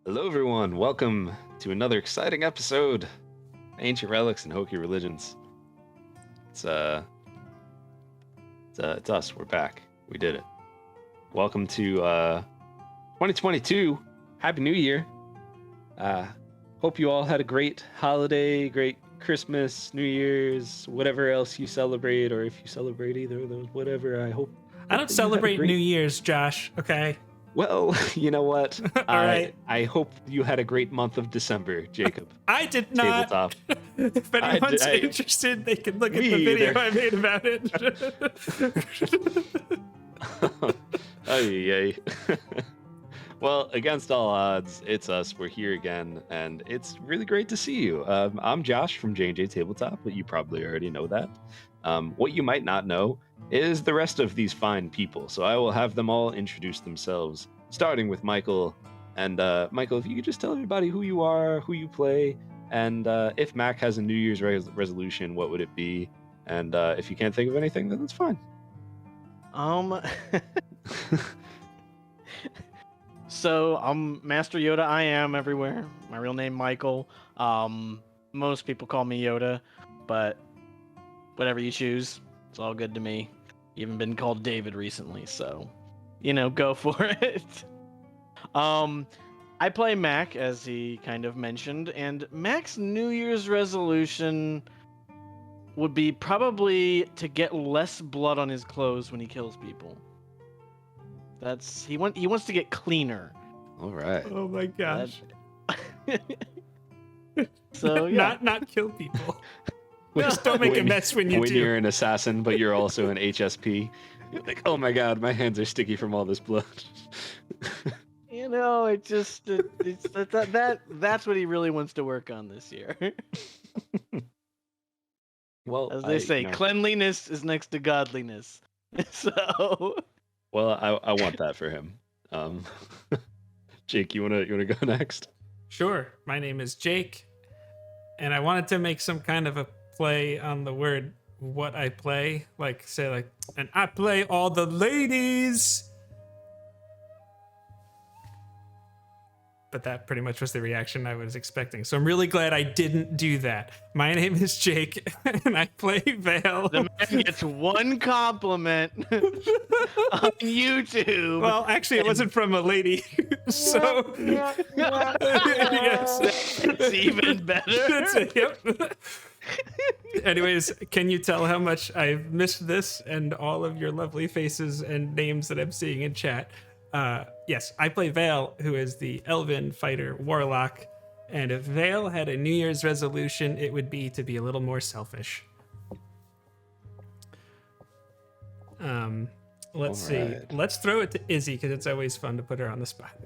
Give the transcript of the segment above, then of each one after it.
Hello, everyone. Welcome to another exciting episode. Ancient Relics and Hokey Religions. It's us. We're back. We did it. Welcome to 2022. Happy New Year. Hope you all had a great holiday, great Christmas, New Year's, whatever else you celebrate, or if you celebrate either of those, whatever. I don't that you had celebrate New Year's, Josh. Okay. Well, you know what? All right. I hope you had a great month of December, Jacob. I did not. Tabletop. If anyone's interested, they can look at the video I made about it. Ay. Well, against all odds, it's us. We're here again, and it's really great to see you. I'm Josh from JnJtabletop, but you probably already know that. What you might not know is the rest of these fine people. So I will have them all introduce themselves, starting with Michael. And Michael, if you could just tell everybody who you are, who you play, and if Mac has a New Year's resolution, what would it be? And if you can't think of anything, then that's fine. So I'm Master Yoda. I am everywhere. My real name Michael. Most people call me Yoda, but whatever you choose, it's all good to me. Even been called David recently, so go for it. I play Mac, as he kind of mentioned, and Mac's New Year's resolution would be probably to get less blood on his clothes when he kills people. He wants to get cleaner. All right. Oh my gosh. So yeah. not kill people. Just don't make a mess when you do. When you're an assassin, but you're also an HSP. You're like, oh my god, my hands are sticky from all this blood. That's what he really wants to work on this year. Well, as they say, cleanliness is next to godliness. So. Well, I want that for him. Jake, you wanna go next? Sure. My name is Jake, and I wanted to make some kind of a play on the word what I play, and I play all the ladies. But that pretty much was the reaction I was expecting. So I'm really glad I didn't do that. My name is Jake, and I play Vale. The man gets one compliment on YouTube. Well, actually, it wasn't from a lady. So, yes. It's even better. That's it, yep. Anyways, can you tell how much I've missed this and all of your lovely faces and names that I'm seeing in chat? Yes, I play Vale, who is the Elven Fighter Warlock, and if Vale had a New Year's resolution, it would be to be a little more selfish. Let's see. Let's throw it to Izzy, because it's always fun to put her on the spot.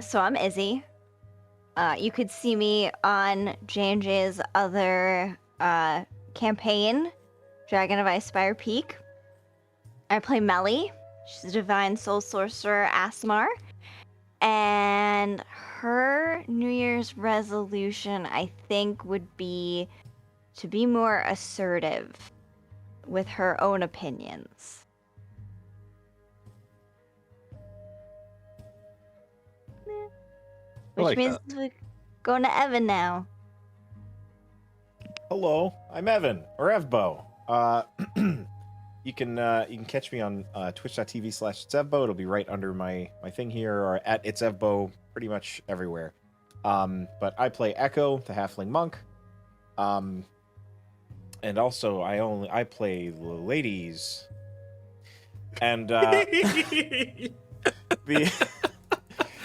So I'm Izzy. You could see me on JNJ's other campaign, Dragon of Icespire Peak. I play Melly. She's a divine soul sorcerer, Asmar. And her New Year's resolution, I think, would be to be more assertive with her own opinions. Which means we're going to Evan now. Hello, I'm Evan, or Evbo. You can catch me on twitch.tv/itsevbo. It'll be right under my thing here, or at itsevbo, pretty much everywhere. But I play Echo, the halfling monk. And also I play the ladies. And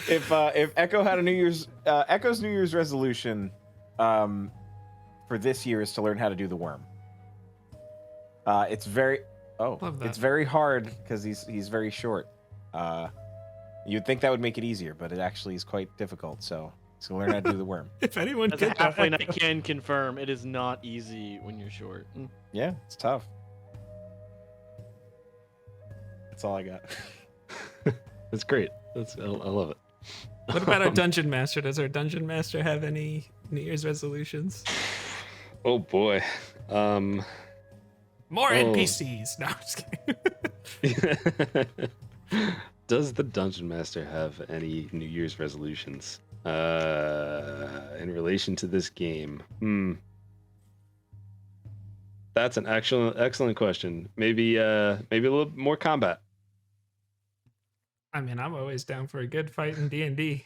if Echo had a Echo's New Year's resolution for this year is to learn how to do the worm. It's very hard because he's very short. You'd think that would make it easier, but it actually is quite difficult. So learn how to do the worm. If anyone As a halfling, I can confirm it is not easy when you're short. Yeah, it's tough. That's all I got. That's great. I love it. What about our dungeon master? Does our dungeon master have any New Year's resolutions? Oh boy. More NPCs. No, I'm just kidding. Does the Dungeon Master have any New Year's resolutions in relation to this game? That's an excellent question. Maybe a little more combat. I mean, I'm always down for a good fight in D&D.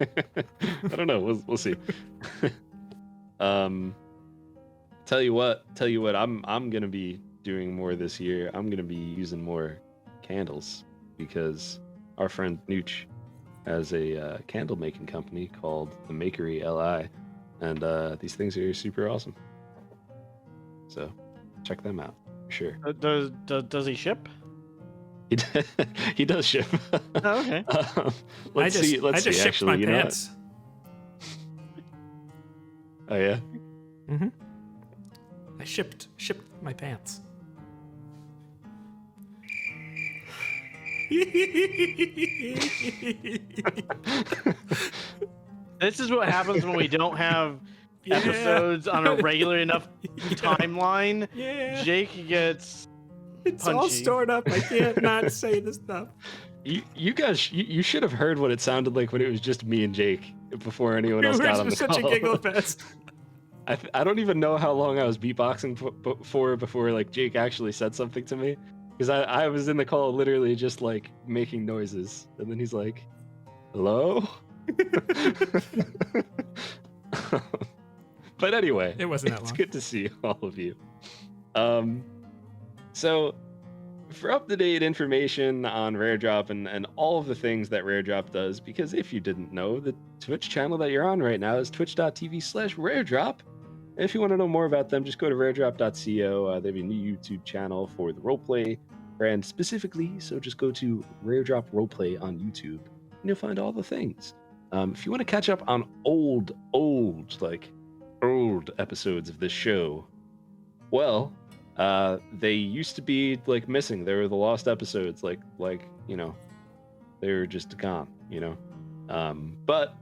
I don't know. We'll see. Tell you what. I'm gonna be doing more this year. I'm gonna be using more candles because our friend Nooch has a candle making company called the Makery LI, and these things are super awesome. So check them out for sure. Does he ship? He does ship. Oh, okay. Let's see. I just shipped Actually, my you know what? pants. Oh yeah. Mm-hmm. I shipped my pants. This is what happens when we don't have Yeah. episodes on a regular enough timeline. Yeah. Jake gets It's all punchy. stored up. I can't not say this stuff. You guys, you should have heard what it sounded like when it was just me and Jake before anyone else got on the such call. a giggle fest. I don't even know how long I was beatboxing for before like Jake actually said something to me, because I was in the call literally just like making noises, and then he's like, "Hello." But anyway, It wasn't that it's long. good to see all of you. So for up-to-date information on Rare Drop and all of the things that Rare Drop does, because if you didn't know, the Twitch channel that you're on right now is twitch.tv/raredrop. And if you want to know more about them, just go to raredrop.co. They have a new YouTube channel for the roleplay brand specifically, so just go to Rare Drop Roleplay on YouTube, and you'll find all the things. If you want to catch up on old episodes of this show, well, they used to be like missing. They were the lost episodes, like you know, they were just gone, you know. But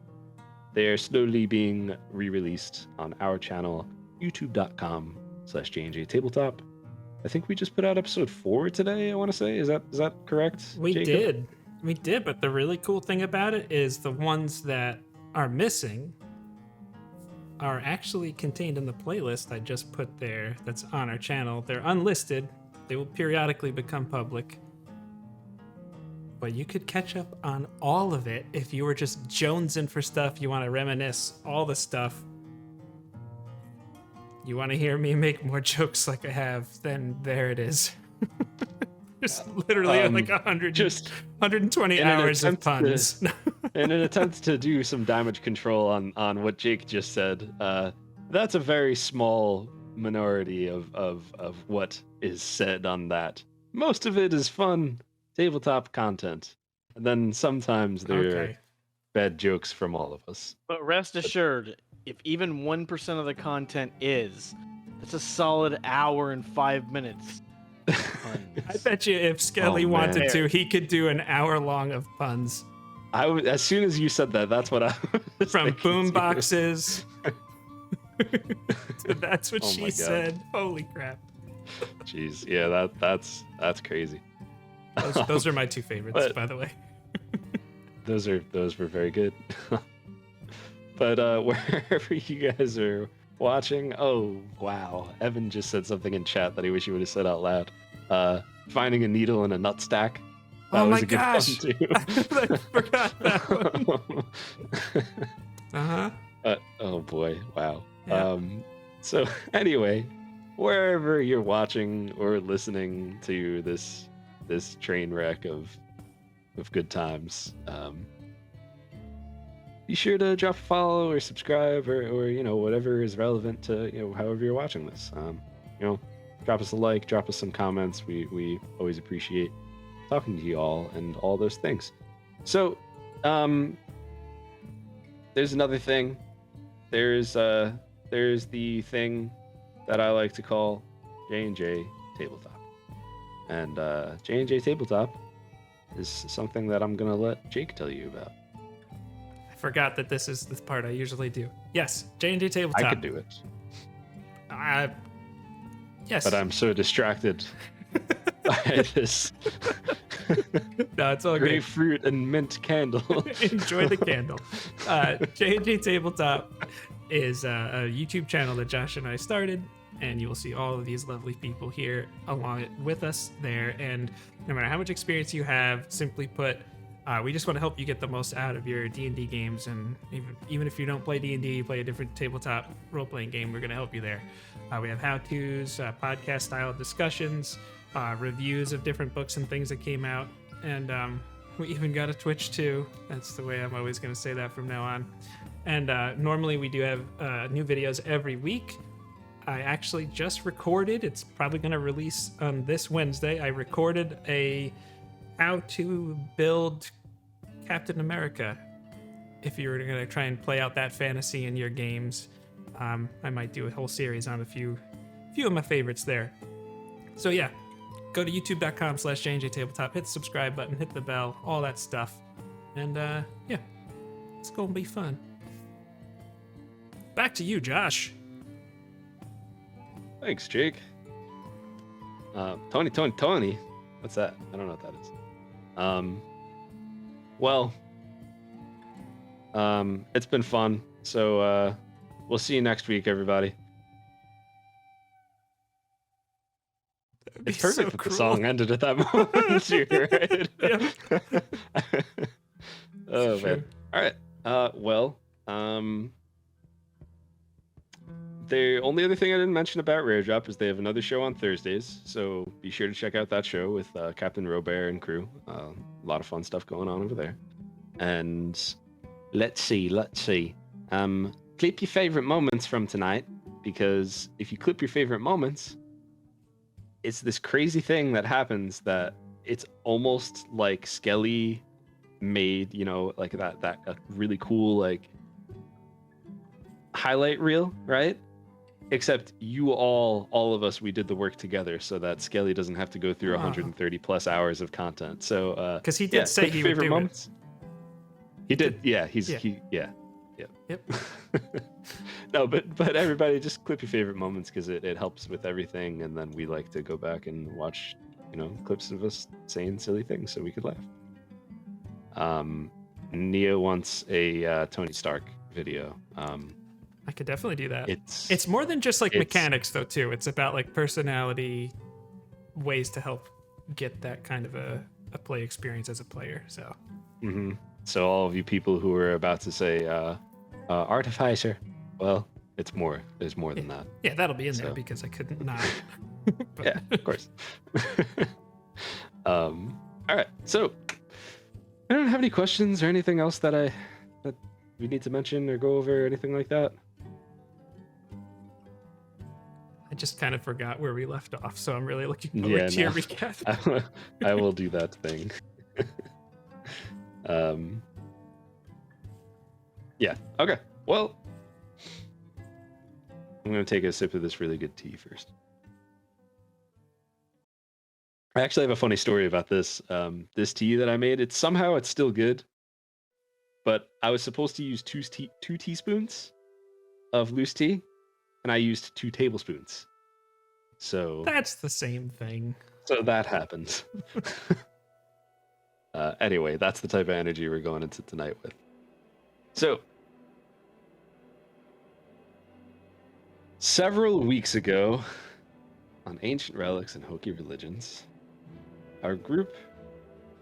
they're slowly being re-released on our channel, youtube.com/JnJtabletop. I think we just put out episode 4 today. I want to say, is that correct? We Jacob? did, but the really cool thing about it is the ones that are missing are actually contained in the playlist I just put there that's on our channel. They're unlisted. They will periodically become public. But you could catch up on all of it if you were just jonesing for stuff. You want to reminisce all the stuff. You want to hear me make more jokes like I have, then there it is. Just literally like 120 in an hours of attempt puns. In an attempt to do some damage control on what Jake just said, that's a very small minority of what is said on that. Most of it is fun tabletop content, and then sometimes there are bad jokes from all of us. But rest assured, if even 1% of the content is, that's a solid hour and 5 minutes. I bet you if Skelly Oh, wanted man. to, he could do an hour long of puns. As soon as you said that, that's what I was From thinking boom too. boxes. That's what Oh my she God. saed. Holy crap. Jeez, yeah, that's crazy. Those are my two favorites, But- by the way. Those were very good. But wherever you guys are watching, oh wow, Evan just said something in chat that he wish he would have said out loud. Finding a needle in a nut stack. That Oh was my a good gosh. one too. I forgot that one. Uh-huh. Oh boy, wow. Yeah. So anyway, wherever you're watching or listening to this train wreck of good times, be sure to drop a follow or subscribe or you know, whatever is relevant to, you know, however you're watching this. You know, drop us a like, drop us some comments. We always appreciate talking to you all and all those things. So there's another thing. There's the thing that I like to call JnJtabletop. And JnJtabletop is something that I'm gonna let Jake tell you about. I forgot that this is the part I usually do. Yes, JnJtabletop. I could do it, Yes. but I'm so distracted by this No, it's all good. Grapefruit and mint candle. Enjoy the candle. JNJtabletop is a YouTube channel that Josh and I started, and you will see all of these lovely people here along with us there. And no matter how much experience you have, simply put, we just want to help you get the most out of your D&D games. And even if you don't play D&D, you play a different tabletop role-playing game, we're going to help you there. We have how-tos, podcast-style discussions, reviews of different books and things that came out. And we even got a Twitch too. That's the way I'm always going to say that from now on. And normally we do have new videos every week. I actually just recorded, it's probably going to release on this Wednesday. I recorded a how to build Captain America. If you were going to try and play out that fantasy in your games, I might do a whole series on a few of my favorites there. So yeah, go to youtube.com/JnJtabletop, hit the subscribe button, hit the bell, all that stuff. And yeah, it's going to be fun. Back to you, Josh. Thanks, Jake. Tony. What's that? I don't know what that is. Well, it's been fun. So we'll see you next week, everybody. It's perfect that the song ended at that moment too, right? Oh man. All right. Well, the only other thing I didn't mention about Rare Drop is they have another show on Thursdays, so be sure to check out that show with Captain Robert and crew. A lot of fun stuff going on over there. And let's see. Clip your favorite moments from tonight, because if you clip your favorite moments, it's this crazy thing that happens that it's almost like Skelly made, like that really cool like highlight reel, right? Except you all of us, we did the work together so that Skelly doesn't have to go through 130 plus hours of content. So because he did say he would do moments. He did. Yeah. Yep. No, but everybody just clip your favorite moments, because it helps with everything, and then we like to go back and watch, clips of us saying silly things so we could laugh. Nia wants a Tony Stark video. I could definitely do that. It's more than just like mechanics though too. It's about like personality, ways to help get that kind of a play experience as a player. So. Mm-hmm. So all of you people who are about to say artificer, well, it's more. There's more than that. Yeah, that'll be in there because I couldn't not. Yeah, of course. All right. So I don't have any questions or anything else that we need to mention or go over or anything like that. I just kind of forgot where we left off, so I'm really looking forward to your recap. I will do that thing. Yeah. Okay. Well, I'm going to take a sip of this really good tea first. I actually have a funny story about this. This tea that I made, it's still good, but I was supposed to use two teaspoons of loose tea, and I used 2 tablespoons. So that's the same thing. So that happened. Anyway, that's the type of energy we're going into tonight with. So, several weeks ago, on Ancient Relics and Hokey Religions, our group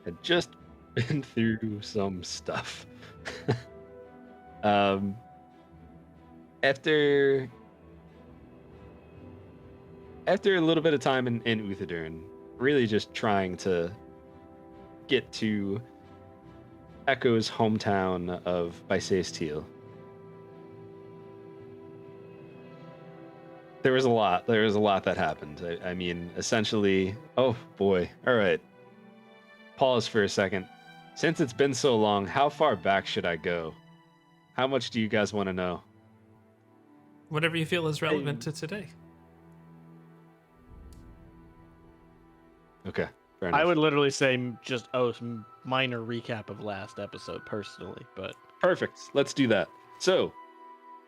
had just been through some stuff. After a little bit of time in Uthadurn, really just trying to get to Echo's hometown of Bysace-Teal. There was a lot that happened. I mean, essentially, oh boy. All right. Pause for a second. Since it's been so long, how far back should I go? How much do you guys want to know? Whatever you feel is relevant to today. Okay. Fair enough. I would literally say just some minor recap of last episode personally, but perfect. Let's do that. So,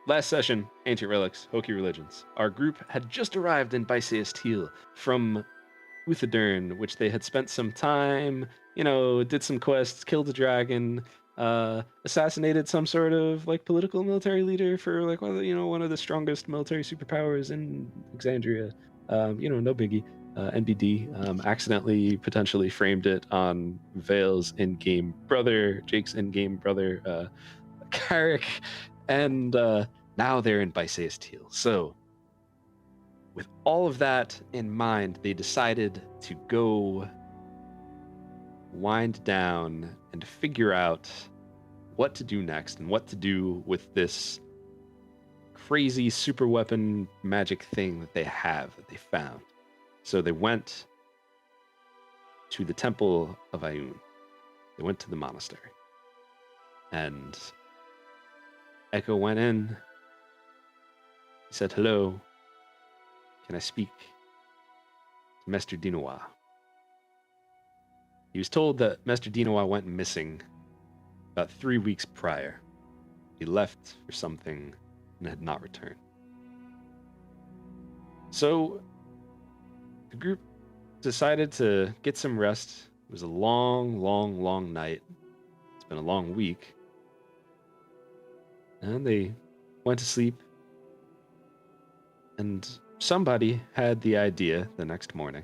last session, Ancient Relics, Hokey Religions. Our group had just arrived in Bysace-Teal from Uthadern, which they had spent some time, did some quests, killed a dragon, assassinated some sort of like political military leader for like one of the strongest military superpowers in Exandria. No biggie. NBD accidentally potentially framed it on Vale's in-game brother, Jake's in-game brother, Carrick, and now they're in Bysaeus Teal. So, with all of that in mind, they decided to go wind down and figure out what to do next and what to do with this crazy super weapon magic thing that they found. So they went to the Temple of Ayun. They went to the monastery. And Echo went in. He said, "Hello. Can I speak to Master Dinois?" He was told that Master Dinois went missing about 3 weeks prior. He left for something and had not returned. So the group decided to get some rest. It was a long, long, long night. It's been a long week. And they went to sleep. And somebody had the idea the next morning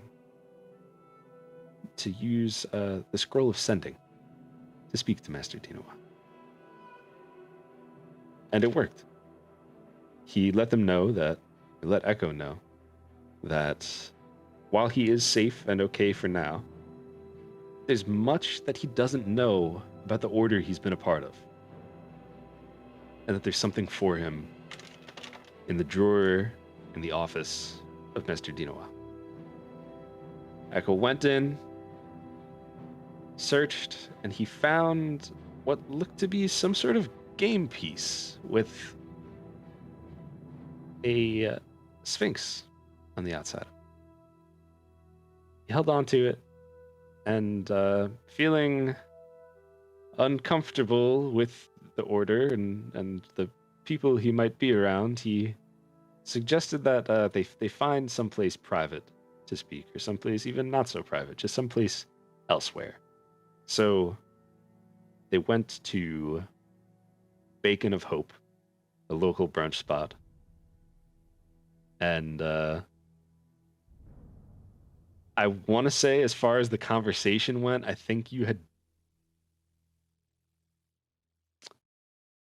to use the Scroll of Sending to speak to Master Dinois. And it worked. He let Echo know that while he is safe and okay for now, there's much that he doesn't know about the order he's been a part of. And that there's something for him in the drawer in the office of Master Dinois. Echo went in, searched, and he found what looked to be some sort of game piece with a sphinx on the outside. He held on to it, and feeling uncomfortable with the order and the people he might be around, he suggested that they find someplace private to speak, or someplace even not so private, just someplace elsewhere. So they went to Bacon of Hope, a local brunch spot, and I want to say, as far as the conversation went, I think you had.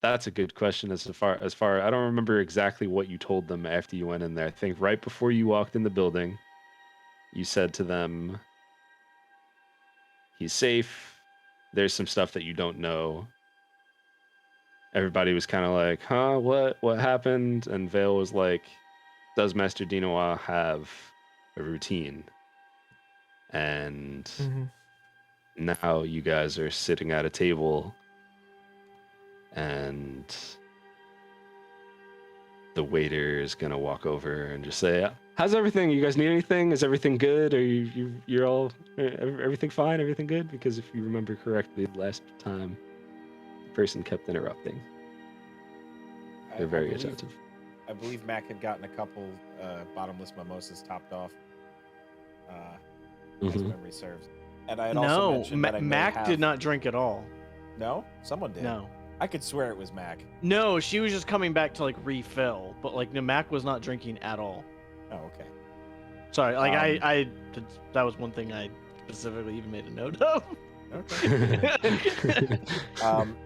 That's a good question. As far, I don't remember exactly what you told them after you went in there. I think right before you walked in the building, you said to them, "He's safe. There's some stuff that you don't know." Everybody was kind of like, "Huh? What happened?" And Vale was like, "Does Master Dinois have a routine?" And now you guys are sitting at a table, and the waiter is gonna walk over and just say, "How's everything? You guys need anything? Is everything good? Are you're all everything fine? Everything good?" Because if you remember correctly, last time the person kept interrupting. They're very attentive. I believe Mac had gotten a couple bottomless mimosas topped off. As memory serves. And I had also mentioned that Mac did not drink at all. No? Someone did. No. I could swear it was Mac. No, she was just coming back to like refill, but like no, Mac was not drinking at all. Oh, okay. Sorry, like I that was one thing I specifically even made a note of. Okay.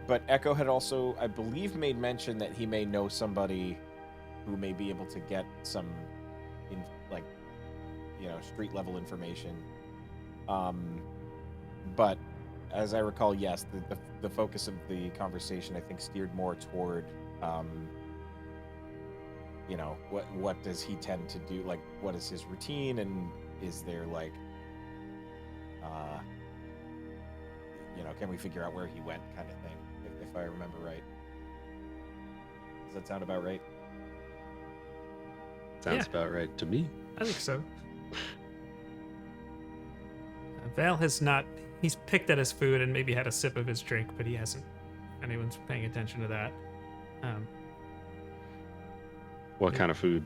But Echo had also, I believe, made mention that he may know somebody who may be able to get some, street level information. But as I recall, yes, the focus of the conversation, I think, steered more toward, what does he tend to do? Like, what is his routine, and is there can we figure out where he went, kind of thing, if I remember right. Does that sound about right? Sounds about right to me. I think so. Val has not. He's picked at his food and maybe had a sip of his drink, but he hasn't. Anyone's paying attention to that. What kind of food?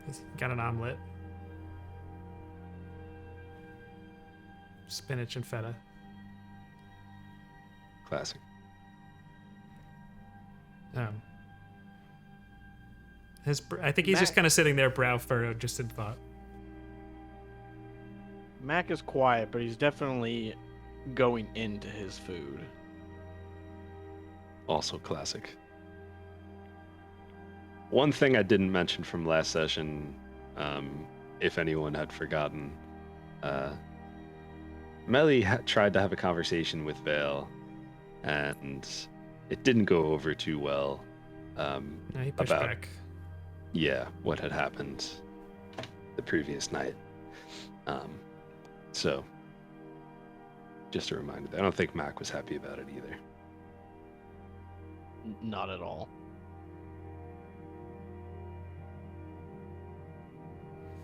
He's got an omelet. spinach and feta. Classic. I think he's just kind of sitting there, brow furrowed, just in thought. Mac is quiet, but he's definitely going into his food. Also classic. One thing I didn't mention from last session, if anyone had forgotten, Melly tried to have a conversation with Vale, and it didn't go over too well. He pushed about back. What had happened the previous night. So, just a reminder. I don't think Mac was happy about it either. Not at all.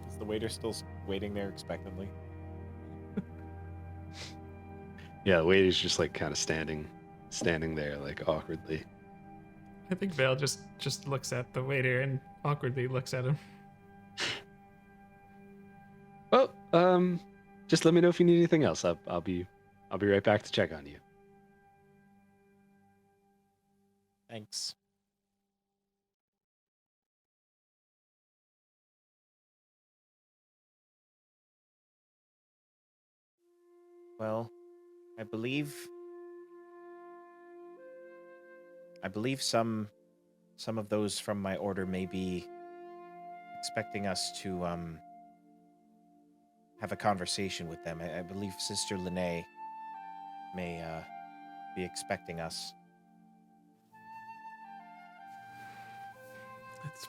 Is the waiter still waiting there expectantly? Yeah, the waiter's just like kind of standing there like awkwardly. I think Vale just looks at the waiter and awkwardly looks at him. Well, just let me know if you need anything else. I'll be right back to check on you. Thanks. Well, I believe some of those from my order may be expecting us to have a conversation with them. I believe Sister Lene may be expecting us.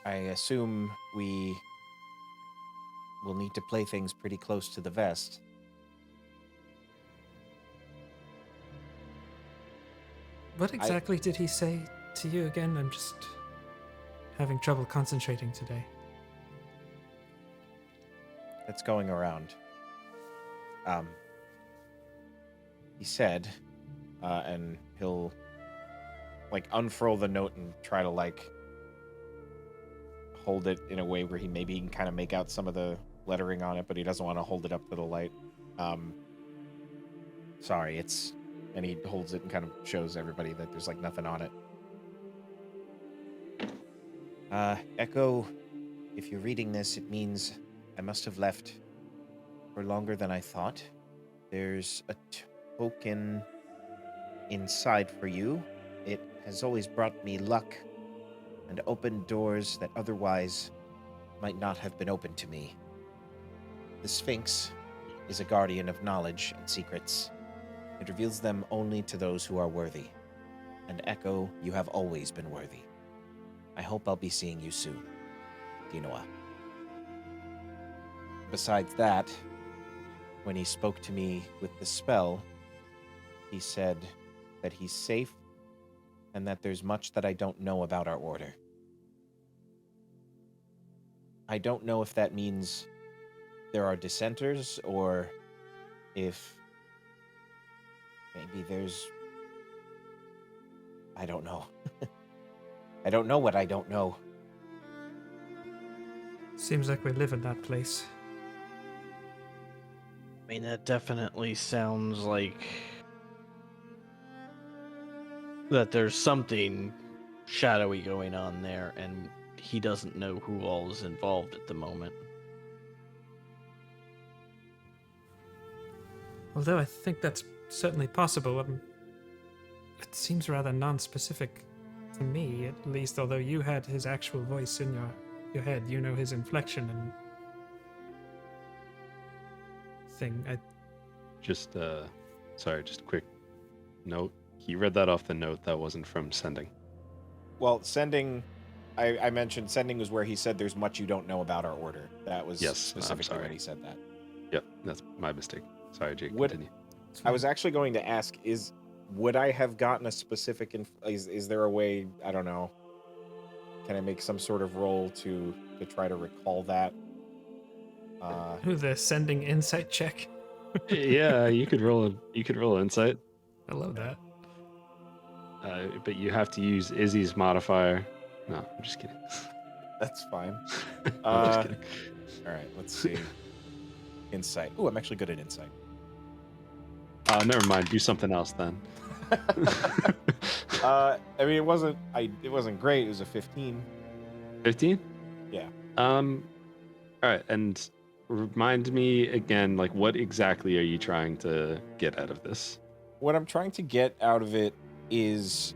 I assume we will need to play things pretty close to the vest. What exactly did he say to you again? I'm just having trouble concentrating today. That's going around. He said, and he'll like unfurl the note and try to like hold it in a way where he can kind of make out some of the lettering on it, but he doesn't want to hold it up to the light. Sorry, and he holds it and kind of shows everybody that there's like nothing on it. Echo, if you're reading this, it means I must have left for longer than I thought. There's a token inside for you. It has always brought me luck and opened doors that otherwise might not have been open to me. The Sphinx is a guardian of knowledge and secrets. It reveals them only to those who are worthy. And Echo, you have always been worthy. I hope I'll be seeing you soon. Dinoa. Besides that, when he spoke to me with the spell, he said that he's safe and that there's much that I don't know about our order. I don't know if that means there are dissenters or if maybe there's... I don't know. I don't know what I don't know. Seems like we live in that place. I mean, that definitely sounds like that there's something shadowy going on there, and he doesn't know who all is involved at the moment. Although I think that's certainly possible, it seems rather non-specific to me, at least, although you had his actual voice in your head. You know his inflection and thing. Just a quick note. He read that off the note. That wasn't from sending. Well, sending... I mentioned sending was where he said there's much you don't know about our order. That was specifically when he said that. Yep, that's my mistake. Sorry, Jake, continue. I was actually going to ask, would I have gotten a specific... Is there a way, I don't know, can I make some sort of roll to try to recall that? The sending insight check? Yeah, you could roll insight. I love that. But you have to use Izzy's modifier. No, I'm just kidding. That's fine. I'm just kidding. All right, let's see. Insight. Ooh, I'm actually good at insight. Never mind. Do something else then. I mean, it wasn't great. It was a 15. 15? Yeah. All right, and remind me again, like, what exactly are you trying to get out of this? What I'm trying to get out of it is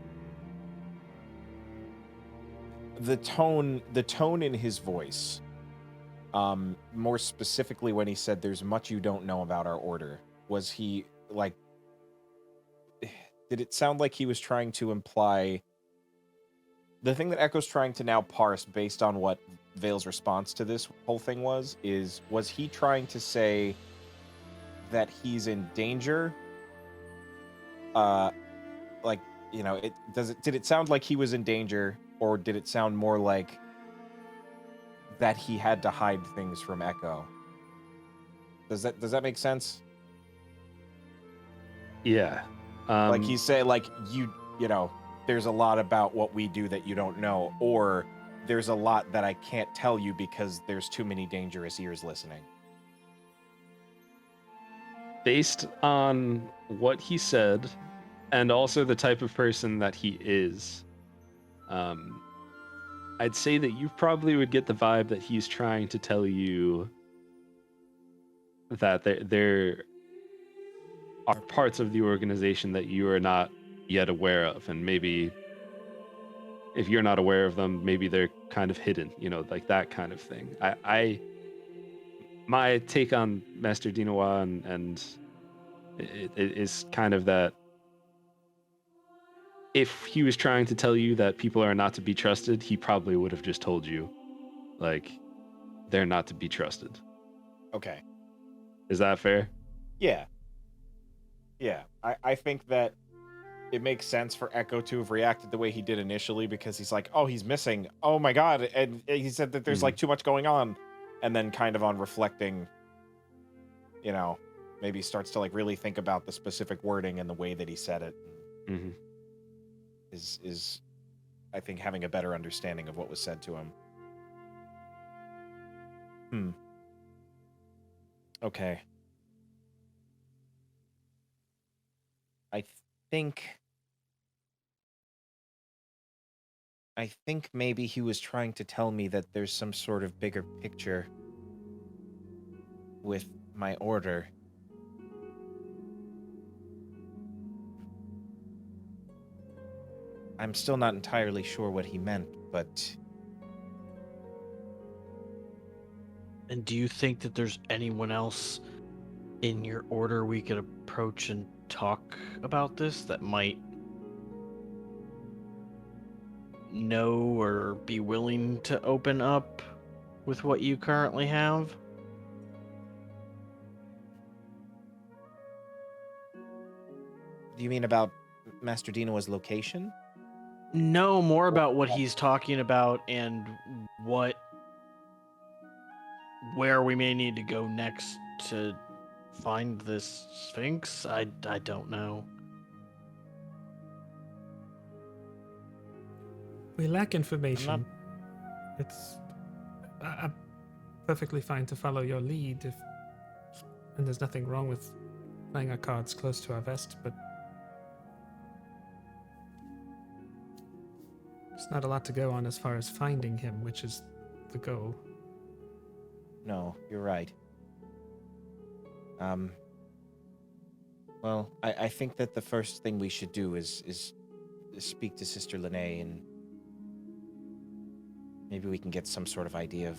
the tone in his voice. More specifically when he said there's much you don't know about our order. Was he like, did it sound like he was trying to imply the thing that Echo's trying to now parse based on what Vale's response to this whole thing was he trying to say that he's in danger? Like, you know, did it sound like he was in danger, or did it sound more like that he had to hide things from Echo? Does that make sense? Yeah. Like he said, like, you know, there's a lot about what we do that you don't know, or there's a lot that I can't tell you because there's too many dangerous ears listening. Based on what he said, and also the type of person that he is, I'd say that you probably would get the vibe that he's trying to tell you that there are parts of the organization that you are not yet aware of, and maybe if you're not aware of them, maybe they're kind of hidden, you know, like that kind of thing. My take on Master Dinoa and it is kind of that if he was trying to tell you that people are not to be trusted, he probably would have just told you, like, they're not to be trusted. Okay. Is that fair? Yeah. Yeah. I think that it makes sense for Echo to have reacted the way he did initially, because he's like, oh, he's missing. Oh my god. And he said that there's like too much going on. And then kind of on reflecting, you know, maybe starts to like really think about the specific wording and the way that he said it. Mm-hmm. Is I think having a better understanding of what was said to him. Okay. I think maybe he was trying to tell me that there's some sort of bigger picture with my order. I'm still not entirely sure what he meant, but... And do you think that there's anyone else in your order we could approach and talk about this that might know or be willing to open up with what you currently have? Do you mean about Master Dinoa's location? No, more about what he's talking about and where we may need to go next to find this Sphinx. I don't know. We lack information. I'm perfectly fine to follow your lead, and there's nothing wrong with playing our cards close to our vest, but there's not a lot to go on as far as finding him, which is the goal. No, you're right. Well, I think that the first thing we should do is speak to Sister Lene, and maybe we can get some sort of idea of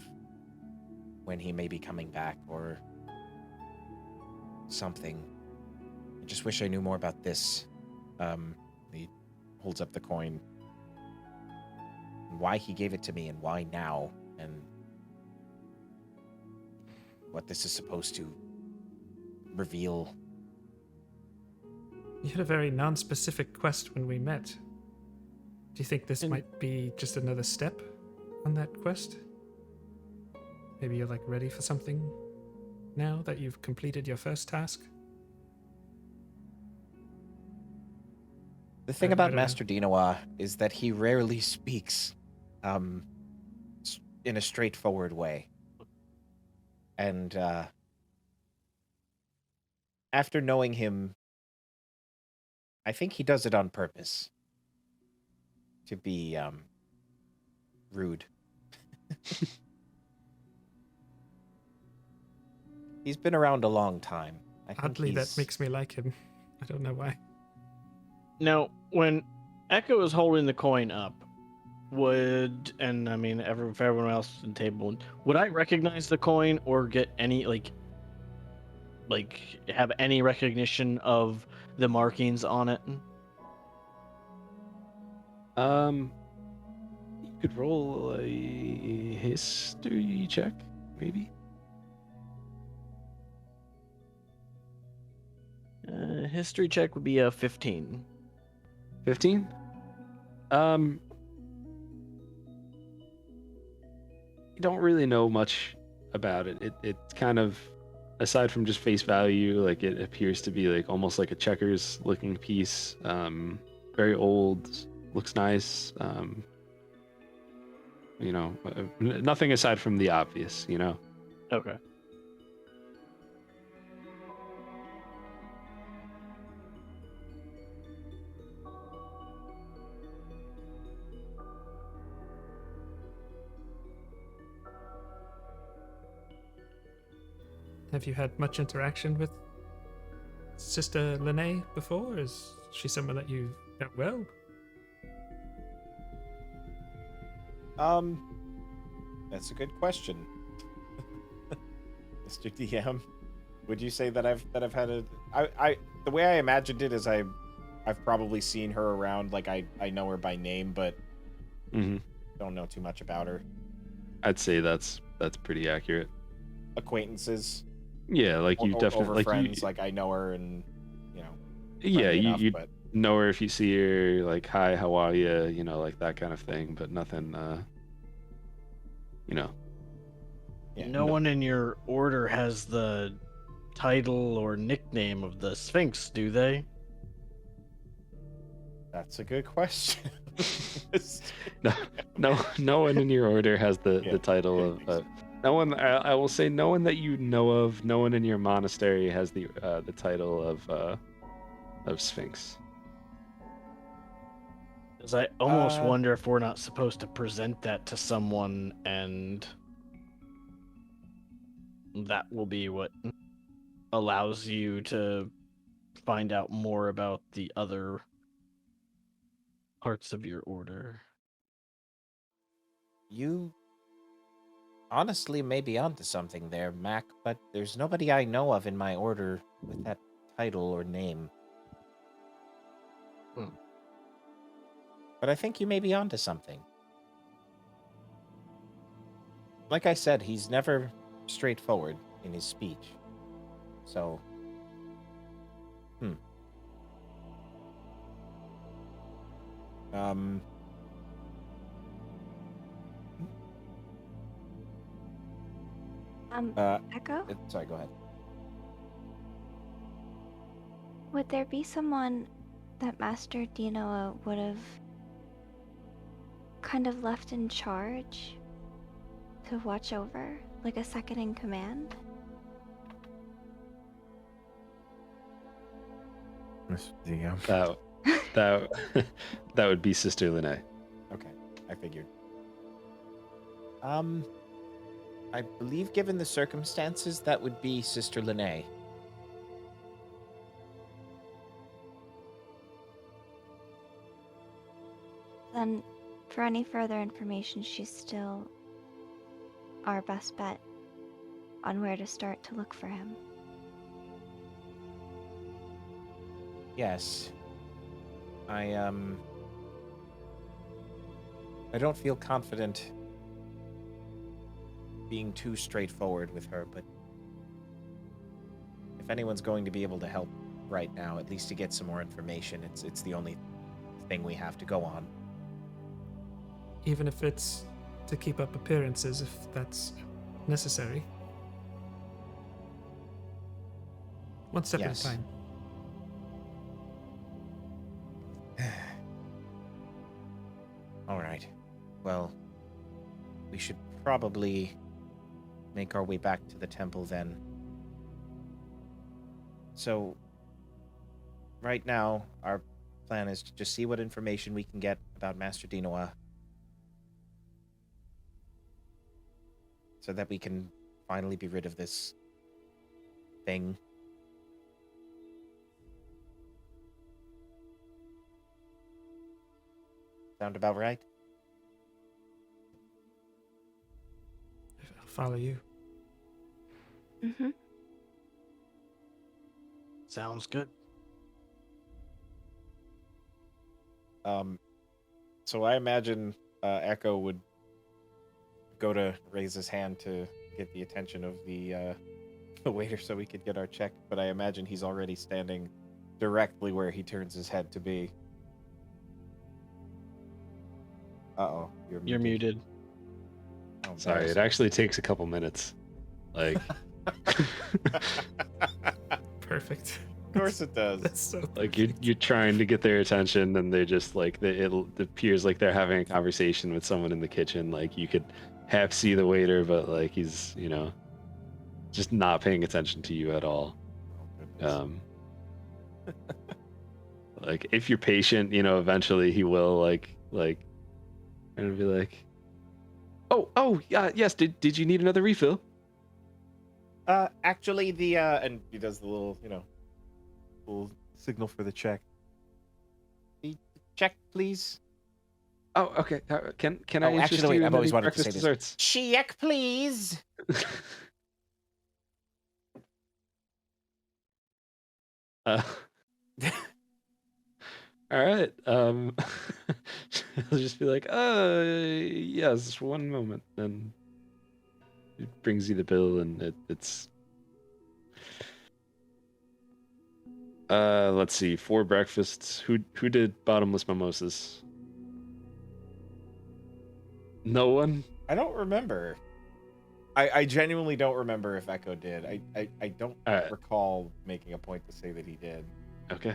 when he may be coming back or something. I just wish I knew more about this. He holds up the coin. And why he gave it to me and why now, and what this is supposed to reveal. You had a very non-specific quest when we met. Do you think this might be just another step on that quest? Maybe you're like ready for something now that you've completed your first task? The thing about Master Dinoa is that he rarely speaks in a straightforward way. And after knowing him I think he does it on purpose. To be rude. He's been around a long time. I think Oddly, that he's- makes me like him. I don't know why. Now, when Echo is holding the coin up, if everyone else at the table, would I recognize the coin or get any like have any recognition of the markings on it? You could roll a history check, maybe. History check would be a 15. 15. You don't really know much about it. It's kind of, aside from just face value, like it appears to be like almost like a checkers looking piece. Very old, looks nice. Nothing aside from the obvious, Okay. Have you had much interaction with Sister Lene before? Is she someone that you know well? That's a good question. Mr. DM, would you say that I've had the way I imagined it is I've probably seen her around, like I know her by name, but don't know too much about her. I'd say that's pretty accurate. Acquaintances. Yeah, like you definitely over like friends, you, like I know her and yeah, friendly you enough, you but know her if you see her, like hi, how are you, like that kind of thing, but nothing yeah, No one in your order has the title or nickname of the Sphinx, do they? that's a good question. no one in your order has the title of no one. I will say no one that you know of. No one in your monastery has the title of Sphinx. Because I almost wonder if we're not supposed to present that to someone, and that will be what allows you to find out more about the other parts of your order. You honestly may be onto something there, Mac, but there's nobody I know of in my order with that title or name. But I think you may be onto something. Like I said, he's never straightforward in his speech. So, Echo? sorry, go ahead. Would there be someone that Master Dinoa would have kind of left in charge to watch over, like a second in command? That that would be Sister Lene. Okay, I figured. I believe given the circumstances, that would be Sister Lene. Then, for any further information, she's still our best bet on where to start to look for him. Yes. I don't feel confident being too straightforward with her, but if anyone's going to be able to help right now, at least to get some more information, it's the only thing we have to go on. Even if it's to keep up appearances, if that's necessary. One step Yes. at a time. All right. Well, we should probably make our way back to the temple then. So, right now, our plan is to just see what information we can get about Master Dinoa, so that we can finally be rid of this thing. Sound about right? I'll follow you. Mm-hmm. Sounds good. So I imagine Echo would go to raise his hand to get the attention of the waiter so we could get our check, but I imagine he's already standing directly where he turns his head to be. Uh-oh, You're muted. Oh, Sorry, it actually takes a couple minutes. Like, Perfect. Of course it does. That's so like you're trying to get their attention, and they're just like it appears like they're having a conversation with someone in the kitchen. Like you could half see the waiter, but like he's just not paying attention to you at all. Oh, goodness. Like if you're patient, eventually he will like and be like, oh yeah, yes. Did you need another refill? Actually, and he does the little signal for the check. The check, please. Oh, okay. Can I Oh, interest actually, wait, you in I've always any wanted to say breakfast this. desserts? Check, please. uh, all right. He'll just be like, yes, one moment, and it brings you the bill, and it's let's see, 4 breakfasts. Who did bottomless mimosas? No one. I don't remember. I genuinely don't remember if Echo did. I don't All right. recall making a point to say that he did. Okay.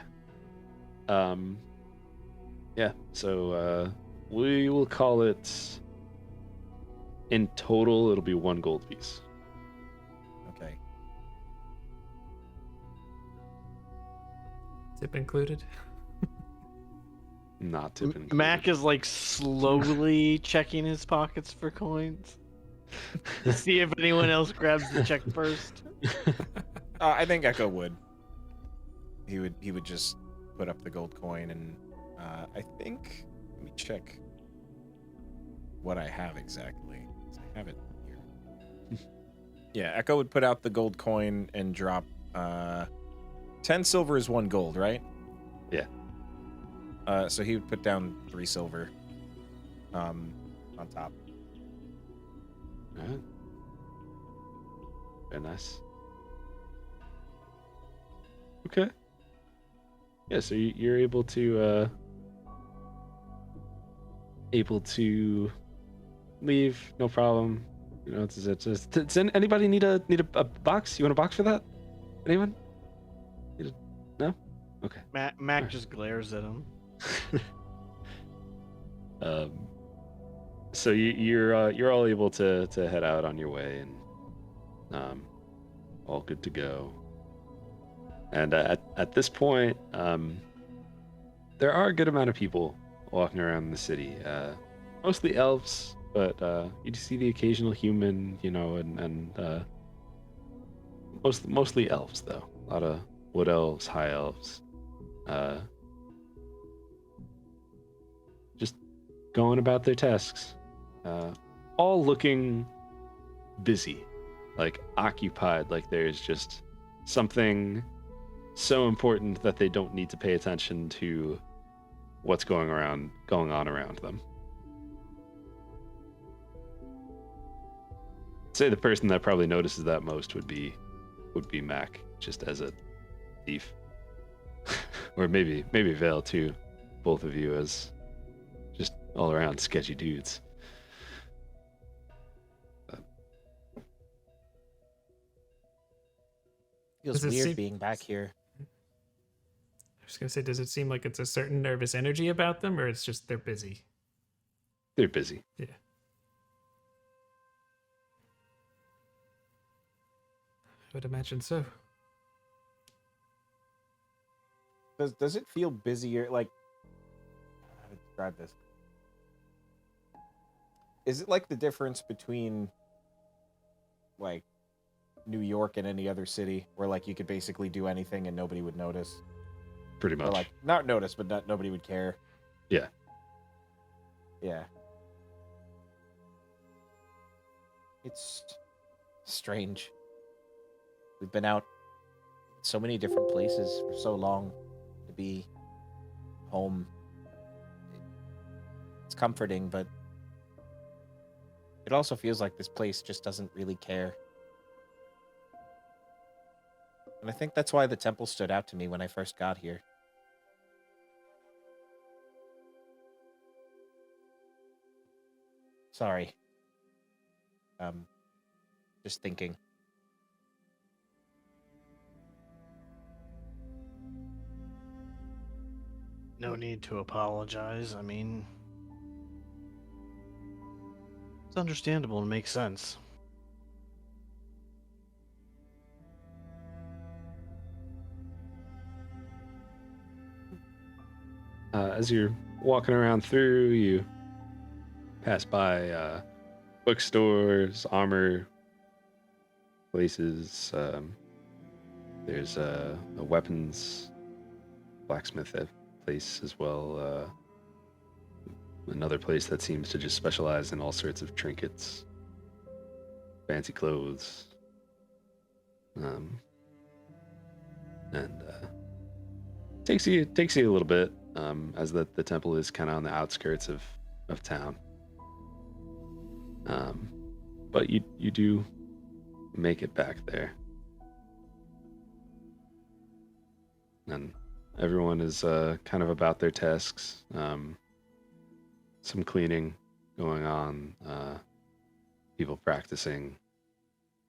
Yeah. So we will call it. In total, it'll be 1 gold piece. Okay. tip included. Not tip included. Mac is like slowly checking his pockets for coins to see if anyone else grabs the check first. I think Echo would. He would just put up the gold coin, and I think, let me check what I have exactly. I have it here. Yeah, Echo would put out the gold coin and drop 10 silver is 1 gold, right? Yeah. So he would put down 3 silver on top. All right. Very nice. Okay. Yeah, so you're able to leave, no problem. Does anybody need a box? You want a box for that? Anyone? No? Okay. Mac just glares at him. So you're all able to head out on your way, and all good to go. And at this point, there are a good amount of people walking around the city. Mostly elves, but you see the occasional human, and mostly elves though. A lot of wood elves, high elves. Just going about their tasks. All looking busy, like occupied, like there's just something so important that they don't need to pay attention to what's going on around them. I'd say the person that probably notices that most would be Mac, just as a thief. Or maybe Vale too, both of you as just all around sketchy dudes. Feels Does it weird seem- being back here. I was gonna say, does it seem like it's a certain nervous energy about them, or it's just they're busy? They're busy. Yeah. I would imagine so. Does it feel busier? Like, describe this. Is it like the difference between like New York and any other city where like you could basically do anything and nobody would notice? Pretty much. Or like not notice, but nobody would care. Yeah. Yeah. It's strange. We've been out so many different places for so long to be home. It's comforting, but it also feels like this place just doesn't really care. And I think that's why the temple stood out to me when I first got here. Sorry. Just thinking. No need to apologize. I mean, it's understandable and makes sense. As you're walking around through, you pass by bookstores, armor places. There's a weapons blacksmith place as well. Another place that seems to just specialize in all sorts of trinkets, fancy clothes, and takes you a little bit, as the temple is kind of on the outskirts of town. But you do make it back there, and everyone is kind of about their tasks. Some cleaning going on, people practicing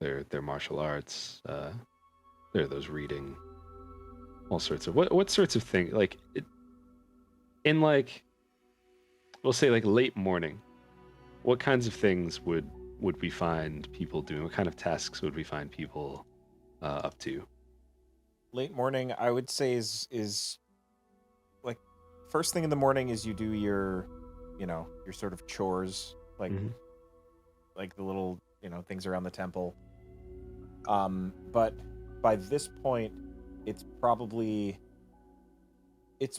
their martial arts. There are those reading, all sorts of what sorts of things, like in like, we'll say like late morning. What kinds of things would we find people doing? What kind of tasks would we find people up to? Late morning, I would say is like first thing in the morning is you do your, your sort of chores, like like the little, things around the temple. But by this point, it's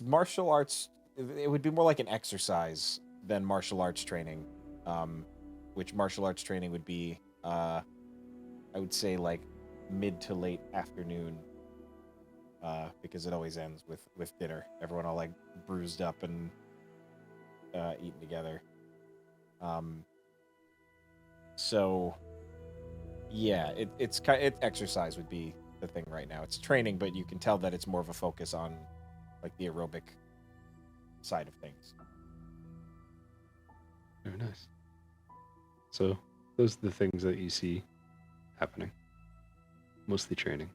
martial arts. It would be more like an exercise than martial arts training. Which martial arts training would be, I would say like mid to late afternoon, because it always ends with dinner. Everyone all like bruised up and eating together. So yeah, it's exercise would be the thing right now. It's training, but you can tell that it's more of a focus on like the aerobic side of things. Very nice. So those are the things that you see happening. Mostly training.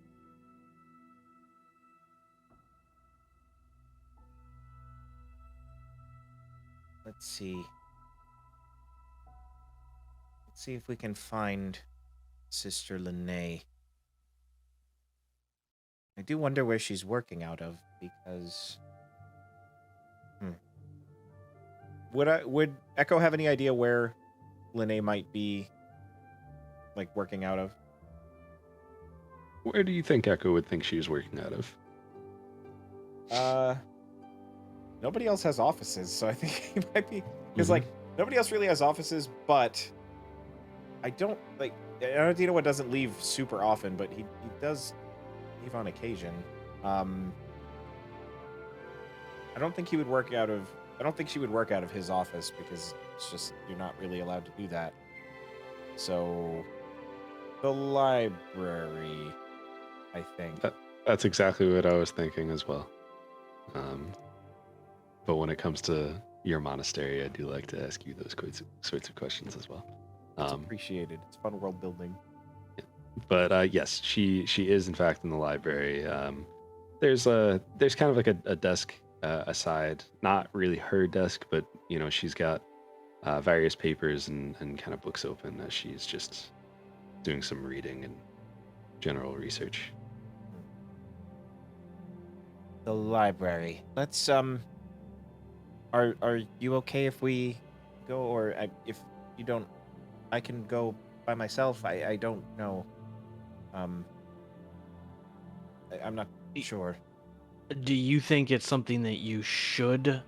Let's see if we can find Sister Lene. I do wonder where she's working out of, because would Echo have any idea where Lene might be like working out of? Where do you think Echo would think she's working out of? Nobody else has offices, so I think he might be, because like nobody else really has offices, but I don't like Dino doesn't leave super often, but he does leave on occasion. I don't think she would work out of his office, because it's just, you're not really allowed to do that. So the library, I think. That's exactly what I was thinking as well. But when it comes to your monastery, I do like to ask you those sorts of questions as well. It's appreciated. It's fun world building. But yes, she is in fact in the library. There's kind of like a desk aside, not really her desk, but she's got various papers and kind of books open as she's just doing some reading and general research. The library. Let's Are you okay if we go, or if you don't, I can go by myself. I don't know. I'm not sure. Do you think it's something that you should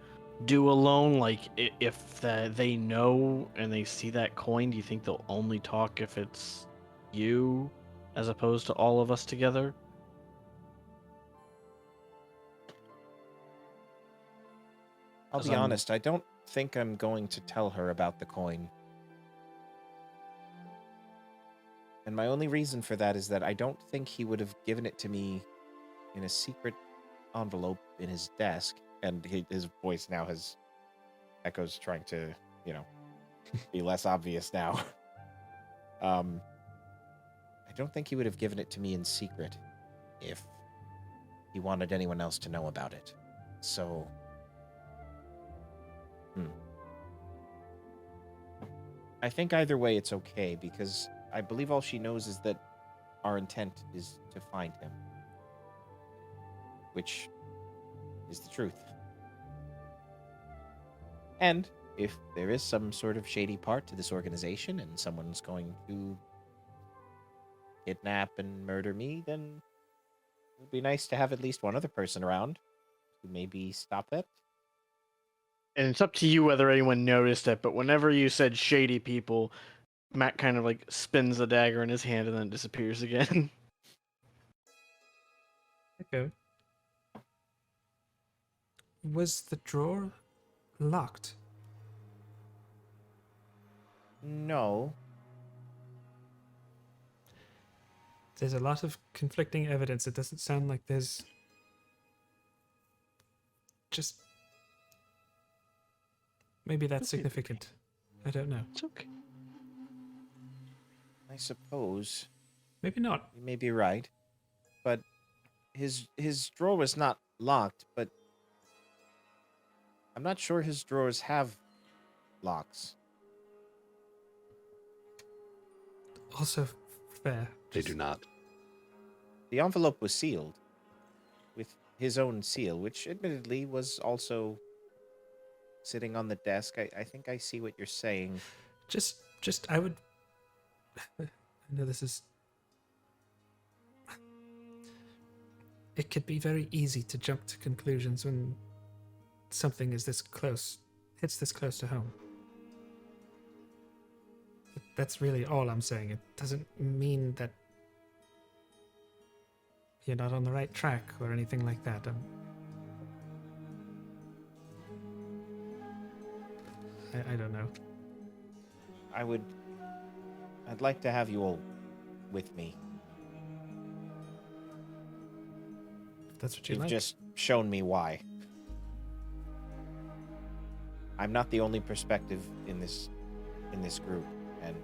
do alone? Like, if they know and they see that coin, do you think they'll only talk if it's you, as opposed to all of us together? I'll 'Cause be I'm- honest. I don't think I'm going to tell her about the coin. And my only reason for that is that I don't think he would have given it to me in a secret envelope in his desk. And his voice now has Echo's trying to, be less obvious now. I don't think he would have given it to me in secret if he wanted anyone else to know about it. So, I think either way it's okay, because I believe all she knows is that our intent is to find him. Which is the truth. And if there is some sort of shady part to this organization and someone's going to kidnap and murder me, then it would be nice to have at least one other person around to maybe stop it. And it's up to you whether anyone noticed it, but whenever you said shady people, Matt kind of like spins the dagger in his hand and then disappears again. Okay. Was the drawer locked? No. There's a lot of conflicting evidence. It doesn't sound like there's just maybe that's significant. I don't know. It's okay. I suppose Maybe not. you may be right. But his drawer was not locked, but I'm not sure his drawers have locks. Also fair. They do not. The envelope was sealed with his own seal, which admittedly was also sitting on the desk. I think I see what you're saying. Just I would I know this is it could be very easy to jump to conclusions when something is this close, hits this close to home. That's really all I'm saying. It doesn't mean that you're not on the right track or anything like that. I don't know. I'd like to have you all with me. If that's what you You've like. just shown me why. I'm not the only perspective in this group, and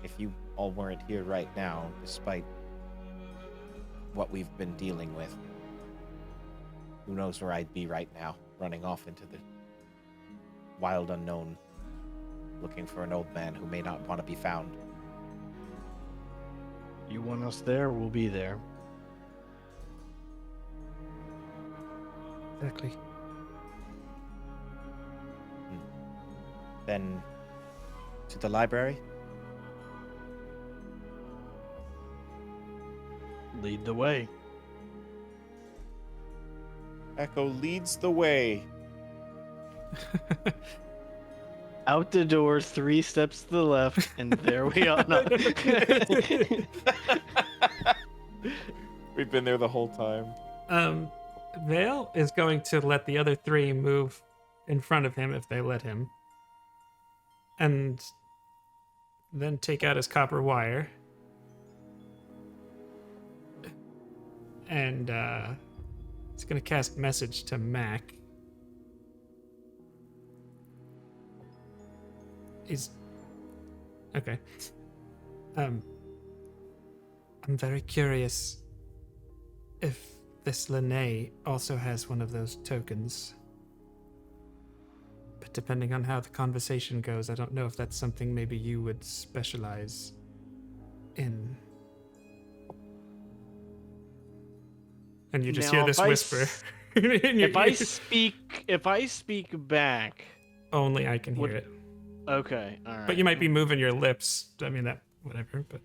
if you all weren't here right now, despite what we've been dealing with, who knows where I'd be right now, running off into the wild unknown, looking for an old man who may not want to be found. You want us there, we'll be there. Exactly. Then to the library? Lead the way. Echo leads the way. Out the door, 3 steps to the left, and there we are. No. We've been there the whole time. Vale is going to let the other 3 move in front of him if they let him. And then take out his copper wire. And he's going to cast message to Mac. He's okay. I'm very curious if this Lene also has one of those tokens. But depending on how the conversation goes, I don't know if that's something maybe you would specialize in. And you just Now, hear this if I whisper. If I speak back, only I can hear Would- it. okay, all right. But you might be moving your lips. I mean that whatever. But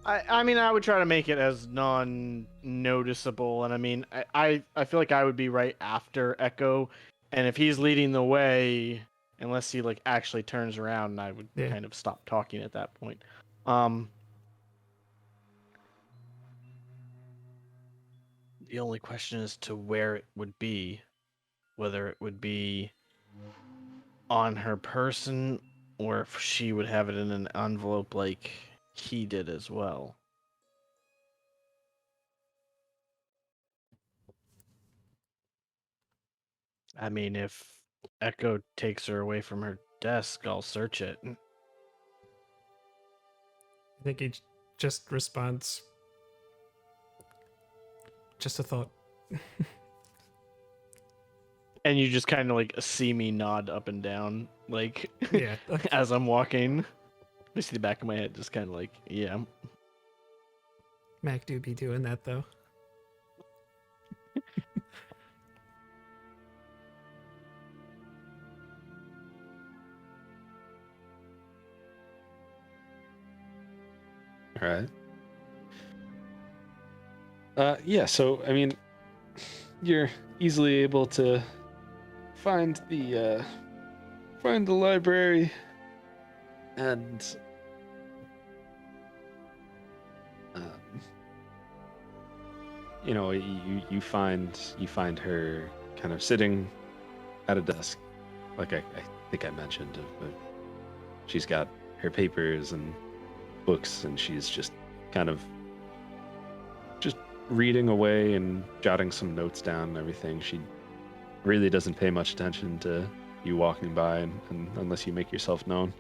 I mean, I would try to make it as non-noticeable, and I mean, I feel like I would be right after Echo, and if he's leading the way, unless he like actually turns around, I would Yeah. kind of stop talking at that point. The only question is to where it would be, whether it would be on her person, or if she would have it in an envelope like he did as well. I mean, if Echo takes her away from her desk, I'll search it. I think he just responds. Just a thought. And you just kind of like see me nod up and down, like Yeah. as I'm walking. I see the back of my head, just kind of like, yeah. Mac do be doing that though. All right. Yeah, so I mean, you're easily able to find the library, and you know, you find her kind of sitting at a desk, like I think I mentioned, but she's got her papers and books, and she's just kind of just reading away and jotting some notes down and everything. She really doesn't pay much attention to you walking by, and unless you make yourself known.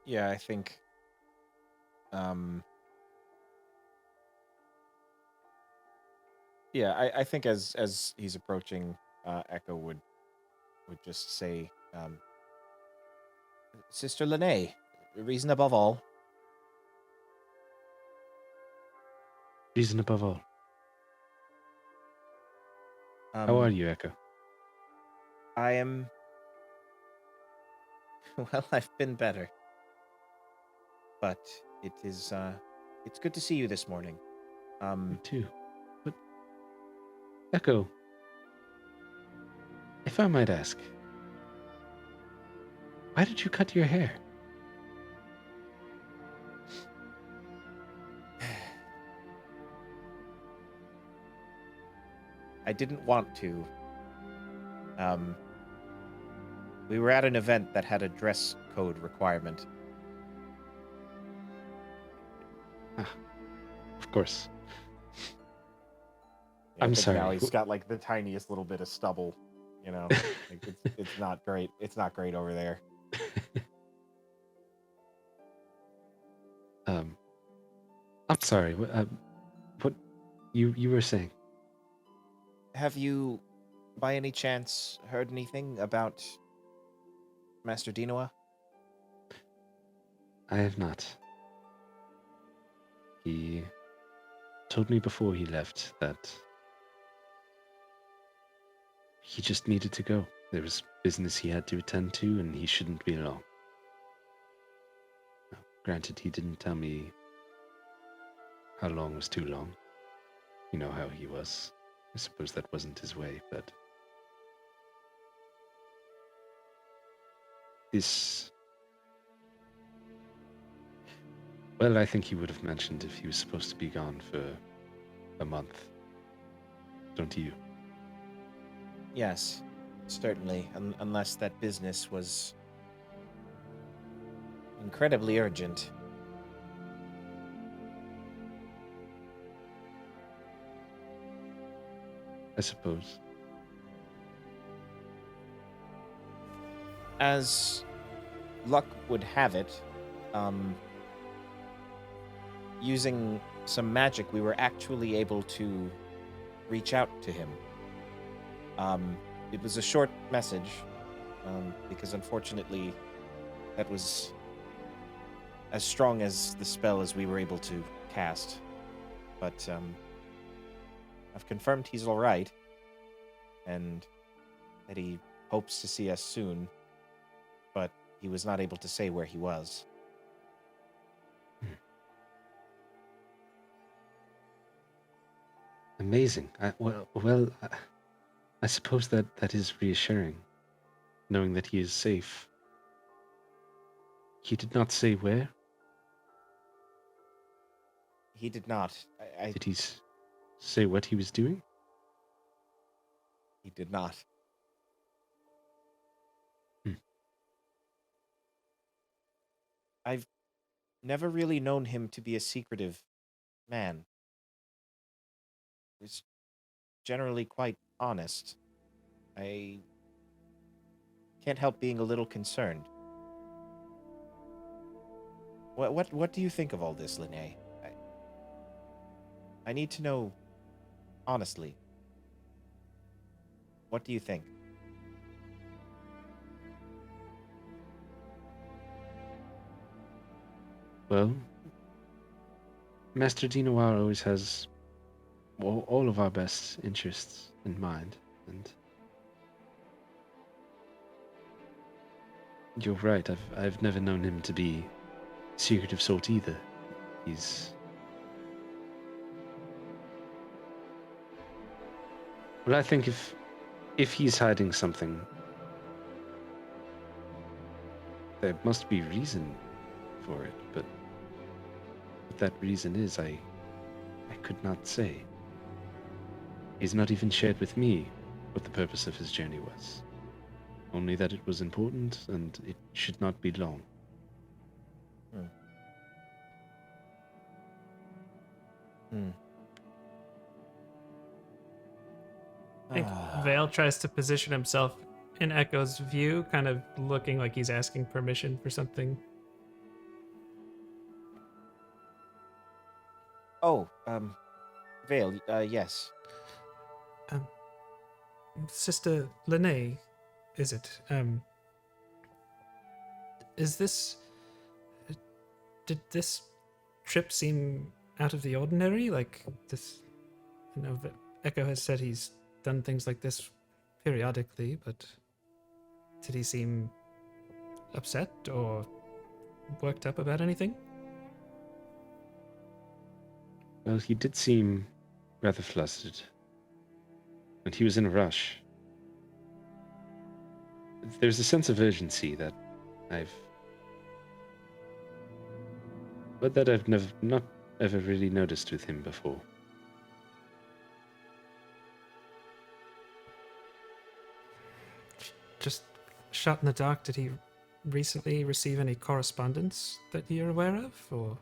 Yeah, I think yeah, I think as he's approaching, Echo would just say, Sister Lene, reason above all. Reason above all. How are you, Echo? I am. Well, I've been better. But it is, it's good to see you this morning. Me too. But Echo, if I might ask, why did you cut your hair? I didn't want to. We were at an event that had a dress code requirement. Of course. Yeah, I'm but sorry. Now he's got like the tiniest little bit of stubble, you know. Like, it's not great. It's not great over there. I'm sorry. What you were saying? Have you, by any chance, heard anything about Master Dinoa? I have not. He told me before he left that he just needed to go. There was business he had to attend to, and he shouldn't be alone. Now, granted, he didn't tell me how long was too long. You know how he was. I suppose that wasn't his way, but this... Well, I think he would have mentioned if he was supposed to be gone for a month. Don't you? Yes, certainly, unless that business was incredibly urgent. I suppose. As luck would have it, using some magic, we were actually able to reach out to him. It was a short message, because unfortunately, that was as strong as the spell as we were able to cast. But I've confirmed he's all right, and that he hopes to see us soon, but he was not able to say where he was. Amazing. I suppose that is reassuring, knowing that he is safe. He did not say where. He did not. Did he say what he was doing? He did not. I've never really known him to be a secretive man. He's generally quite honest. I can't help being a little concerned. What do you think of all this, Linnea? I need to know honestly. What do you think? Well, Master Dinoir always has all of our best interests in mind, and you're right. I've never known him to be secretive sort either. Well, I think if he's hiding something, there must be reason for it, but what that reason is, I could not say. He's not even shared with me what the purpose of his journey was. Only that it was important and it should not be long. I think Vale tries to position himself in Echo's view, kind of looking like he's asking permission for something. Oh, Vale, yes. Sister Linnea, is it? Is this... Did this trip seem out of the ordinary? Like, this... You know, Echo has said he's done things like this periodically, but did he seem upset or worked up about anything? Well, he did seem rather flustered, and he was in a rush. There's a sense of urgency that I've not ever really noticed with him before. Just shot in the dark, did he recently receive any correspondence that you're aware of, or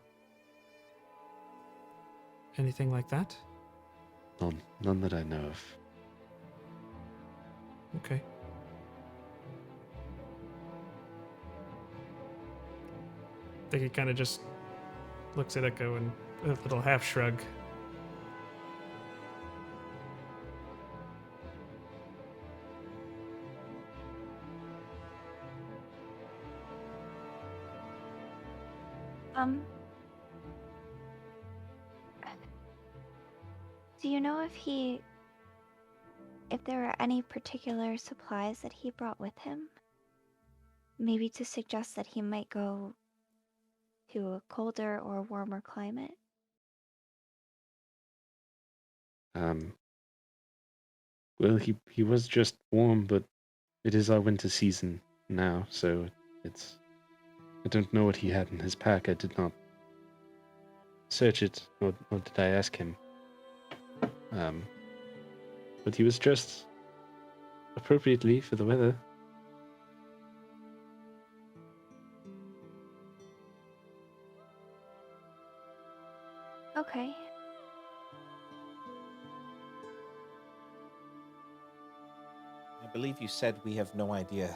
anything like that? None that I know of. Okay. I think he kind of just looks at Echo and a little half shrug. Do you know if there are any particular supplies that he brought with him? Maybe to suggest that he might go to a colder or warmer climate? Well, he was just warm, but it is our winter season now, so I don't know what he had in his pack. I did not search it, nor did I ask him. But he was dressed appropriately for the weather. Okay. I believe you said we have no idea,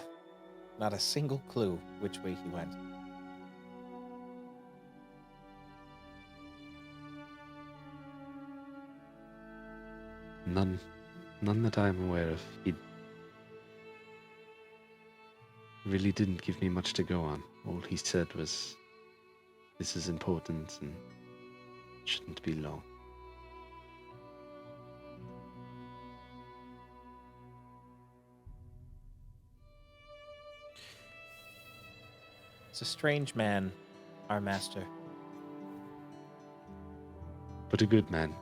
not a single clue which way he went. None that I'm aware of. He really didn't give me much to go on. All he said was This is important and shouldn't be long. It's a strange man, our master. But a good man.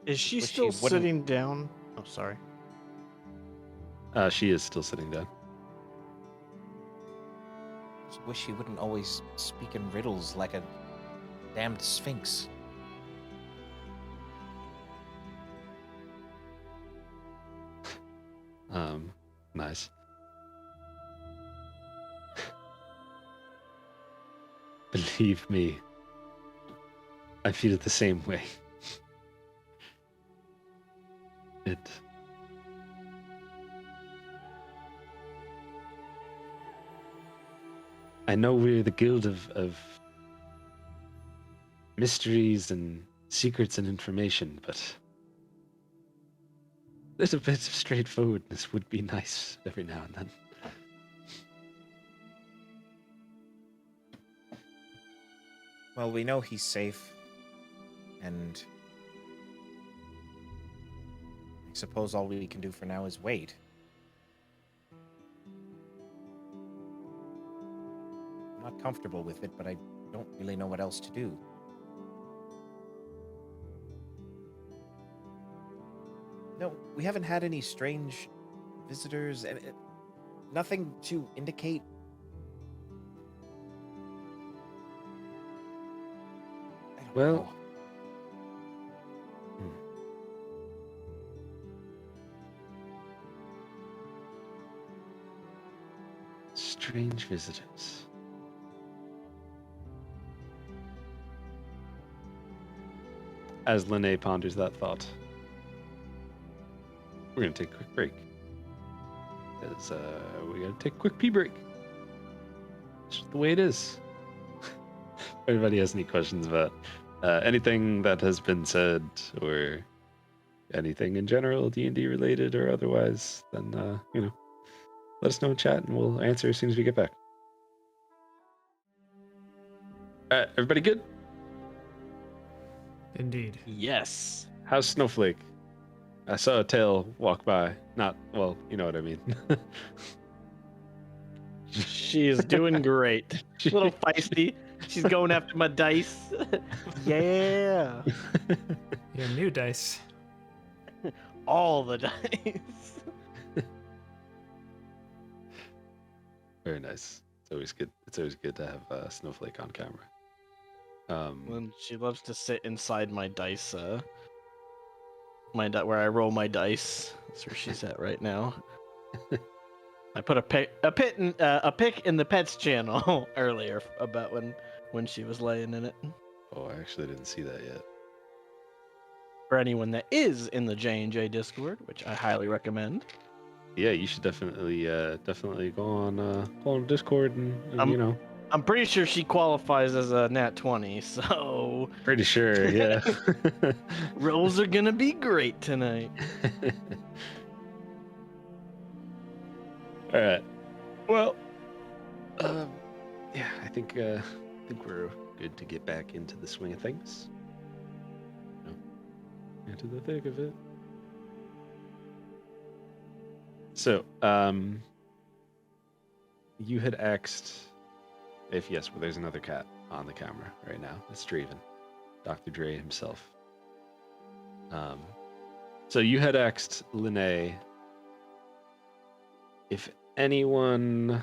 Is she Wish still he wouldn't- sitting down? Oh, sorry. She is still sitting down. Just wish he wouldn't always speak in riddles like a damned sphinx. Nice. Believe me, I feel the same way. It. I know we're the guild of mysteries and secrets and information, but little bit of straightforwardness would be nice every now and then. Well, we know he's safe, and I suppose all we can do for now is wait. I'm not comfortable with it, but I don't really know what else to do. No, we haven't had any strange visitors, and nothing to indicate. I don't Well, know. Strange visitors. As Linnae ponders that thought, we're gonna take a quick break. Because we gotta take a quick pee break. It's just the way it is. If anybody has any questions about anything that has been said or anything in general, D&D related or otherwise, then let us know in chat and we'll answer as soon as we get back. All right, everybody good? Indeed. Yes. How's Snowflake? I saw a tail walk by. Not, well, you know what I mean. She is doing great. A little feisty. She's going after my dice. Yeah. Your new dice. All the dice. Very nice. It's always good. It's always good to have Snowflake on camera. When she loves to sit inside my dice, where I roll my dice. That's where she's at right now. I put a pic in the pets channel earlier about when she was laying in it. Oh, I actually didn't see that yet. For anyone that is in the J&J Discord, which I highly recommend. Yeah, you should definitely go on Discord and I'm pretty sure she qualifies as a nat 20, so Pretty sure, yeah. rolls are gonna be great tonight. All right. Well, yeah, I think we're good to get back into the swing of things. Into the thick of it. So, you had asked if yes, well, there's another cat on the camera right now. It's Draven, Dr. Dre himself. So you had asked Linnae if anyone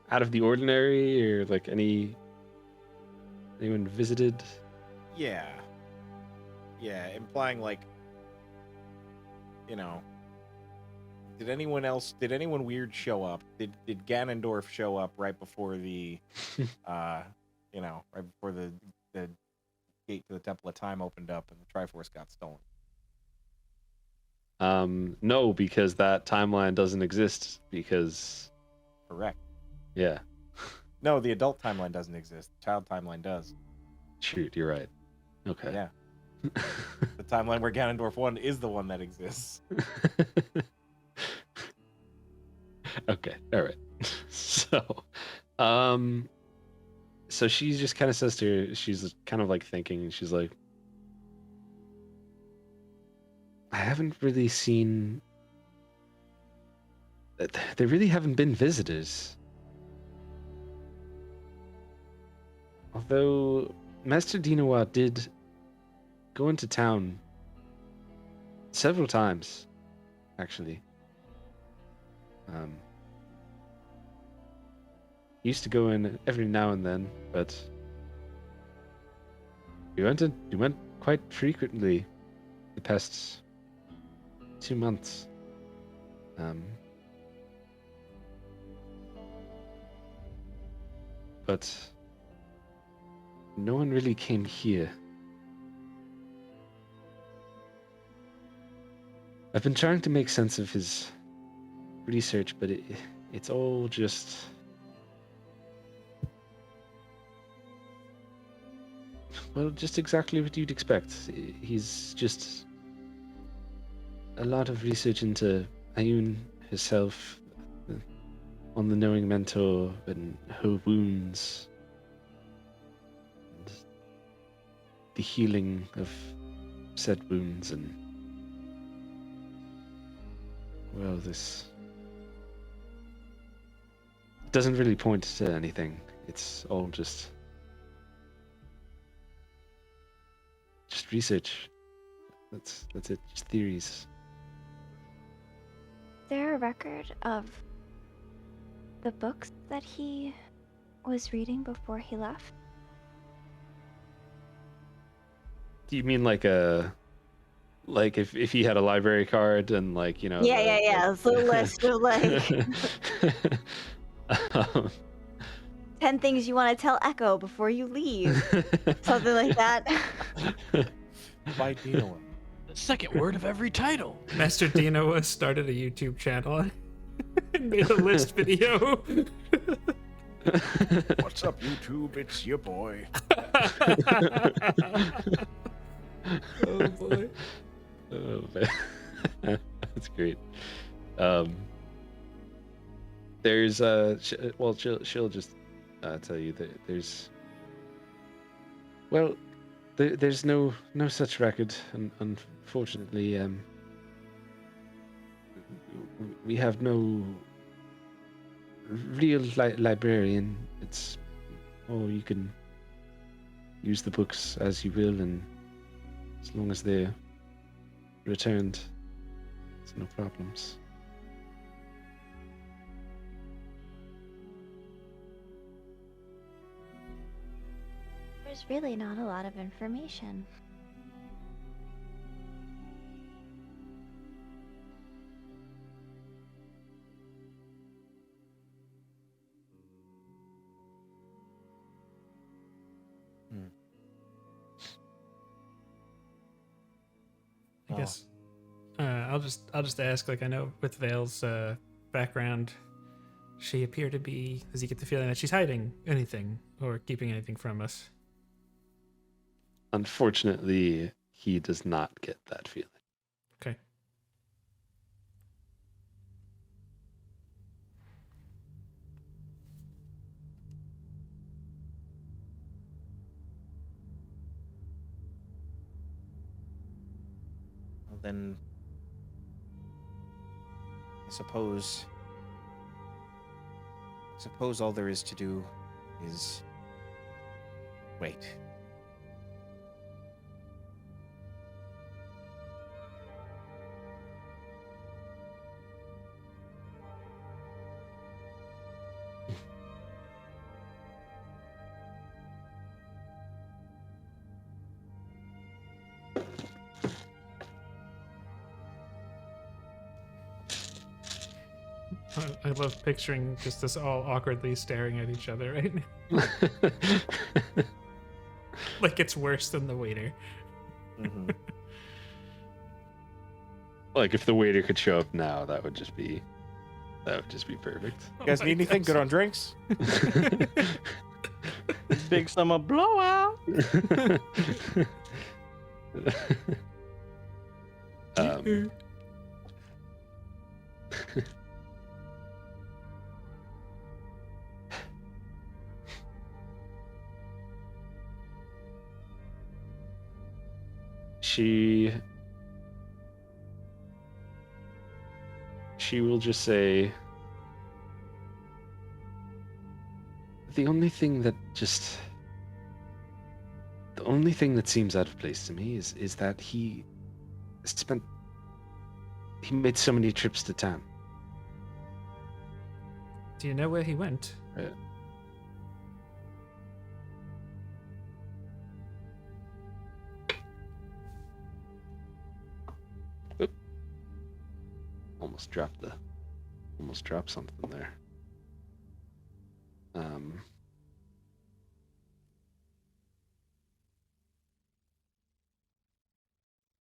out of the ordinary or like anyone visited. Yeah, implying like, did anyone weird show up? Did Ganondorf show up right before the, right before the gate to the Temple of Time opened up and the Triforce got stolen? No, because that timeline doesn't exist because. Correct. Yeah. No, the adult timeline doesn't exist. The child timeline does. Shoot, you're right. Okay. Yeah. The timeline where Ganondorf 1 is the one that exists. Okay, all right. So, so she just kind of says to her, she's kind of like thinking, and she's like, I haven't really seen. There really haven't been visitors. Although Master Dinawa did go into town several times, actually. Used to go in every now and then, but we went quite frequently the past 2 months. But no one really came here. I've been trying to make sense of his research, but it's all just... Well, just exactly what you'd expect. He's just... a lot of research into Ayun herself, on the knowing mentor and her wounds, and the healing of said wounds, and well, this doesn't really point to anything. It's all just research. That's it. Just theories. Is there a record of the books that he was reading before he left? Do you mean like if he had a library card and like, you know? Yeah. It's a list of like 10 things you want to tell Echo before you leave. Something like that. By Dino. The second word of every title. Master Dino started a YouTube channel and made a list video. What's up, YouTube? It's your boy. Oh boy. Oh, man. That's great. There's she'll just tell you that there's no such record, and unfortunately, we have no real librarian. It's you can use the books as you will, and as long as they're returned, it's no problems. There's really not a lot of information. I guess I'll just ask, like, I know with Vale's background, she appeared to be, does he get the feeling that she's hiding anything or keeping anything from us? Unfortunately, he does not get that feeling. Okay. Well, then I suppose all there is to do is wait. I love picturing just us all awkwardly staring at each other right now. Like it's worse than the waiter. Mm-hmm. Like if the waiter could show up now, that would just be perfect. You guys need anything good on drinks? Big summer blowout. She will just say, the only thing that seems out of place to me is that he made so many trips to town. Do you know where he went? Oop. Almost dropped something there.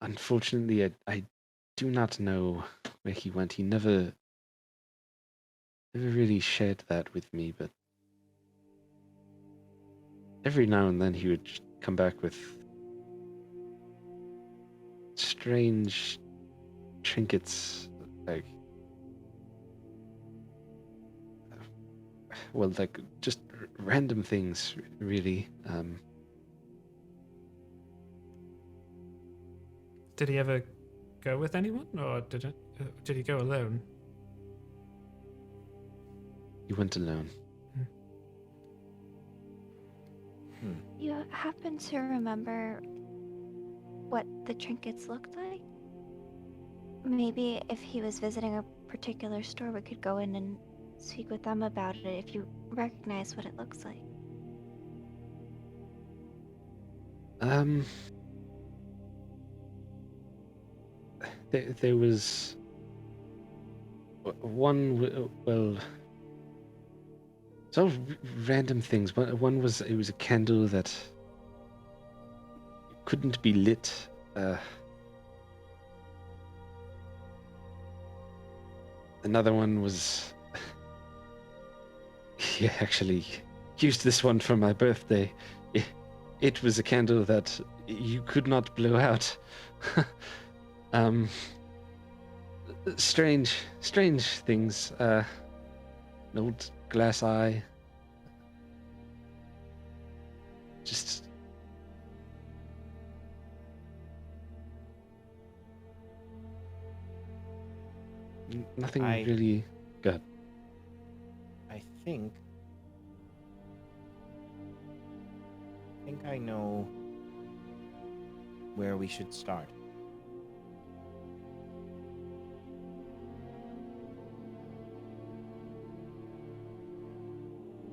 Unfortunately, I do not know where he went. He never really shared that with me, but every now and then he would come back with strange trinkets, like, well, like just random things, really. Did he ever go with anyone, or did he go alone? He went alone. You happen to remember what the trinkets looked like? Maybe if he was visiting a particular store, we could go in and speak with them about it if you recognize what it looks like. There was one, well, it's all random things. One was, it was a candle that couldn't be lit. Another one was, he actually used this one for my birthday. It was a candle that you could not blow out. Strange things. An old glass eye. Just nothing really good. I think I know where we should start.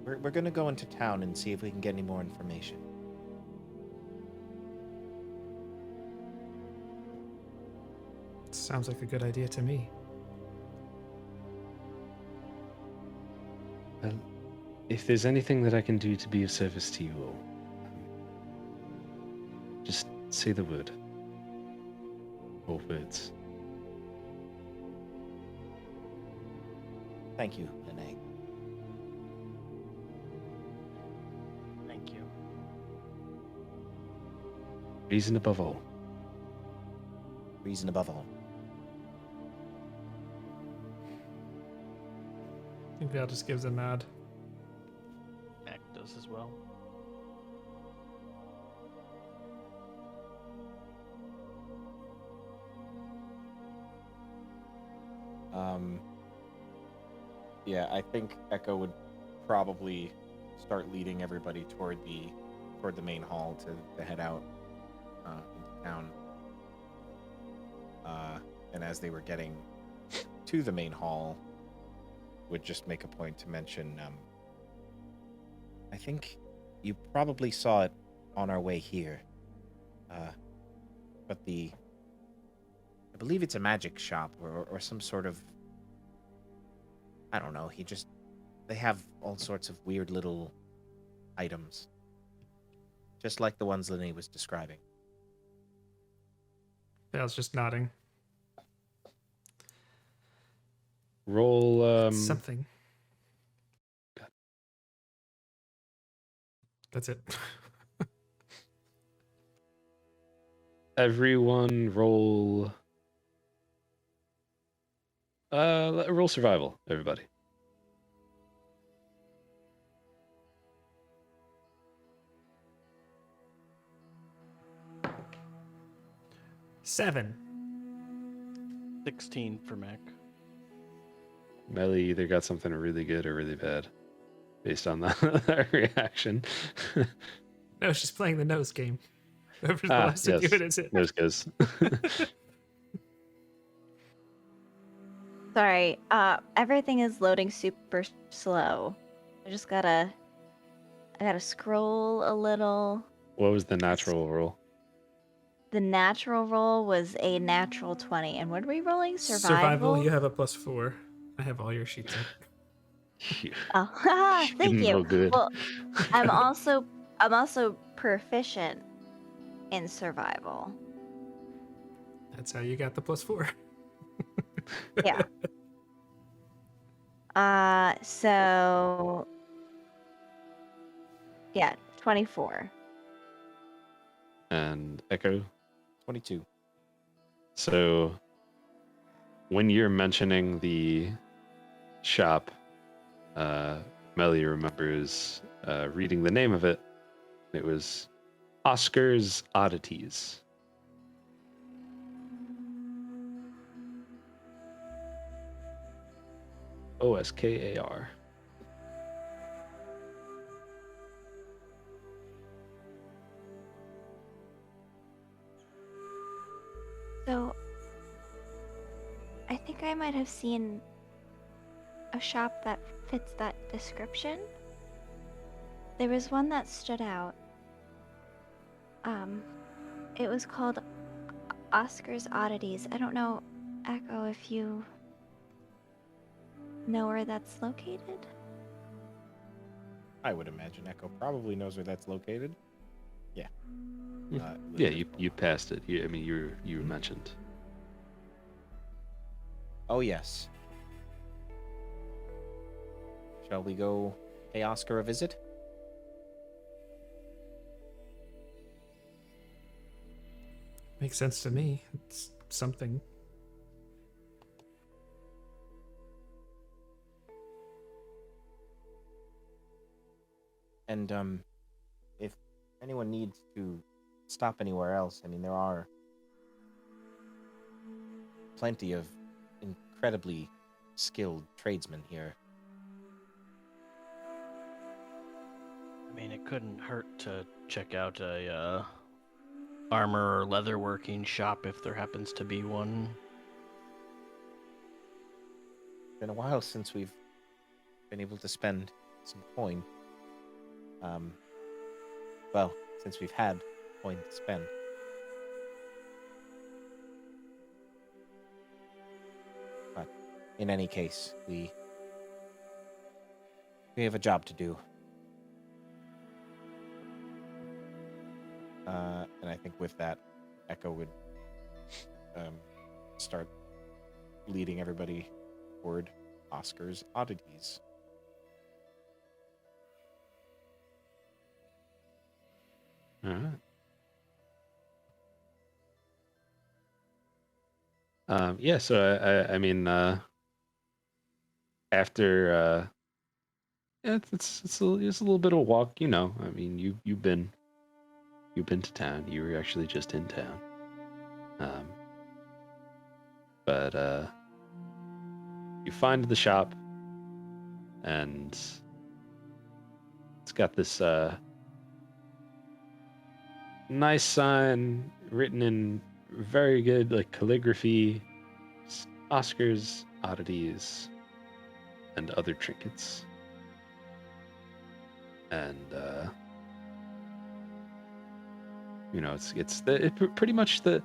We're gonna go into town and see if we can get any more information. Sounds like a good idea to me. Well, if there's anything that I can do to be of service to you all, just say the word. Or words. Thank you, Lene. Thank you. Reason above all. Reason above all. I think Val just gives a nod. Mac does as well. Yeah, I think Echo would probably start leading everybody toward the main hall to head out into town. And as they were getting to the main hall, would just make a point to mention, I think you probably saw it on our way here. But I believe it's a magic shop or some sort of, I don't know, they have all sorts of weird little items. Just like the ones Lene was describing. Val's just nodding. Roll Something. That's it. everyone roll roll survival, everybody. 7. 16 for Mac. Melly either got something really good or really bad, based on that reaction. No, she's playing the nose game. Whoever's the last to do it is it. Nose goes. Sorry, everything is loading super slow. I gotta scroll a little. What was the natural roll? The natural roll was a natural 20. And what are we rolling? Survival? You have a +4. I have all your sheets up. Oh, thank you. No good. Well, I'm also proficient in survival. That's how you got the +4. Yeah. So yeah, 24. And Echo. 22. So when you're mentioning the shop, Melly remembers reading the name of it. It was Oscar's Oddities. Oskar. So I think I might have seen a shop that fits that description. There was one that stood out. It was called Oscar's Oddities. I don't know, Echo, if you know where that's located? I would imagine Echo probably knows where that's located. Yeah. Yeah, you passed it. You mentioned. Oh, yes. Shall we go pay Oscar a visit? Makes sense to me. It's something. And if anyone needs to stop anywhere else, I mean, there are plenty of incredibly skilled tradesmen here. I mean, it couldn't hurt to check out a armor or leatherworking shop if there happens to be one. It's been a while since we've been able to spend some coin. Well, since we've had coin to spend. But in any case, we have a job to do. And I think with that, Echo would start leading everybody toward Oscar's Oddities. All right. Yeah. So I mean, after yeah, it's a little bit of a walk, you know. I mean, you've been to town. You were actually just in town. But you find the shop, and it's got this nice sign written in very good calligraphy. Oscar's Oddities and other trinkets. And you know, it's pretty much the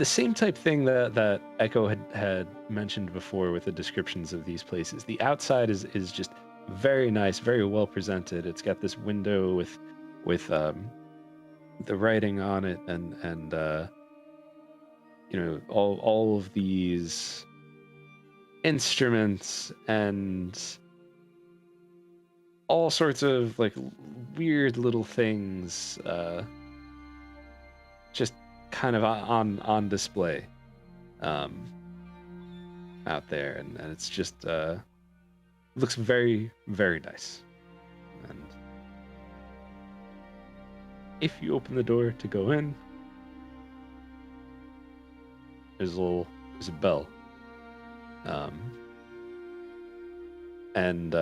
same type thing that Echo had mentioned before with the descriptions of these places. The outside is just very nice, very well presented. It's got this window with the writing on it, and you know, all of these instruments and all sorts of weird little things just kind of on display out there, and it's just looks very, very nice. And if you open the door to go in, there's a bell. And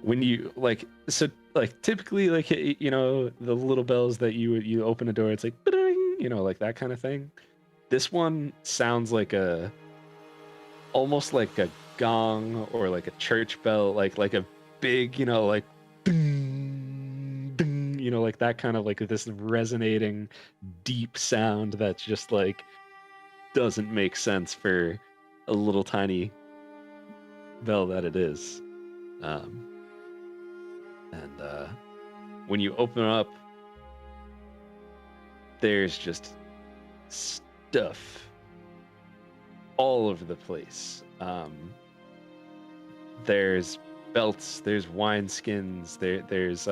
when you typically the little bells that you open a door, it's like ba-ding, like that kind of thing. This one sounds like almost like a gong or like a church bell, like a big, like ding, ding, like that kind of like this resonating deep sound that just like doesn't make sense for a little tiny bell that it is. When you open up, there's just stuff all over the place. There's belts, there's wine skins, there's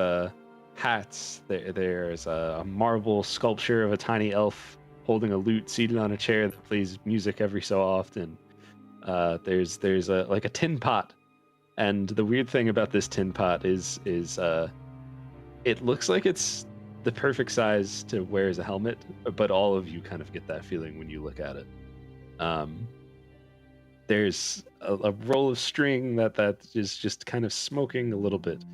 hats, there's a marble sculpture of a tiny elf holding a lute seated on a chair that plays music every so often. There's a tin pot, and the weird thing about this tin pot is it looks like it's the perfect size to wear as a helmet, but all of you kind of get that feeling when you look at it. There's a roll of string that is just kind of smoking a little bit.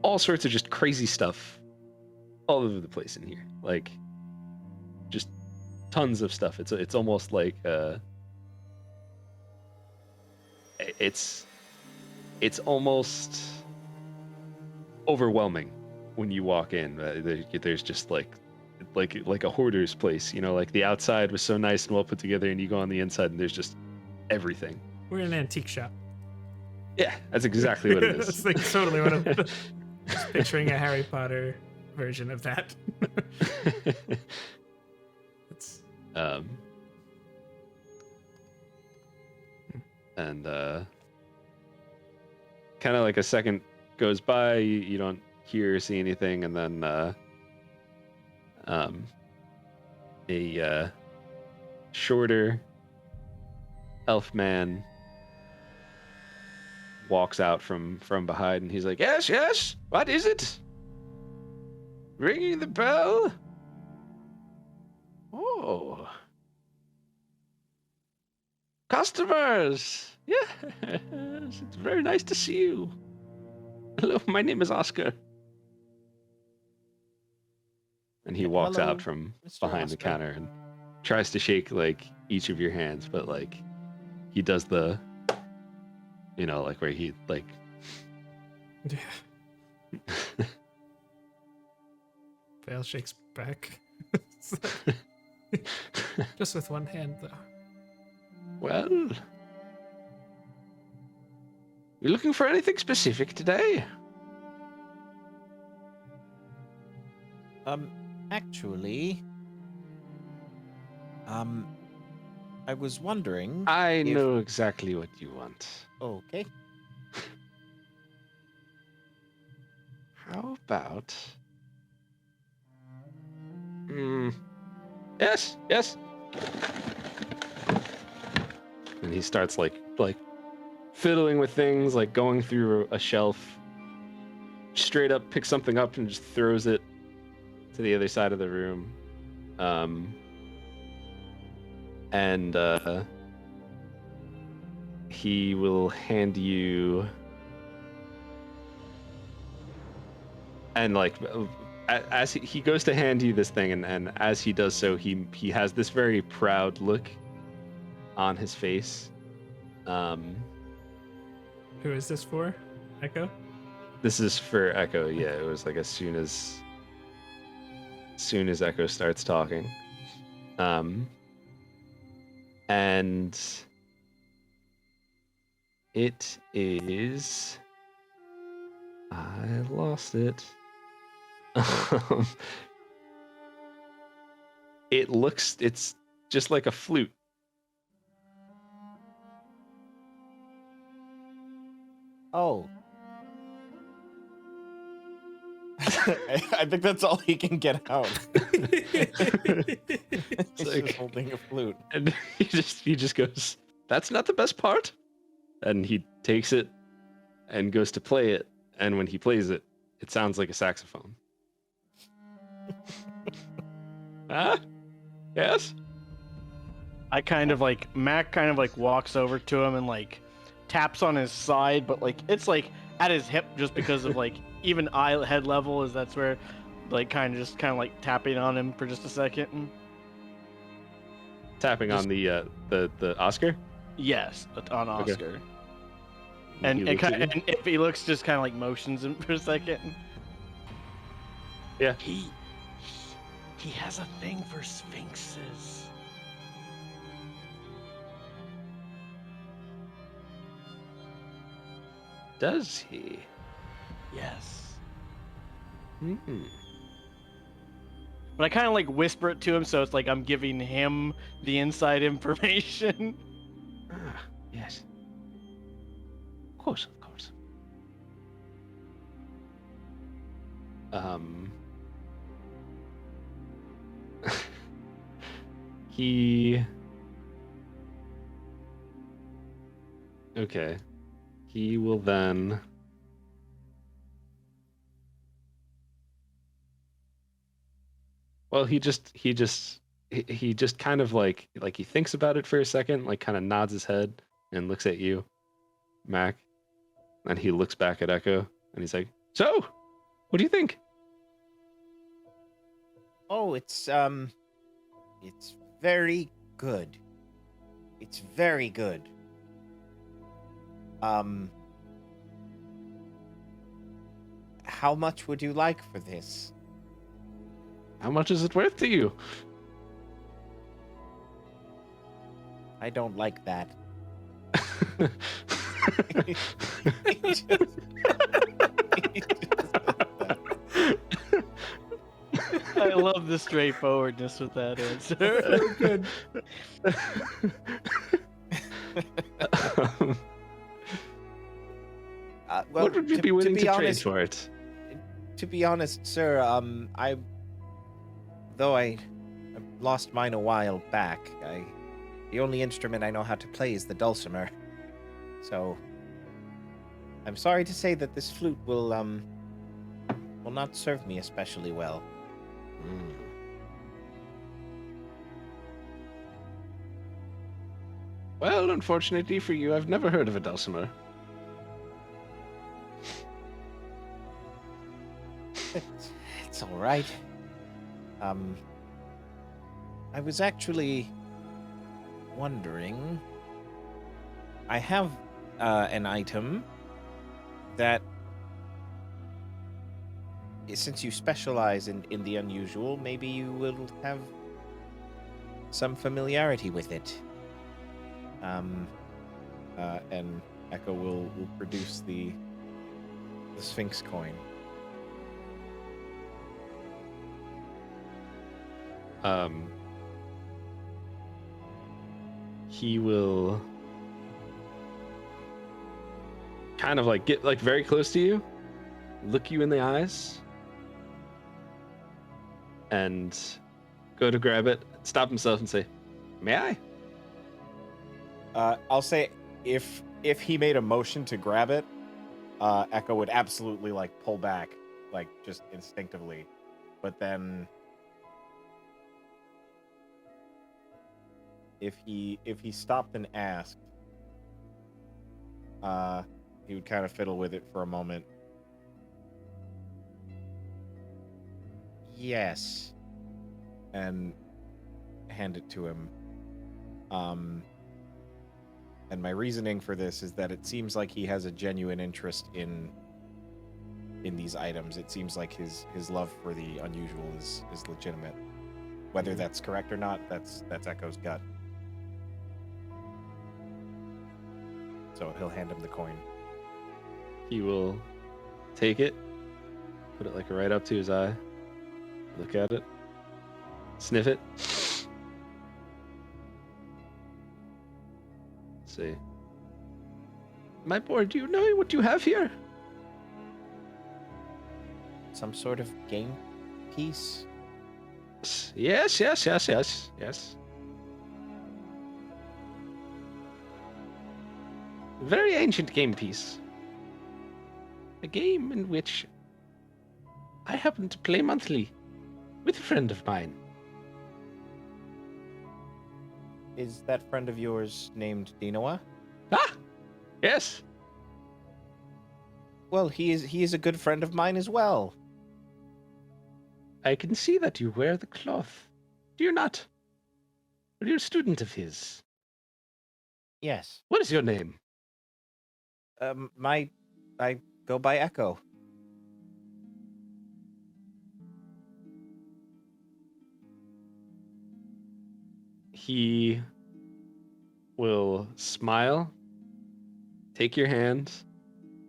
All sorts of just crazy stuff all over the place in here, like just tons of stuff. It's almost like it's almost overwhelming when you walk in. There's just like a hoarder's place, like the outside was so nice and well put together, and you go on the inside and there's just everything. We're in an antique shop. Yeah, that's exactly what it is. It's like totally what I'm just picturing, a Harry Potter version of that. It's and kind of like a second goes by, you don't hear or see anything, and then a shorter elf man walks out from behind, and he's like, yes, what is it? Ringing the bell? Oh, customers. Yes, it's very nice to see you. Hello, my name is Oscar. And he walks Hello, out from Mr. behind the Oscar. counter and tries to shake like each of your hands, but like he does the, like where he like. Vale shakes back. Just with one hand, though. Well, you looking for anything specific today? Actually, I was wondering. I know exactly what you want. Okay. How about? Yes. And he starts like fiddling with things, like going through a shelf. Straight up picks something up and just throws it to the other side of the room. And he will hand you, and like as he goes to hand you this thing, and as he does so, he has this very proud look on his face. Who is this for? Echo? This is for Echo. Yeah, it was like as soon as Echo starts talking. And it is, I lost it. It's just like a flute. Oh. I think that's all he can get out. He's like- just holding a flute. And he just goes, "That's not the best part." And he takes it and goes to play it. And when he plays it, it sounds like a saxophone. Huh? Yes? I kind of like Mac kind of like walks over to him and like taps on his side, but like it's like at his hip just because of like even eye head level is that's where like kind of like tapping on him for just a second. Tapping Just- on the Oscar. Yes, on Okay. Oscar. He And, looks at you. and if he looks, just kind of like motions him for a second. Yeah. He has a thing for sphinxes. Does he? Yes. Hmm. But I kind of like whisper it to him, so it's like I'm giving him the inside information. Ah, yes. Of course, of course. He. Okay. He will then. Well, he just kind of like he thinks about it for a second, like kind of nods his head and looks at you, Mac. And he looks back at Echo and he's like, "So, what do you think?" Oh, it's very good. It's very good. How much would you like for this? How much is it worth to you? I don't like that. I love the straightforwardness with that answer. Good. Well, what would you be willing to trade honest, for it? To be honest, sir, though I lost mine a while back, the only instrument I know how to play is the dulcimer. So, I'm sorry to say that this flute will not serve me especially well. Well, unfortunately for you, I've never heard of a dulcimer. It's all right. I was actually wondering. I have an item that, since you specialize in the unusual, maybe you will have some familiarity with it. And Echo will produce the Sphinx coin. He will kind of like get like very close to you, look you in the eyes, and go to grab it, stop himself and say, "May I?" I'll say if he made a motion to grab it, Echo would absolutely like pull back, like just instinctively. But then if he stopped and asked, he would kind of fiddle with it for a moment. Yes. And hand it to him. And my reasoning for this is that it seems like he has a genuine interest in these items. It seems like his love for the unusual is legitimate. Whether that's correct or not, that's Echo's gut. So he'll hand him the coin. He will take it, put it like right up to his eye, look at it, sniff it. See. My boy, do you know what you have here? Some sort of game piece? Yes. Very ancient game piece. A game in which I happen to play monthly with a friend of mine. is that friend of yours named Dinoa? Ah! Yes! Well, he is a good friend of mine as well. I can see that you wear the cloth. Do you not? Are you a student of his? Yes. What is your name? I go by Echo. He will smile, take your hand,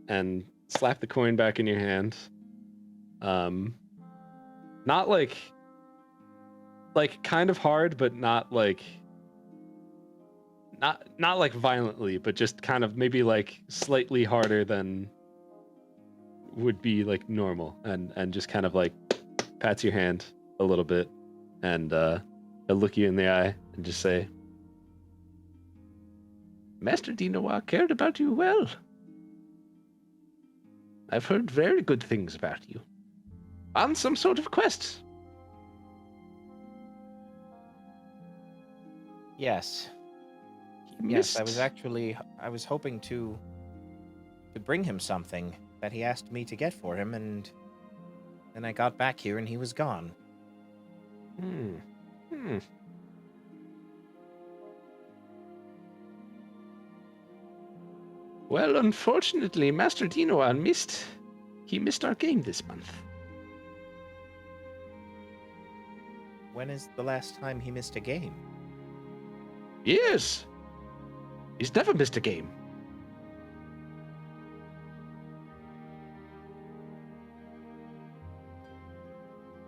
and slap the coin back in your hand. Not like kind of hard, but not like violently, but just kind of maybe like slightly harder than would be like normal, and just kind of like pats your hand a little bit, and he'll look you in the eye and just say, Master Dinoa cared about you well. I've heard very good things about you. On some sort of quest. Yes. You Yes, missed. I was hoping to bring him something that he asked me to get for him, and then I got back here and he was gone. Well, unfortunately, Master Dinoa missed our game this month. When is the last time he missed a game? Years. He's never missed a game.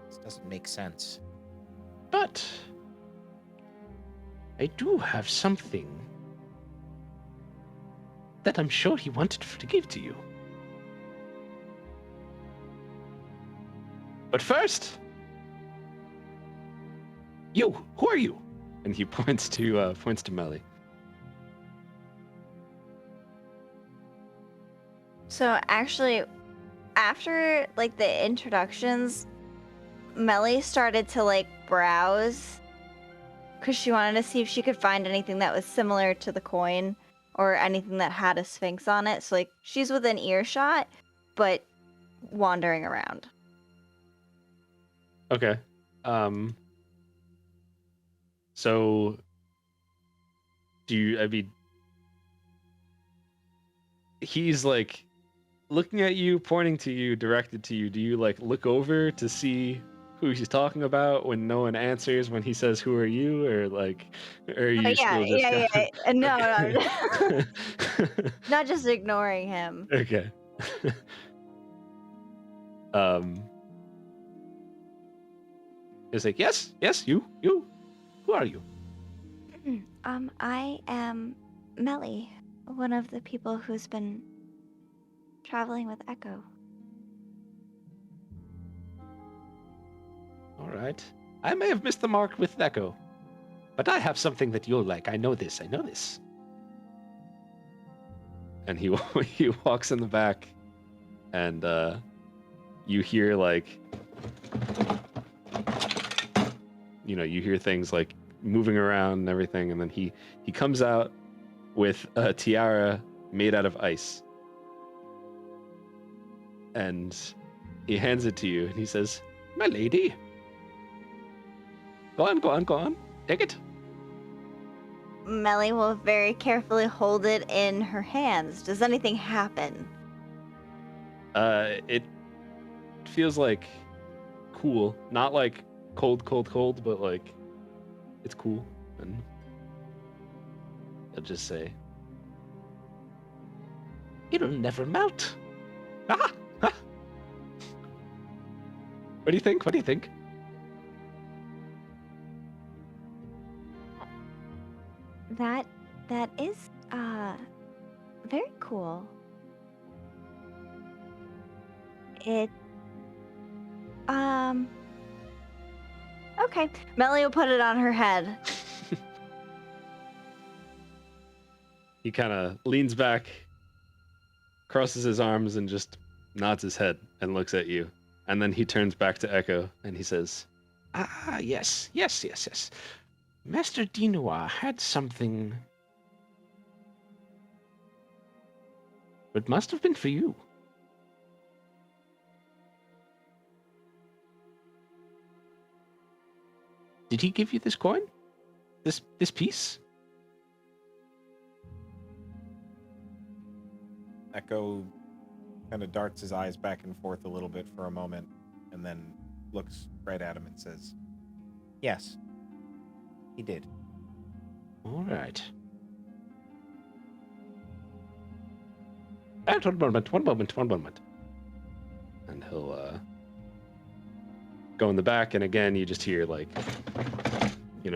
This doesn't make sense. But I do have something that I'm sure he wanted to give to you. But first, you, who are you? And he points to Melly. So actually, after like the introductions, Melly started to like browse because she wanted to see if she could find anything that was similar to the coin or anything that had a sphinx on it. So like she's within earshot, but wandering around. Okay. So he's like looking at you, pointing to you, directed to you. Do you like look over to see who he's talking about when no one answers when he says, "Who are you?" Or like, or are you Yeah, still just yeah. No, Okay. not just ignoring him. Okay. It's like, yes, you. Who are you? I am Melly, one of the people who's been traveling with Echo. All right. I may have missed the mark with Echo, but I have something that you'll like. I know this. And he walks in the back, and you hear like, you hear things like moving around and everything, and then he comes out with a tiara made out of ice, and he hands it to you, and he says, "My lady, go on, take it." Melly will very carefully hold it in her hands. Does anything happen? It feels like cool, not like cold, but like it's cool, and I'll just say, "It'll never melt." Ah! Ah! What do you think? That is very cool. It okay. Melly will put it on her head. He kind of leans back, crosses his arms, and just nods his head and looks at you. And then he turns back to Echo and he says, "Ah, yes. Master Dinois had something. It must have been for you. Did he give you this coin? This piece? Echo kind of darts his eyes back and forth a little bit for a moment, and then looks right at him and says, "Yes, he did." All right. And one moment. And he'll go in the back, and again, you just hear like,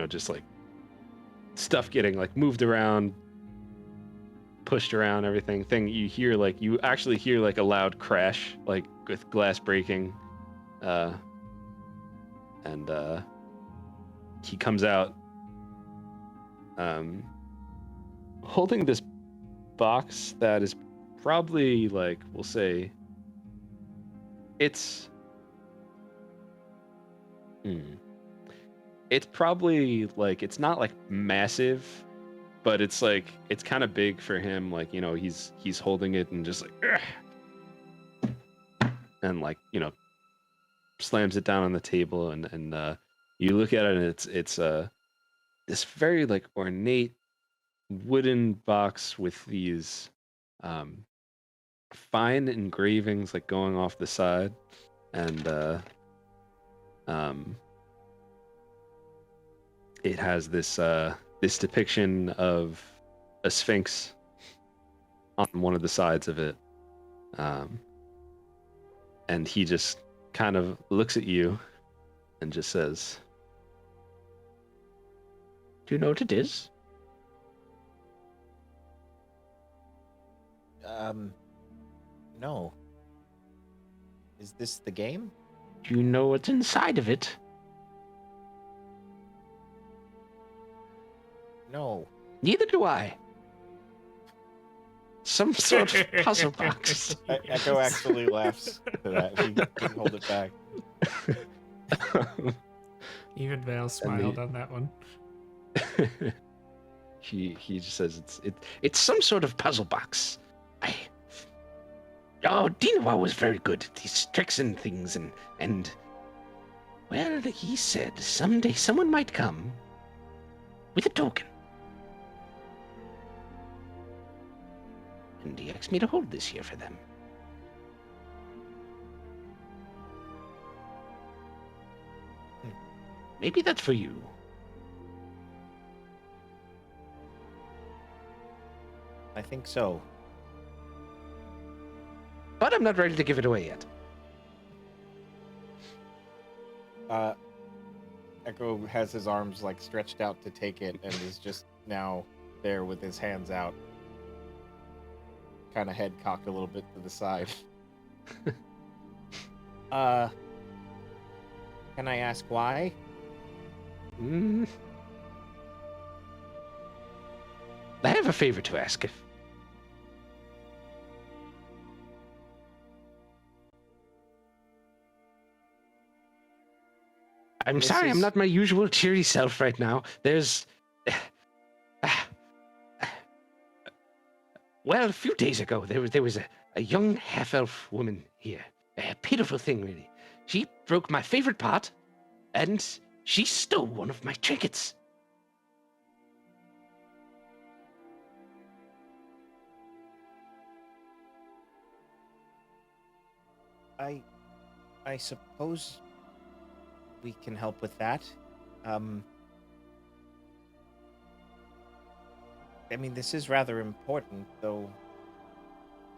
just like stuff getting like moved around, pushed around, everything. You actually hear like a loud crash, like with glass breaking, and he comes out, holding this box that is probably like, we'll say, it's probably like, it's not like massive, but it's like, it's kind of big for him. Like, he's holding it and just like, "Ugh," and like, slams it down on the table, and you look at it, and it's this very like ornate wooden box with these fine engravings like going off the side, and it has this depiction of a sphinx on one of the sides of it, and he just kind of looks at you and just says, "Do you know what it is?" No. Is this the game? Do you know what's inside of it? No. Neither do I. Some sort of puzzle box. Echo actually laughs to that. He can hold it back. Even Vale smiled on that one. He just says it's some sort of puzzle box. Dinois was very good at these tricks and things, and well, he said someday someone might come with a token. And he asked me to hold this here for them. Maybe that's for you. I think so. But I'm not ready to give it away yet. Echo has his arms like stretched out to take it, and is just now there with his hands out, kind of head cocked a little bit to the side. Can I ask why? I have a favor to ask. I'm sorry, I'm not my usual cheery self right now. There's... Well, a few days ago, there was a young half-elf woman here. A pitiful thing, really. She broke my favorite pot, and she stole one of my trinkets. I suppose we can help with that. I mean, this is rather important, though.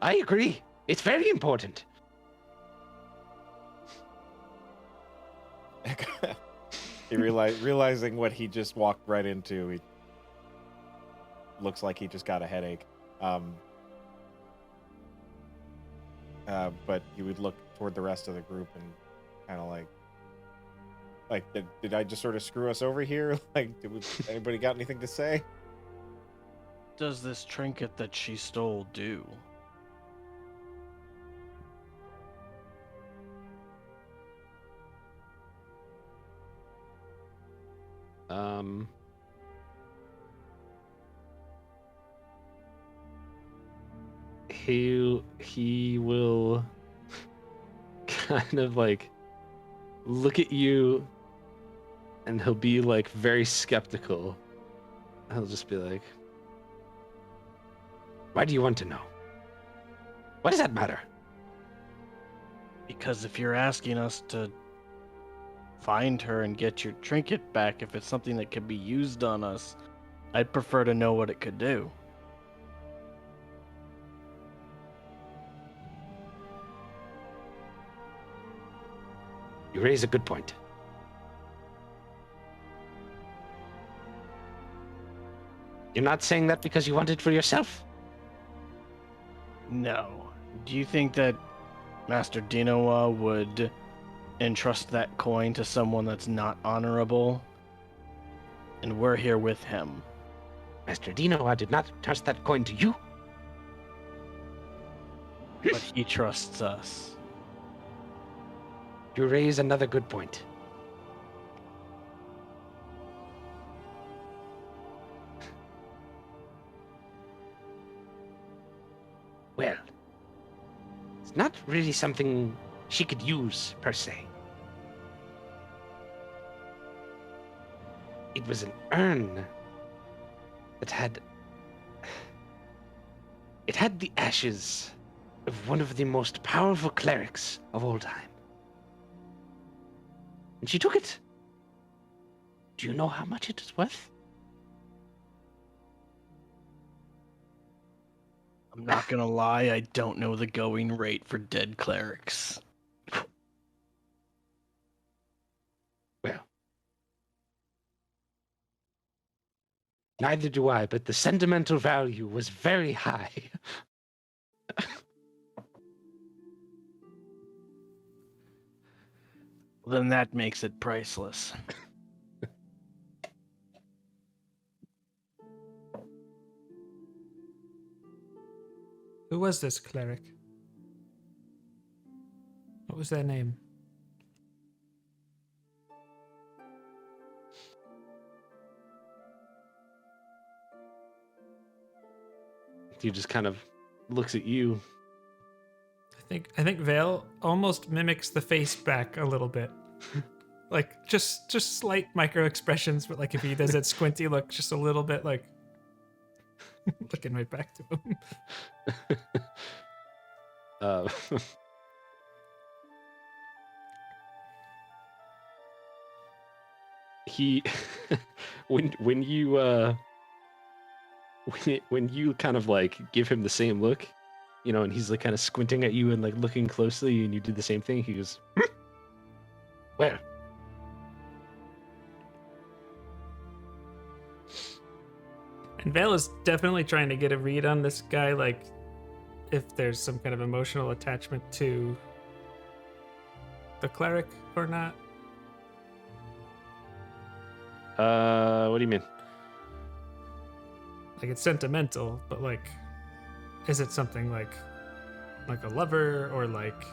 I agree. It's very important. He realizing what he just walked right into, he looks like he just got a headache. But he would look toward the rest of the group and kind of like, did I just sort of screw us over here? Like, anybody got anything to say? Does this trinket that she stole do? he will kind of like look at you, and he'll be like very skeptical. He'll just be like, "Why do you want to know? What does that matter?" Because if you're asking us to find her and get your trinket back, if it's something that could be used on us, I'd prefer to know what it could do. You raise a good point. You're not saying that because you want it for yourself? No. Do you think that Master Dinoa would entrust that coin to someone that's not honorable? And we're here with him. Master Dinoa did not trust that coin to you. But he trusts us. You raise another good point. Well, it's not really something she could use, per se. It was an urn that had... It had the ashes of one of the most powerful clerics of all time. And she took it. Do you know how much it is worth? I'm not gonna lie, I don't know the going rate for dead clerics. Well, neither do I, but the sentimental value was very high. Then that makes it priceless. Who was this cleric? What was their name? He just kind of looks at you. I think Vale almost mimics the face back a little bit. Like just slight micro expressions, but like if he does that squinty look, just a little bit like looking right back to him. Uh, he when you when you kind of like give him the same look, you know, and he's like kind of squinting at you and like looking closely, and you do the same thing, he goes, well, And Vale is definitely trying to get a read on this guy, like if there's some kind of emotional attachment to the cleric or not. what do you mean? Like it's sentimental, but like, is it something like a lover or like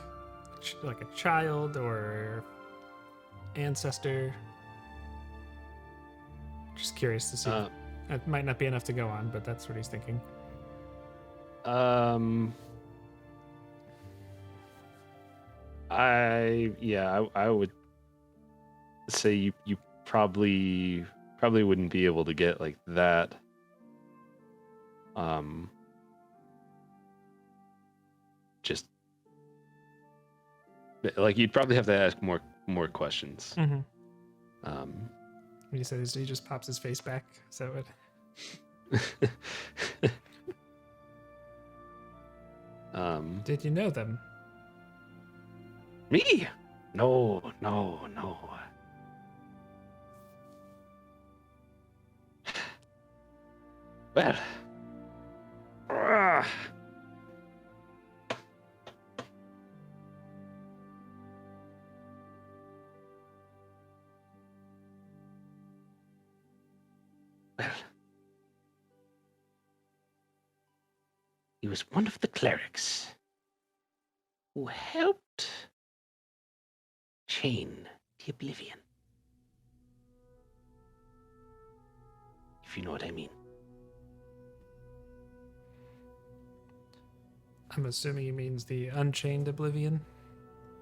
a child or ancestor? Just curious to see. That might not be enough to go on, but that's what he's thinking. I would say you probably wouldn't be able to get like that. Just like you'd probably have to ask more questions. Mm-hmm. He says he just pops his face back. So it. Did you know them? Me? No. Well, he was one of the clerics who helped Chained Oblivion. If you know what I mean. I'm assuming he means the Unchained Oblivion,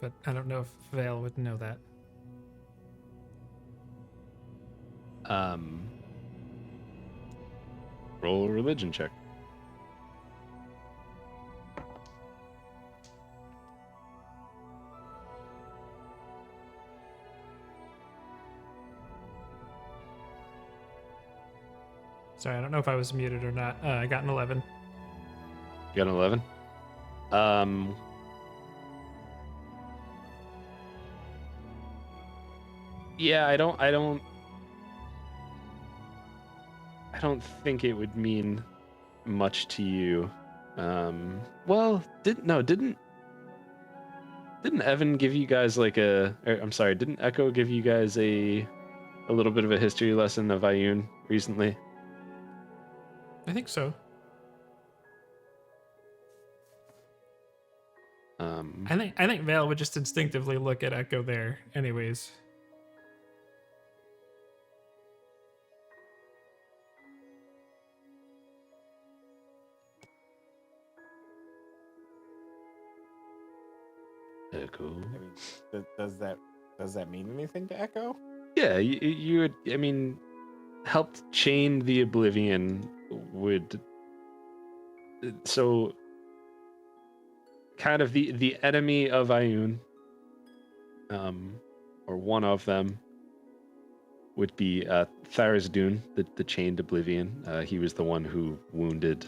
but I don't know if Vale would know that. Roll a religion check. Sorry, I don't know if I was muted or not. I got an 11. You got an 11? Yeah, I don't think it would mean much to you. Well, didn't Evan give you guys like didn't Echo give you guys a little bit of a history lesson of Ioun recently? I think so. I think Vale would just instinctively look at Echo there, anyways. Echo. I mean, does that mean anything to Echo? Yeah, you would. I mean, helped chain the Oblivion would. So, kind of the enemy of Ioun, or one of them, would be Tharizdun, the Chained Oblivion. He was the one who wounded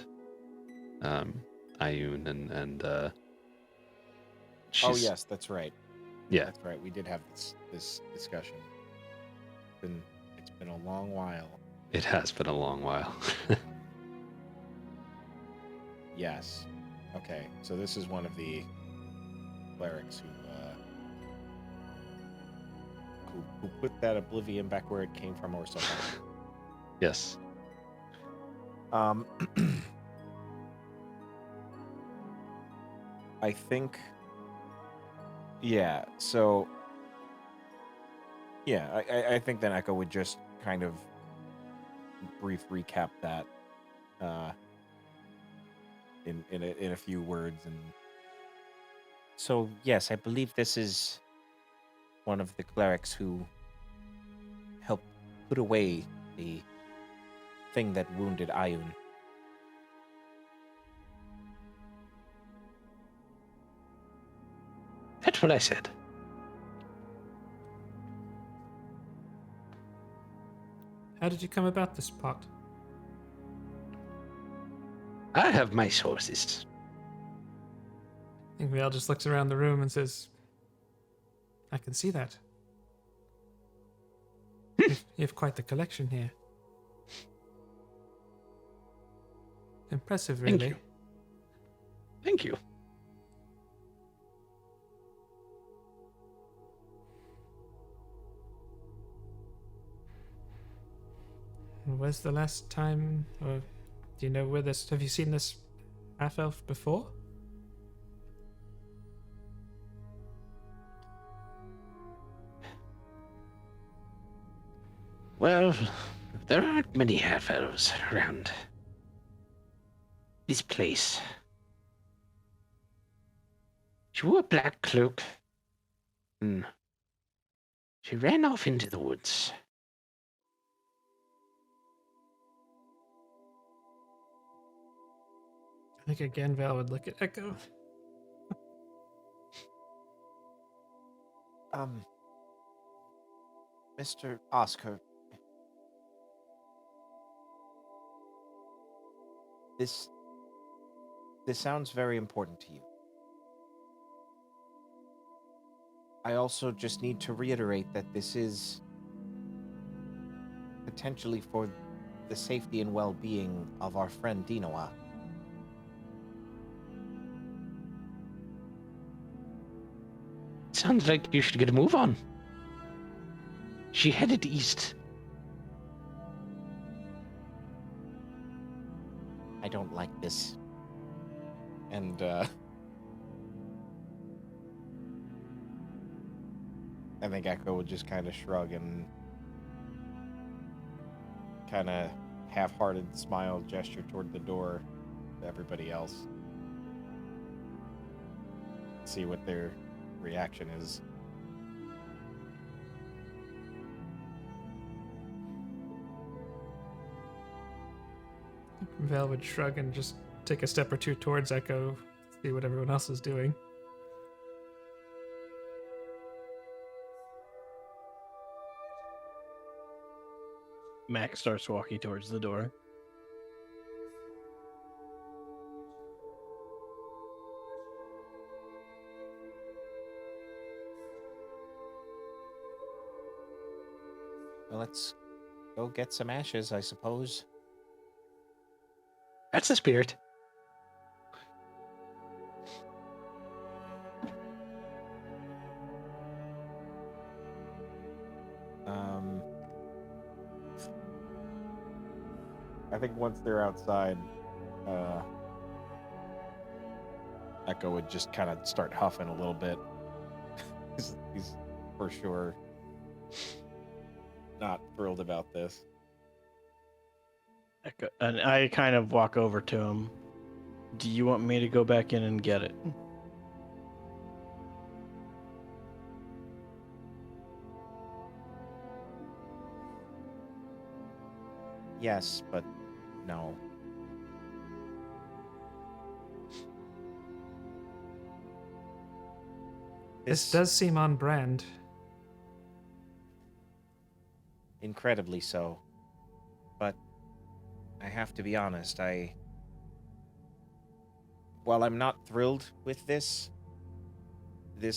Ioun, and Oh she's- yes, that's right. yeah. That's right. We did have this discussion. It's been a long while. It has been a long while. Yes. Okay. So this is one of the clerics who put that oblivion back where it came from, or something. Yes. I think. Yeah. So. Yeah, I think then Echo would just kind of brief recap that in a few words. And so yes, I believe this is one of the clerics who helped put away the thing that wounded Ioun. That's what I said. How did you come about this plot? I have my sources. I think Vale just looks around the room and says, I can see that. You have quite the collection here. Impressive, really. Thank you. Thank you. Where's the last time, or do you know where this, have you seen this half-elf before? Well, there aren't many half-elves around this place. She wore a black cloak, and she ran off into the woods. I think again Val would look at Echo. Mr. Oscar, this sounds very important to you. I also just need to reiterate that this is potentially for the safety and well-being of our friend Dinoa. Sounds like you should get a move on. She headed east. I don't like this. And, I think Echo would just kind of shrug and kind of half-hearted smile gesture toward the door to everybody else. see what their reaction is. Val would shrug and just take a step or two towards Echo, see what everyone else is doing. Max starts walking towards the door. Well, let's go get some ashes, I suppose. That's the spirit. I think once they're outside, Echo would just kind of start huffing a little bit. He's for sure not thrilled about this. And I kind of walk over to him. Do you want me to go back in and get it? Yes, but no. This does seem on brand. Incredibly so. But I have to be honest, while I'm not thrilled with this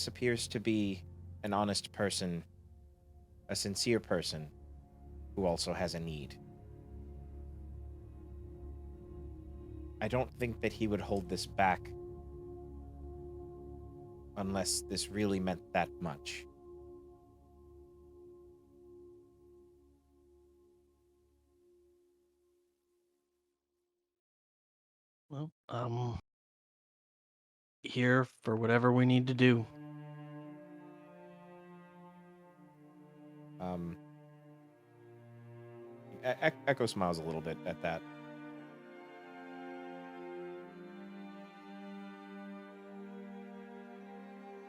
appears to be an honest person, a sincere person, who also has a need. I don't think that he would hold this back unless this really meant that much. Well, here for whatever we need to do. Echo smiles a little bit at that.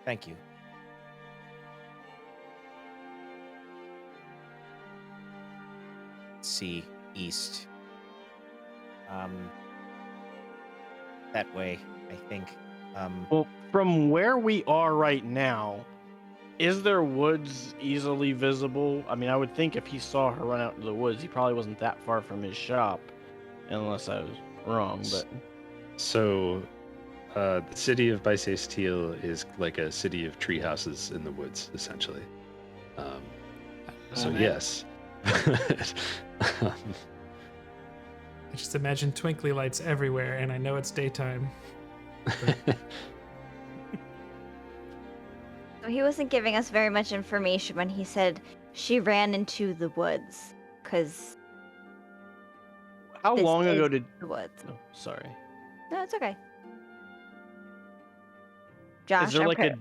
Thank you. Let's see, east. That way, I think. Well, from where we are right now, is there woods easily visible? I mean, I would think if he saw her run out into the woods, he probably wasn't that far from his shop, unless I was wrong. But So, the city of Bicesteel is like a city of tree houses in the woods, essentially. So Okay. yes. I just imagine twinkly lights everywhere, and I know it's daytime. So he wasn't giving us very much information when he said she ran into the woods, because how this long ago is did? the woods. Oh, sorry. No, it's okay. Josh, Is there I'm like a?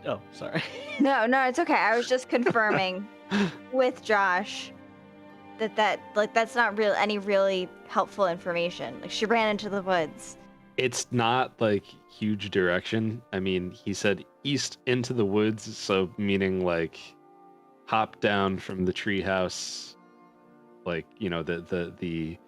Oh, sorry. No, it's okay. I was just confirming with Josh that that's not any really helpful information. Like, she ran into the woods. It's not like huge direction. I mean, he said east into the woods, so meaning like hop down from the treehouse. Like, you know, the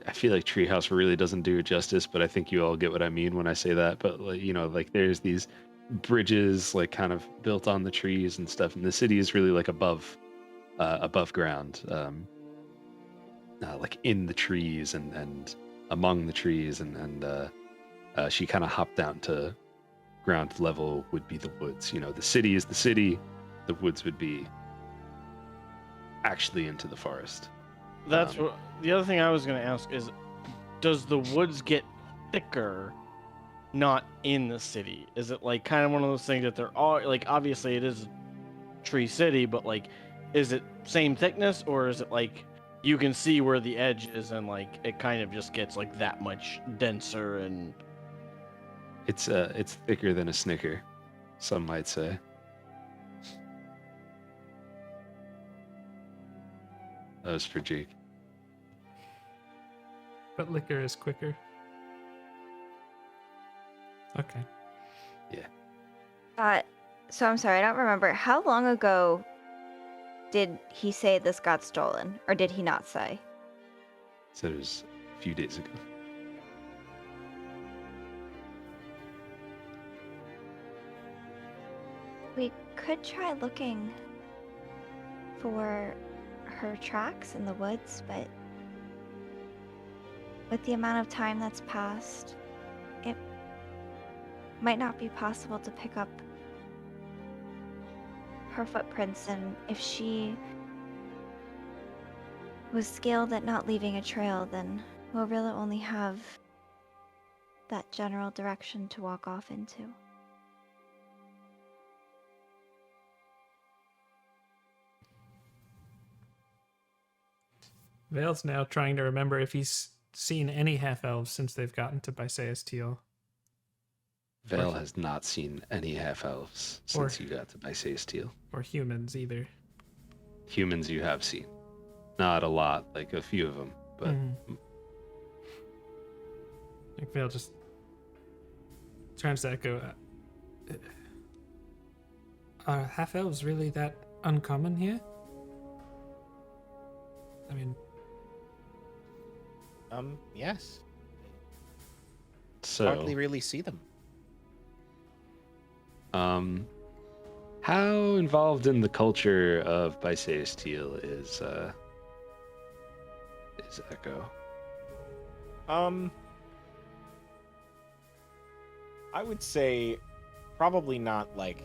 I feel like treehouse really doesn't do it justice, but I think you all get what I mean when I say that. But like, you know, like there's these bridges like kind of built on the trees and stuff, and the city is really like above ground, like in the trees and among the trees, and she kind of hopped down to ground level would be the woods. You know, the city is the city, the woods would be actually into the forest. That's what. The other thing I was going to ask is, does the woods get thicker, not in the city? Is it like kind of one of those things that they're all like? Obviously, it is a tree city, but like, is it same thickness, or is it like you can see where the edge is, and like it kind of just gets like that much denser and? It's thicker than a Snicker, some might say. That was for Jake. But liquor is quicker. Okay. Yeah. So I'm sorry, I don't remember. How long ago did he say this got stolen, or did he not say? So it was a few days ago. We could try looking for her tracks in the woods, but with the amount of time that's passed, it might not be possible to pick up her footprints, and if she was skilled at not leaving a trail, then we'll really only have that general direction to walk off into. Vale's now trying to remember if he's seen any half-elves since they've gotten to Bysaeus Teal. Vale has not seen any half-elves since you got to Bysaeus Teal. Or humans, either. Humans you have seen. Not a lot, like a few of them, but Like Vale just turns to Echo. Are half-elves really that uncommon here? I mean, Yes. so Hardly really see them. how involved in the culture of Bysaeus Teal is Echo? I would say probably not like.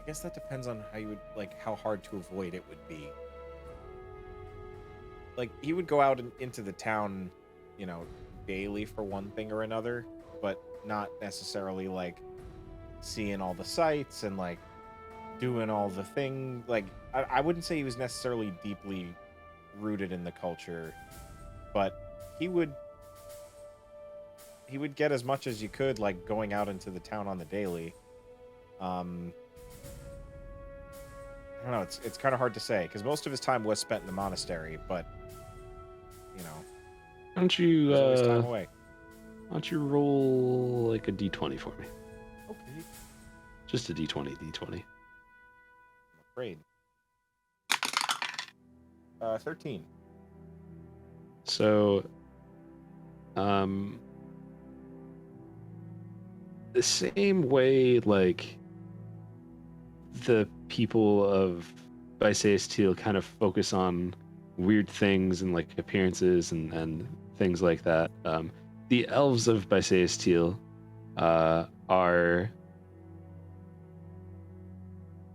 I guess that depends on how you would like how hard to avoid it would be. Like he would go out into the town, you know, daily for one thing or another, but not necessarily like seeing all the sights and like doing all the thing. Like I wouldn't say he was necessarily deeply rooted in the culture, but he would get as much as you could, like going out into the town on the daily. I don't know. It's kind of hard to say because most of his time was spent in the monastery, but you know, Why don't you there's always time away. why don't you roll like a d20 for me? Okay. Just a d20. I'm afraid. 13. So, the same way, like, the people of Bysaeus Teal kind of focus on weird things and, like, appearances and things like that, the elves of Bysaeus Teal are,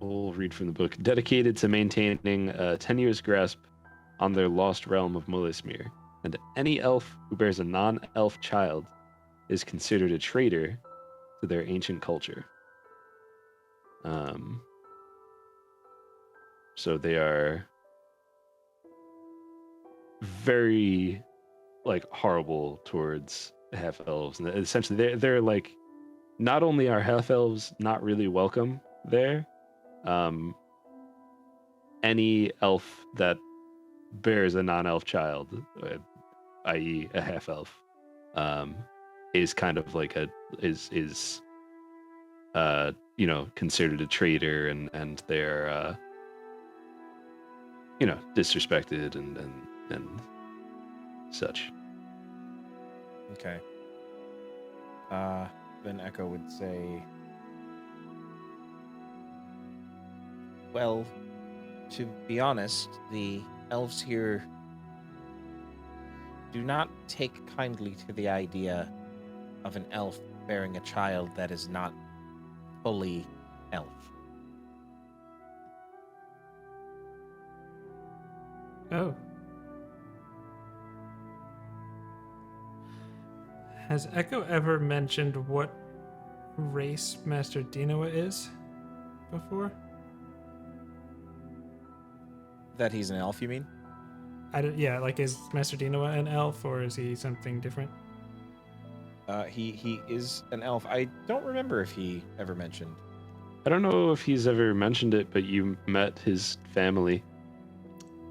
we'll read from the book, dedicated to maintaining a tenuous grasp on their lost realm of Mulismir, and any elf who bears a non-elf child is considered a traitor to their ancient culture. So they are very, like, horrible towards half-elves, and essentially they're like, not only are half-elves not really welcome there, any elf that bears a non-elf child, i.e. a half-elf, is kind of like you know, considered a traitor, and they're you know, disrespected and such. Okay. Then Echo would say, well, to be honest, the elves here do not take kindly to the idea of an elf bearing a child that is not fully elf. oh. Has Echo ever mentioned what race Master Dinoa is before? That he's an elf, you mean? Yeah, like, is Master Dinoa an elf, or is he something different? He is an elf. I don't remember if he ever mentioned. I don't know if he's ever mentioned it, but you met his family.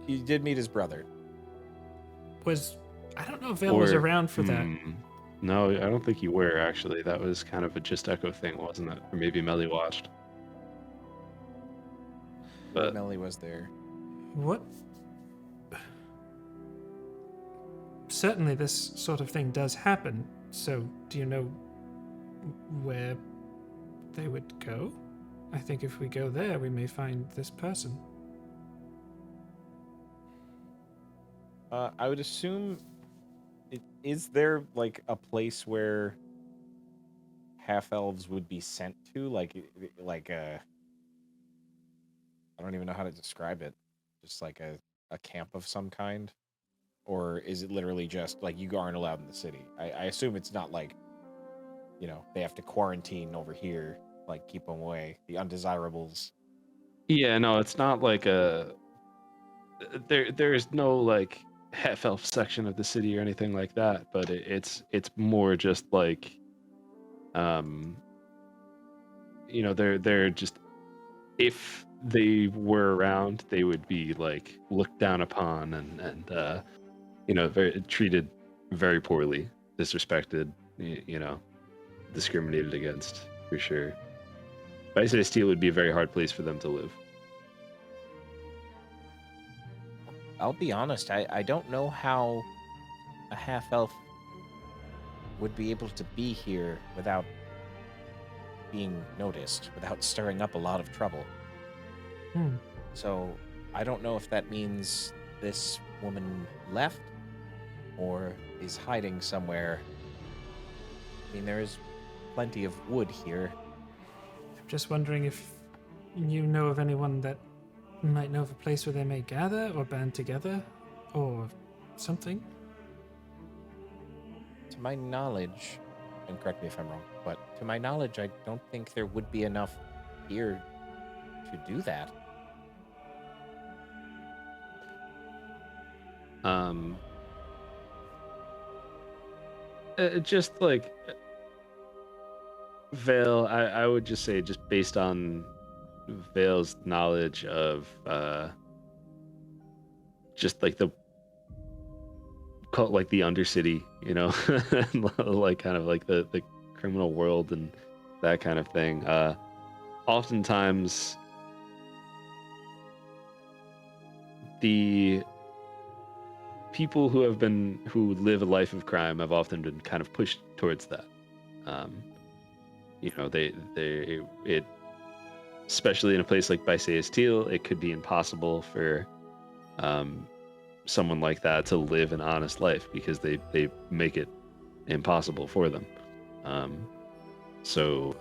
He did meet his brother. I don't know if Vale was around for that. No, I don't think you were actually. That was kind of a just Echo thing, wasn't it? Or maybe Melly watched. But Melly was there. What? Certainly, this sort of thing does happen. So, do you know where they would go? I think if we go there, we may find this person. I would assume. Is there like a place where half elves would be sent to? Like I don't even know how to describe it. Just like a camp of some kind? Or is it literally just like you aren't allowed in the city? I assume it's not like, they have to quarantine over here, like keep them away, the undesirables. yeah, no, it's not like a. There's no like half elf section of the city or anything like that, but it's more just like, they're just, if they were around, they would be like looked down upon and very treated very poorly, disrespected, discriminated against for sure. But I say Steel would be a very hard place for them to live. I'll be honest, I don't know how a half elf would be able to be here without being noticed, without stirring up a lot of trouble. So I don't know if that means this woman left or is hiding somewhere. I mean, there is plenty of wood here. I'm just wondering if you know of anyone that might know of a place where they may gather or band together or something. To my knowledge, and correct me if I'm wrong, but to my knowledge, I don't think there would be enough here to do that. Just like Vale, I would just say, just based on Vale's knowledge of just like the Undercity, like kind of like the criminal world and that kind of thing. Oftentimes the people who live a life of crime have often been kind of pushed towards that. It especially in a place like Bysaeus Teal, it could be impossible for someone like that to live an honest life because they make it impossible for them. So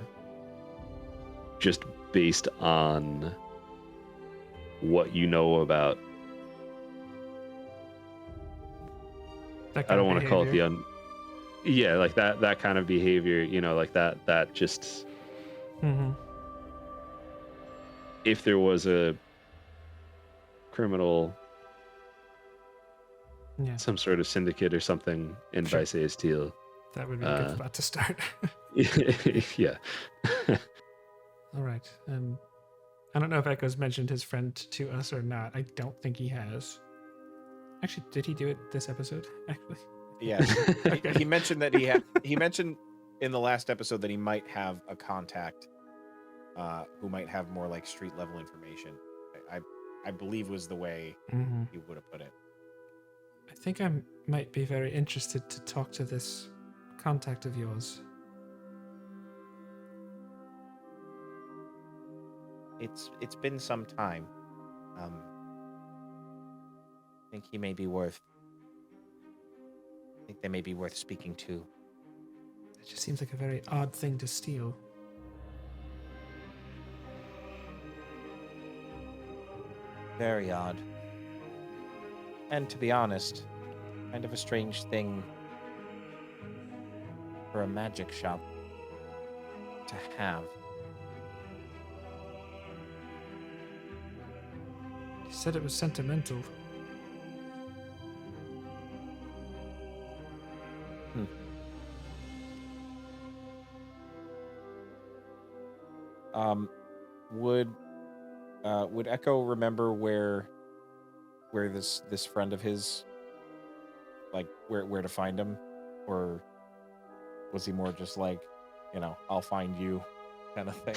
just based on what you know about, I don't want to call it like that kind of behavior, like that just, if there was a criminal, some sort of syndicate or something in Bysaeus Teal, that would be a good spot to start. Yeah. All right. I don't know if Echo's mentioned his friend to us or not. I don't think he has. Actually, did he do it this episode? Actually, yes. Okay. He mentioned that he mentioned in the last episode that he might have a contact who might have more like street level information. I believe was the way he would have put it. I think I might be very interested to talk to this contact of yours. It's been some time. I think he may be worth. I think they may be worth speaking to. It just seems like a very odd thing to steal. Very odd. And to be honest, kind of a strange thing for a magic shop to have. He said it was sentimental. Would Echo remember where this friend of his, like where to find him, or was he more just like, I'll find you kind of thing?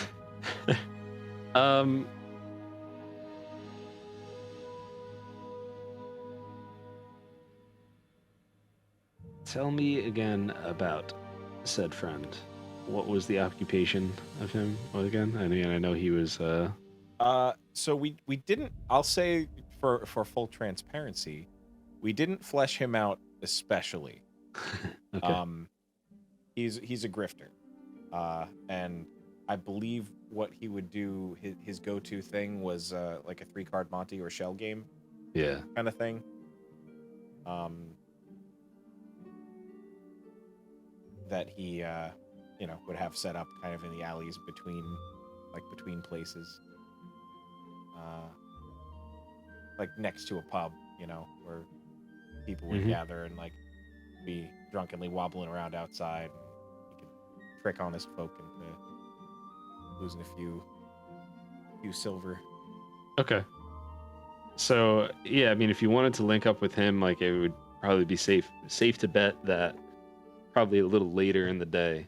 Tell me again about said friend. What was the occupation of him again? I mean, I know he was. So we didn't. I'll say for full transparency, we didn't flesh him out especially. Okay. He's a grifter, and I believe what he would do, his go-to thing was like a 3-card Monte or shell game, Yeah. kind of thing. That he would have set up kind of in the alleys between places, like next to a pub, where people would gather and like be drunkenly wobbling around outside. He could trick honest folk into losing a few silver. Okay. So yeah, I mean, if you wanted to link up with him, like it would probably be safe to bet that probably a little later in the day,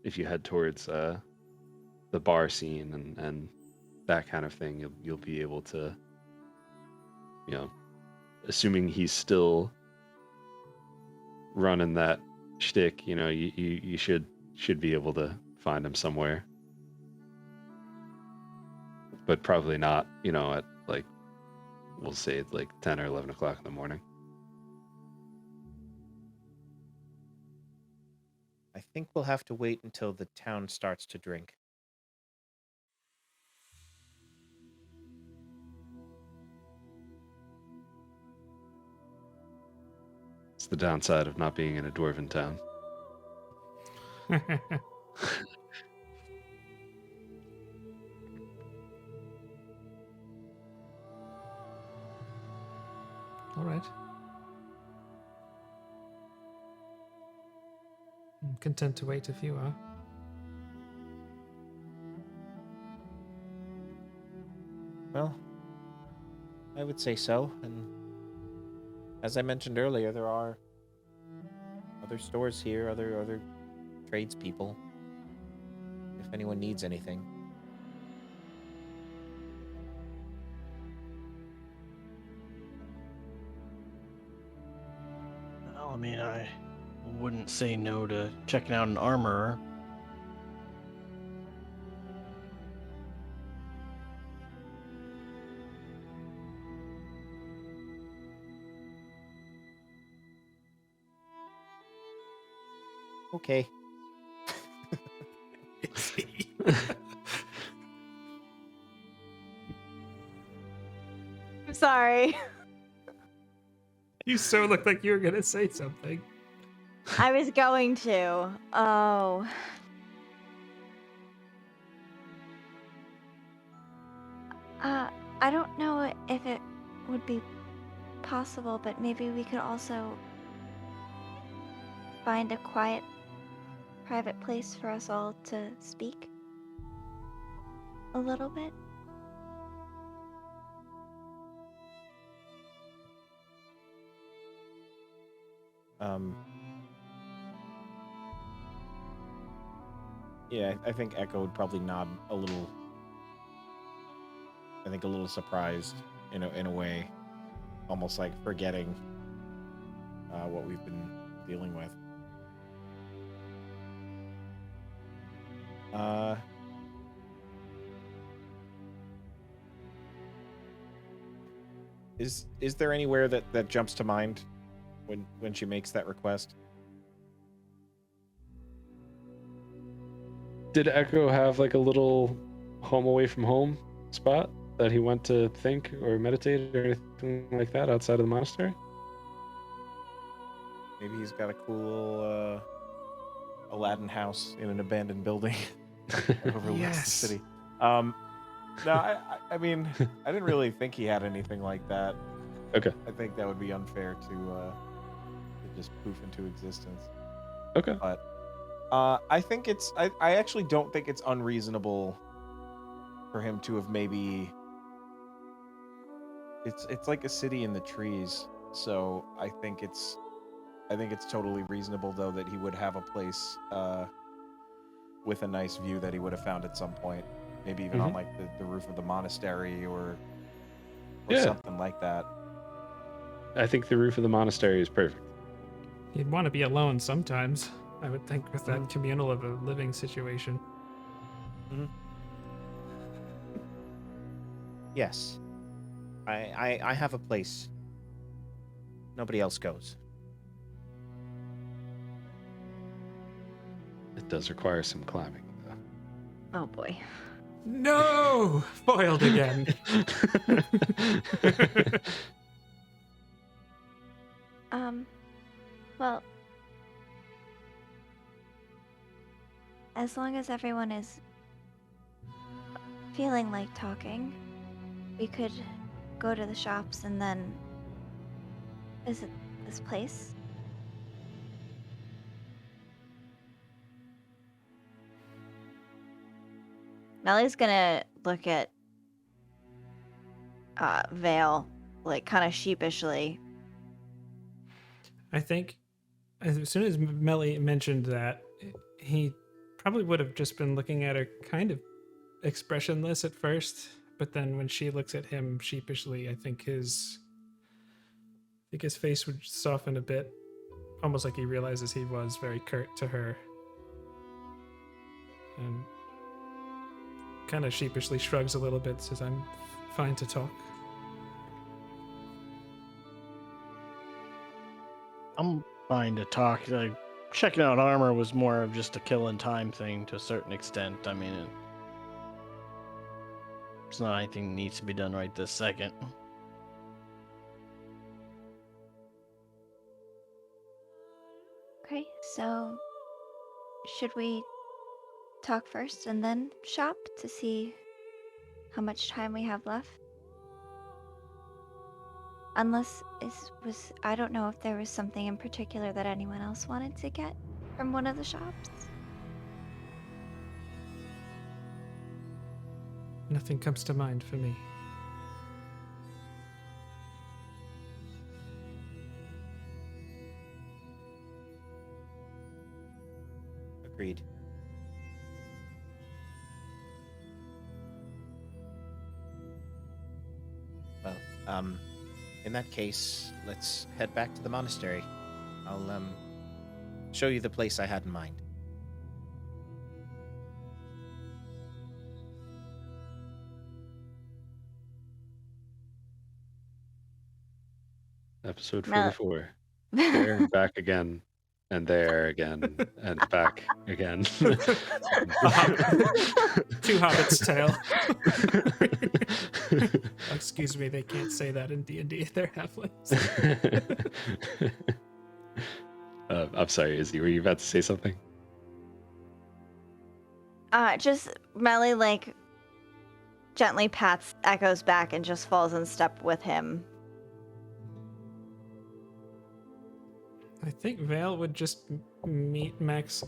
if you head towards the bar scene and that kind of thing, you'll be able to, assuming he's still running that shtick, you should be able to find him somewhere. But probably not, at like, we'll say it's like 10 or 11 o'clock in the morning. I think we'll have to wait until the town starts to drink. It's the downside of not being in a dwarven town. All right. I'm content to wait if you are. Well, I would say so, and as I mentioned earlier, there are other stores here, other tradespeople, if anyone needs anything. Well, I mean, I wouldn't say no to checking out an armorer. Okay. I'm sorry. You so looked like you were gonna say something. I was going to. Oh. I don't know if it would be possible, but maybe we could also find a quiet, private place for us all to speak a little bit. Yeah, I think Echo would probably nod a little. I think a little surprised in a way, almost like forgetting what we've been dealing with. Is there anywhere that jumps to mind when she makes that request? Did Echo have like a little home away from home spot that he went to think or meditate or anything like that outside of the monastery? Maybe he's got a cool Aladdin house in an abandoned building that overlooks Yes. the city. No, I mean, I didn't really think he had anything like that. Okay. I think that would be unfair to just poof into existence. Okay. But I think I actually don't think it's unreasonable for him to have maybe. It's like a city in the trees, so I think it's it's totally reasonable though that he would have a place with a nice view that he would have found at some point. Maybe even on like the roof of the monastery or Yeah. something like that. I think the roof of the monastery is perfect. You'd want to be alone sometimes, I would think, with that communal of a living situation. Yes. I have a place. Nobody else goes. It does require some climbing, though. Oh boy. No! Foiled again. Well, as long as everyone is feeling like talking, we could go to the shops and then visit this place. Melly's gonna look at Vale, like, kind of sheepishly. I think as soon as Melly mentioned that, he probably would have just been looking at her kind of expressionless at first, but then when she looks at him sheepishly, I think his face would soften a bit, almost like he realizes he was very curt to her. And kind of sheepishly shrugs a little bit, says, "I'm fine to talk." I'm fine to talk. Like, checking out armor was more of just a killing time thing to a certain extent. I mean, it's not anything that needs to be done right this second. Okay, so should we talk first and then shop to see how much time we have left? Unless I don't know if there was something in particular that anyone else wanted to get from one of the shops. Nothing comes to mind for me. Agreed. Well, in that case, let's head back to the monastery. I'll show you the place I had in mind. Episode Mel- 44. There and back again, and there again, and back again. Two hobbits' tale. Excuse me, they can't say that in D&D. They're halflings. I'm sorry, Izzy, were you about to say something? Just Melly, like, gently pats Echo's back and just falls in step with him. I think Vale would just meet Mac's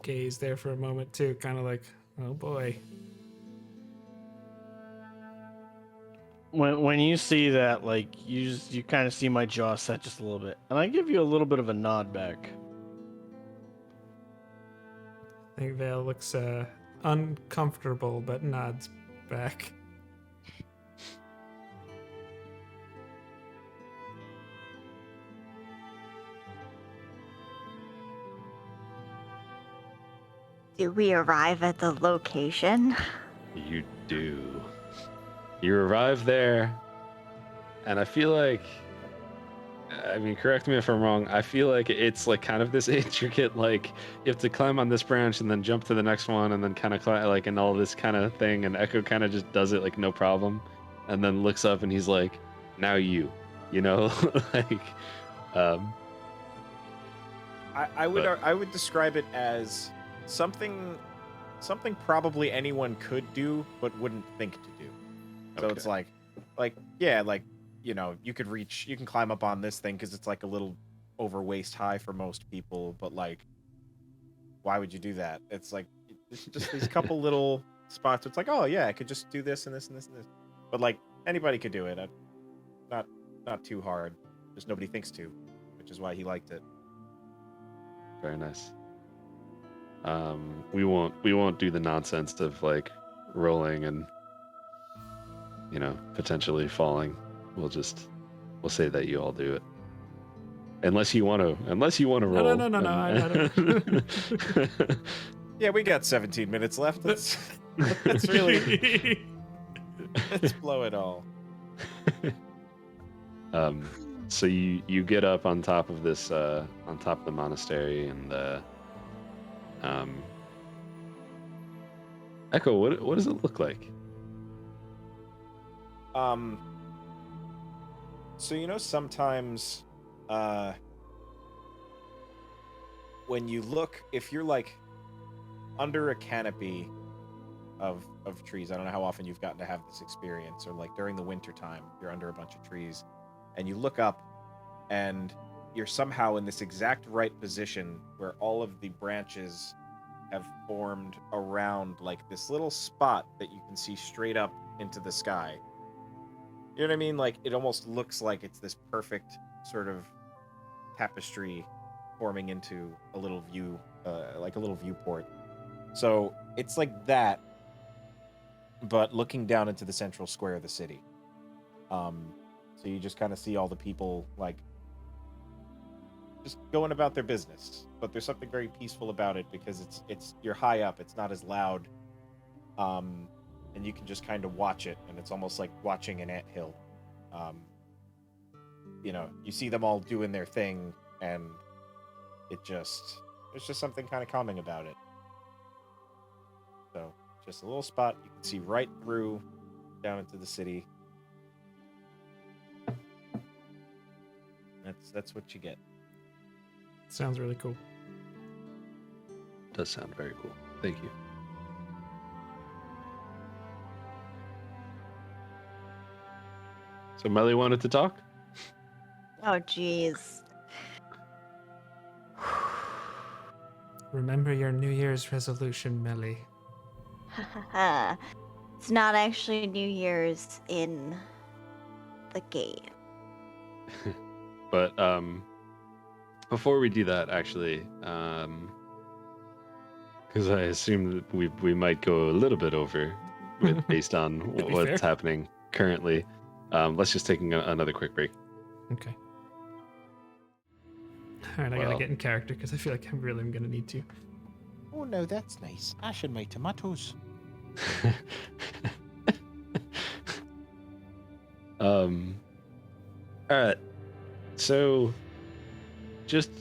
gaze there for a moment too, kind of like, oh boy. When you see that, like, you kind of see my jaw set just a little bit, and I give you a little bit of a nod back. I think Vale looks uncomfortable but nods back. Do we arrive at the location? You do. You arrive there, and I feel like, I mean, correct me if I'm wrong, I feel like it's like kind of this intricate, like, you have to climb on this branch and then jump to the next one and then kind of climb, like, and all this kind of thing, and Echo kind of just does it, like, no problem, and then looks up and he's like, now you know, like, I would describe it as something probably anyone could do but wouldn't think to do. So it's like yeah, like, you know, you can climb up on this thing because it's like a little over waist high for most people, but like, why would you do that? It's like, it's just these couple little spots. It's like, oh yeah, I could just do this and this and this and this, but like anybody could do it. Not too hard. Just nobody thinks to, which is why he liked it. Very nice. We won't do the nonsense of like rolling and potentially falling. We'll say that you all do it. Unless you want to roll. No. I don't. Yeah, we got 17 minutes left. Let's really let's blow it all. So you get up on top of this on top of the monastery, and Echo, what does it look like? So sometimes when you look, if you're like under a canopy of trees, I don't know how often you've gotten to have this experience, or like during the winter time, you're under a bunch of trees and you look up and you're somehow in this exact right position where all of the branches have formed around like this little spot that you can see straight up into the sky. You know what I mean? Like it almost looks like it's this perfect sort of tapestry forming into a little view, like a little viewport. So it's like that, but looking down into the central square of the city. So you just kind of see all the people like just going about their business, but there's something very peaceful about it because it's you're high up, it's not as loud, and you can just kind of watch it, and it's almost like watching an anthill. You see them all doing their thing, and there's just something kind of calming about it. So just a little spot you can see right through down into the city. That's what you get. Sounds really cool. Does sound very cool. Thank you. So Melly wanted to talk? Oh, jeez. Remember your New Year's resolution, Melly. It's not actually New Year's in the game. But before we do that, actually, because I assume that we might go a little bit over based on what's happening currently. Let's just take another quick break. Okay. All right, I gotta get in character because I feel like I'm gonna need to. Oh no, that's nice. I should make tomatoes. All right. So,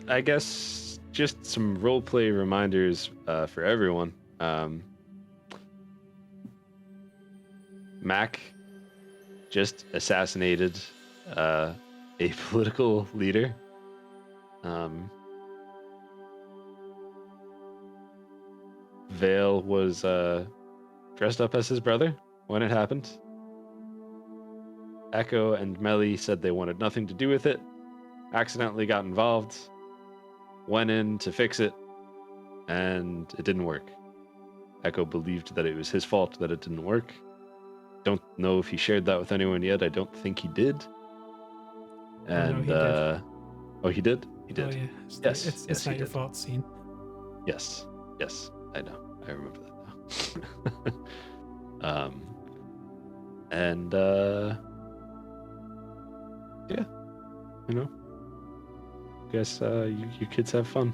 I guess some roleplay reminders for everyone. Mac just assassinated a political leader. Vale was dressed up as his brother when it happened. Echo and Melly said they wanted nothing to do with it, accidentally got involved, went in to fix it, and it didn't work. Echo believed that it was his fault that it didn't work. Don't know if he shared that with anyone yet. I don't think he did. And no, he did. He did. Oh, yeah. Yes, It's yes, not he your did. fault, scene. Yes, I know. I remember that now. And yeah, guess you kids have fun.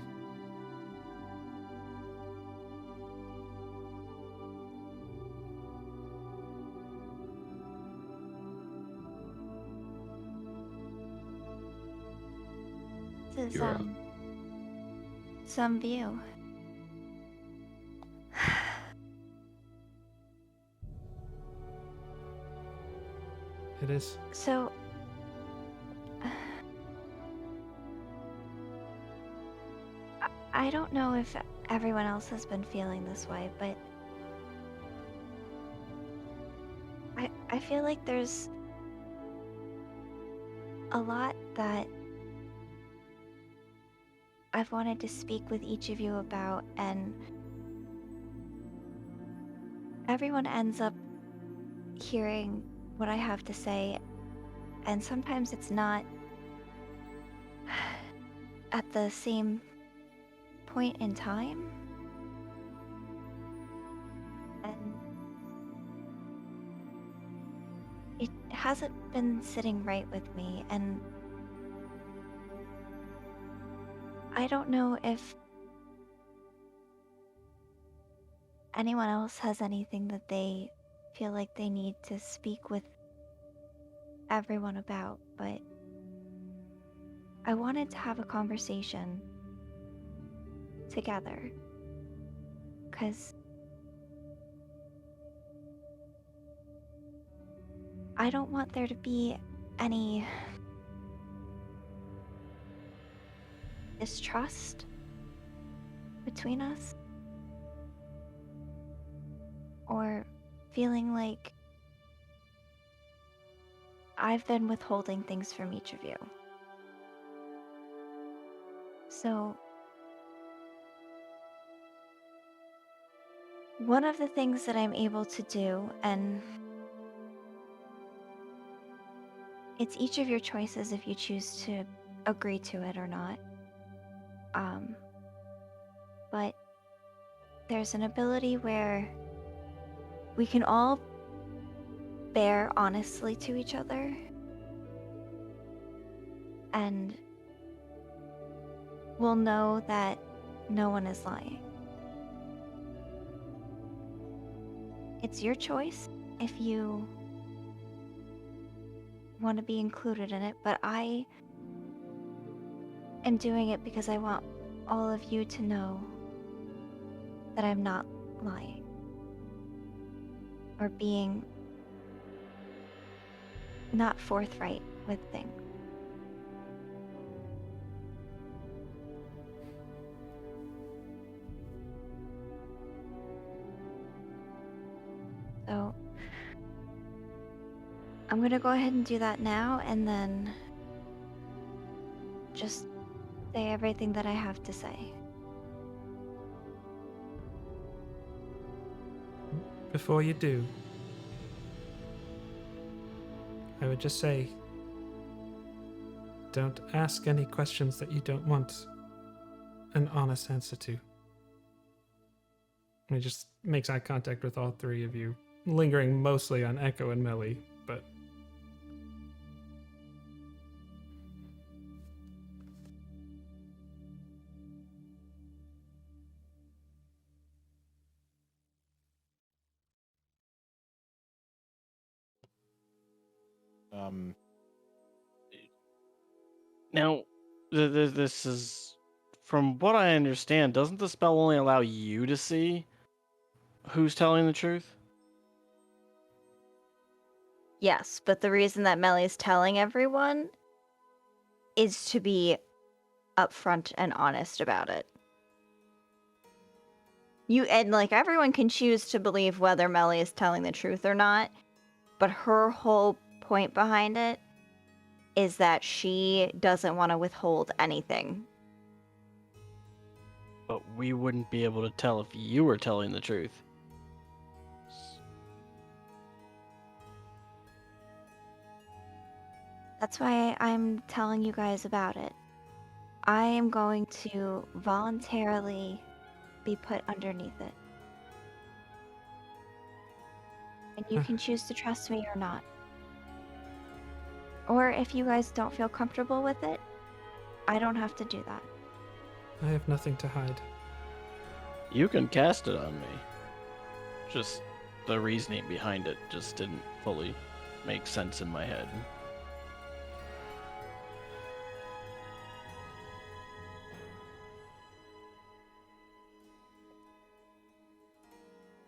This is You're up. some view. It is. So, I don't know if everyone else has been feeling this way, but I feel like there's a lot that I've wanted to speak with each of you about, and everyone ends up hearing what I have to say, and sometimes it's not at the same point in time. And it hasn't been sitting right with me, and I don't know if anyone else has anything that they feel like they need to speak with everyone about, but I wanted to have a conversation together, because I don't want there to be any distrust between us, or feeling like I've been withholding things from each of you. So, one of the things that I'm able to do, and it's each of your choices if you choose to agree to it or not, but there's an ability where we can all bear honestly to each other, and we'll know that no one is lying. It's your choice if you want to be included in it, but I am doing it because I want all of you to know that I'm not lying or being not forthright with things. So I'm going to go ahead and do that now, and then just say everything that I have to say. Before you do, I would just say, don't ask any questions that you don't want an honest answer to. And he just makes eye contact with all three of you, lingering mostly on Echo and Melly, but... Now, this is, from what I understand, doesn't the spell only allow you to see who's telling the truth? Yes, but the reason that Melly is telling everyone is to be upfront and honest about it. Like, everyone can choose to believe whether Melly is telling the truth or not, but her whole point behind it is that she doesn't want to withhold anything. But we wouldn't be able to tell if you were telling the truth. That's why I'm telling you guys about it. I am going to voluntarily be put underneath it. And you can choose to trust me or not. Or if you guys don't feel comfortable with it, I don't have to do that. I have nothing to hide. You can cast it on me. Just the reasoning behind it just didn't fully make sense in my head.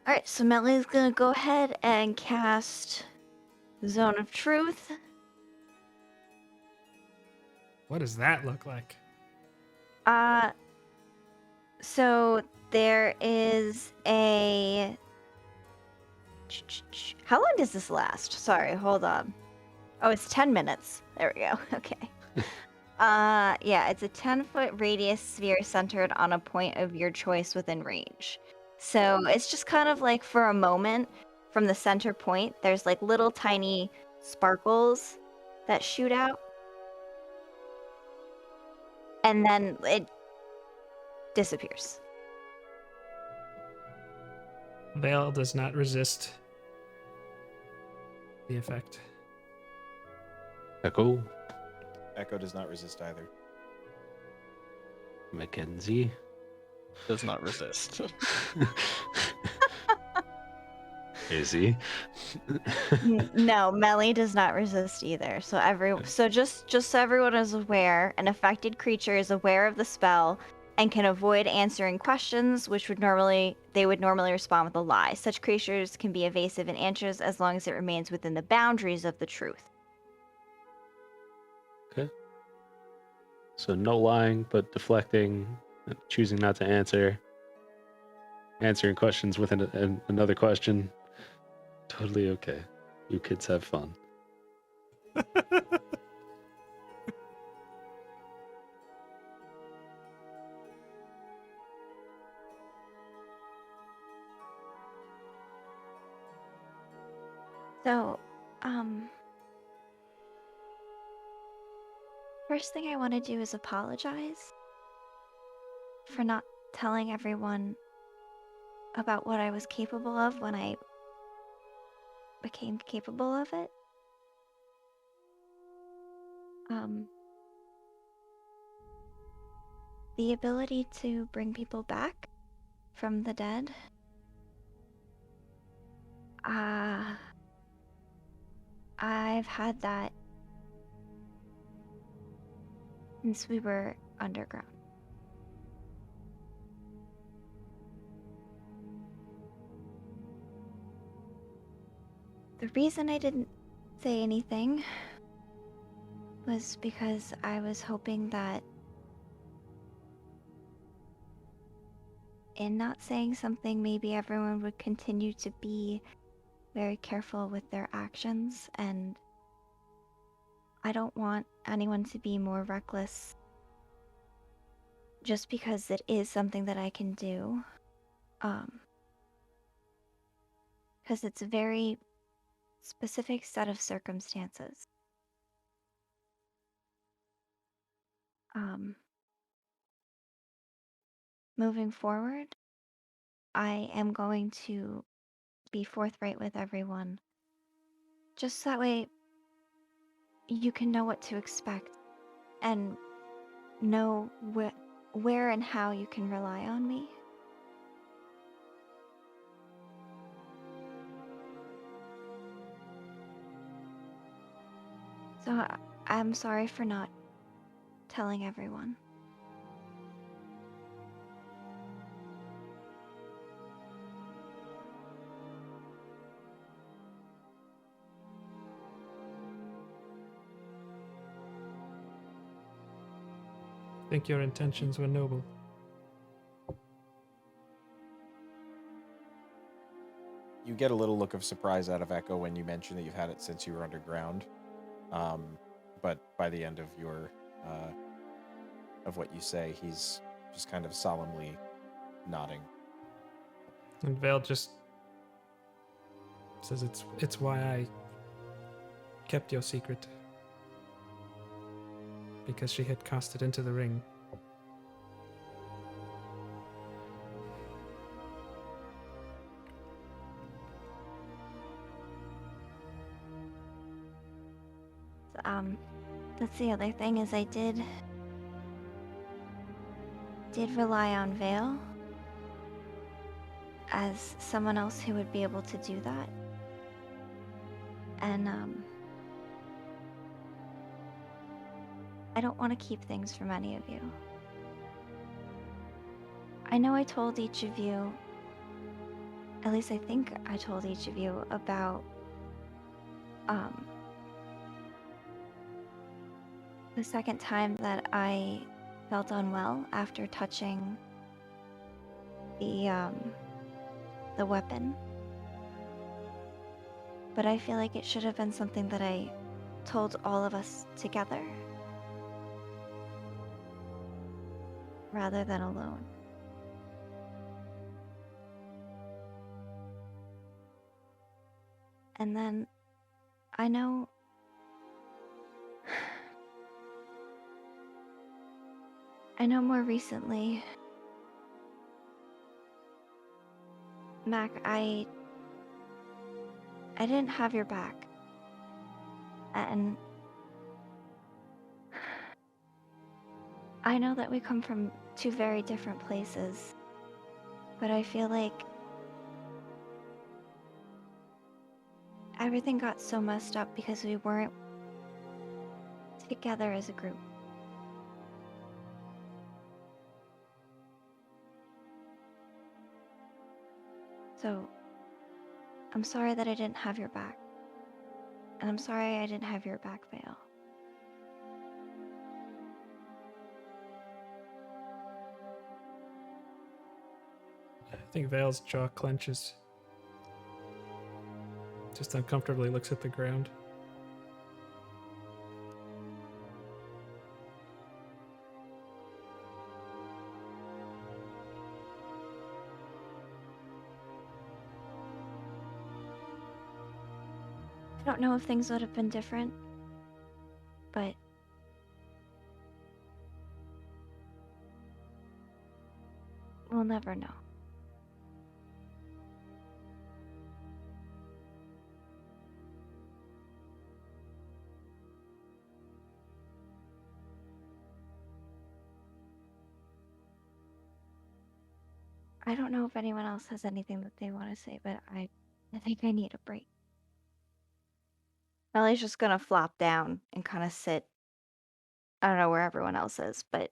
Alright, so Melly's gonna go ahead and cast Zone of Truth. What does that look like? So there is a... How long does this last? Sorry, hold on. Oh, it's 10 minutes. There we go. Okay. Yeah, it's a 10-foot radius sphere centered on a point of your choice within range. So it's just kind of like, for a moment, from the center point, there's like little tiny sparkles that shoot out. and then it disappears. Vale does not resist the effect. Echo, Echo does not resist either. Mackenzie. Does not resist. Izzy. No, Melly does not resist either. So just so everyone is aware, an affected creature is aware of the spell and can avoid answering questions they would normally respond with a lie. Such creatures can be evasive in answers as long as it remains within the boundaries of the truth. Okay. So no lying, but deflecting, choosing not to answer, answering questions with another question. Totally okay. You kids have fun. So, first thing I want to do is apologize for not telling everyone about what I was capable of when I became capable of it. The ability to bring people back from the dead. I've had that since we were underground. The reason I didn't say anything was because I was hoping that in not saying something, maybe everyone would continue to be very careful with their actions, and I don't want anyone to be more reckless just because it is something that I can do. Because it's a very specific set of circumstances. Moving forward, I am going to be forthright with everyone. Just that way you can know what to expect and know where and how you can rely on me. So I'm sorry for not telling everyone. I think your intentions were noble. You get a little look of surprise out of Echo when you mention that you've had it since you were underground. But by the end of your of what you say, he's just kind of solemnly nodding. And Vale just says it's why I kept your secret. Because she had cast it into the ring. That's the other thing is I did rely on Vale as someone else who would be able to do that. And I don't want to keep things from any of you. I know I told each of you, at least I think I told each of you about the second time that I felt unwell after touching the weapon. But I feel like it should have been something that I told all of us together rather than alone. And then I know I know more recently, Mac, I didn't have your back. And I know that we come from two very different places, but I feel like everything got so messed up because we weren't together as a group. So, I'm sorry that I didn't have your back. And I'm sorry I didn't have your back, Vale. I think Vale's jaw clenches. Just uncomfortably looks at the ground. I don't know if things would have been different, but we'll never know. I don't know if anyone else has anything that they want to say, but I think I need a break. Mellie's just gonna flop down and kind of sit. I don't know where everyone else is, but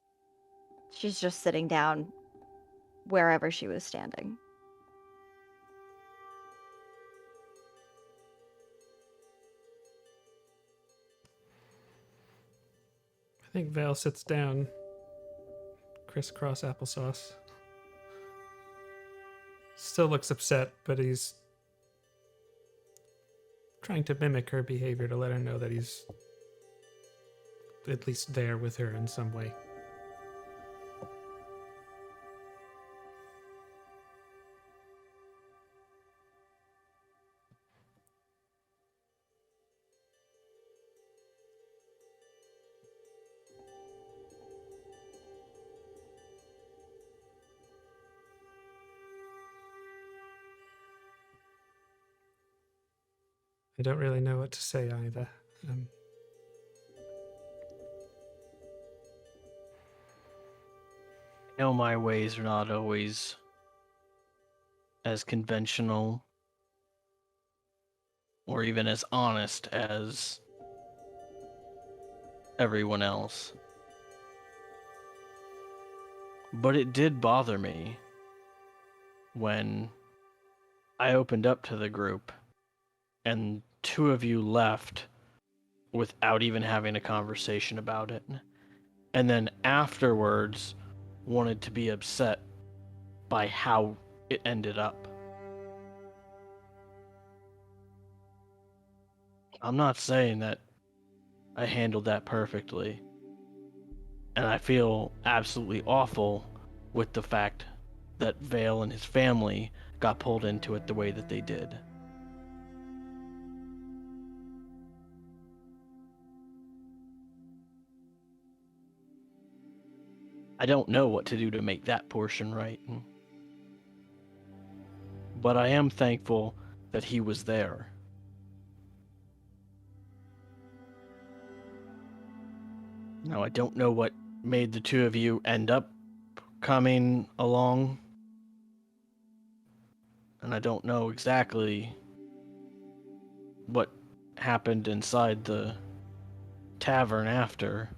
she's just sitting down wherever she was standing. I think Vale sits down, crisscross applesauce. Still looks upset, but he's trying to mimic her behavior to let her know that he's at least there with her in some way. I don't really know what to say either. I know my ways are not always as conventional or even as honest as everyone else. But it did bother me when I opened up to the group and two of you left without even having a conversation about it. And then afterwards wanted to be upset by how it ended up. I'm not saying that I handled that perfectly. And I feel absolutely awful with the fact that Vale and his family got pulled into it the way that they did. I don't know what to do to make that portion right. But I am thankful that he was there. Now, I don't know what made the two of you end up coming along. And I don't know exactly what happened inside the tavern after.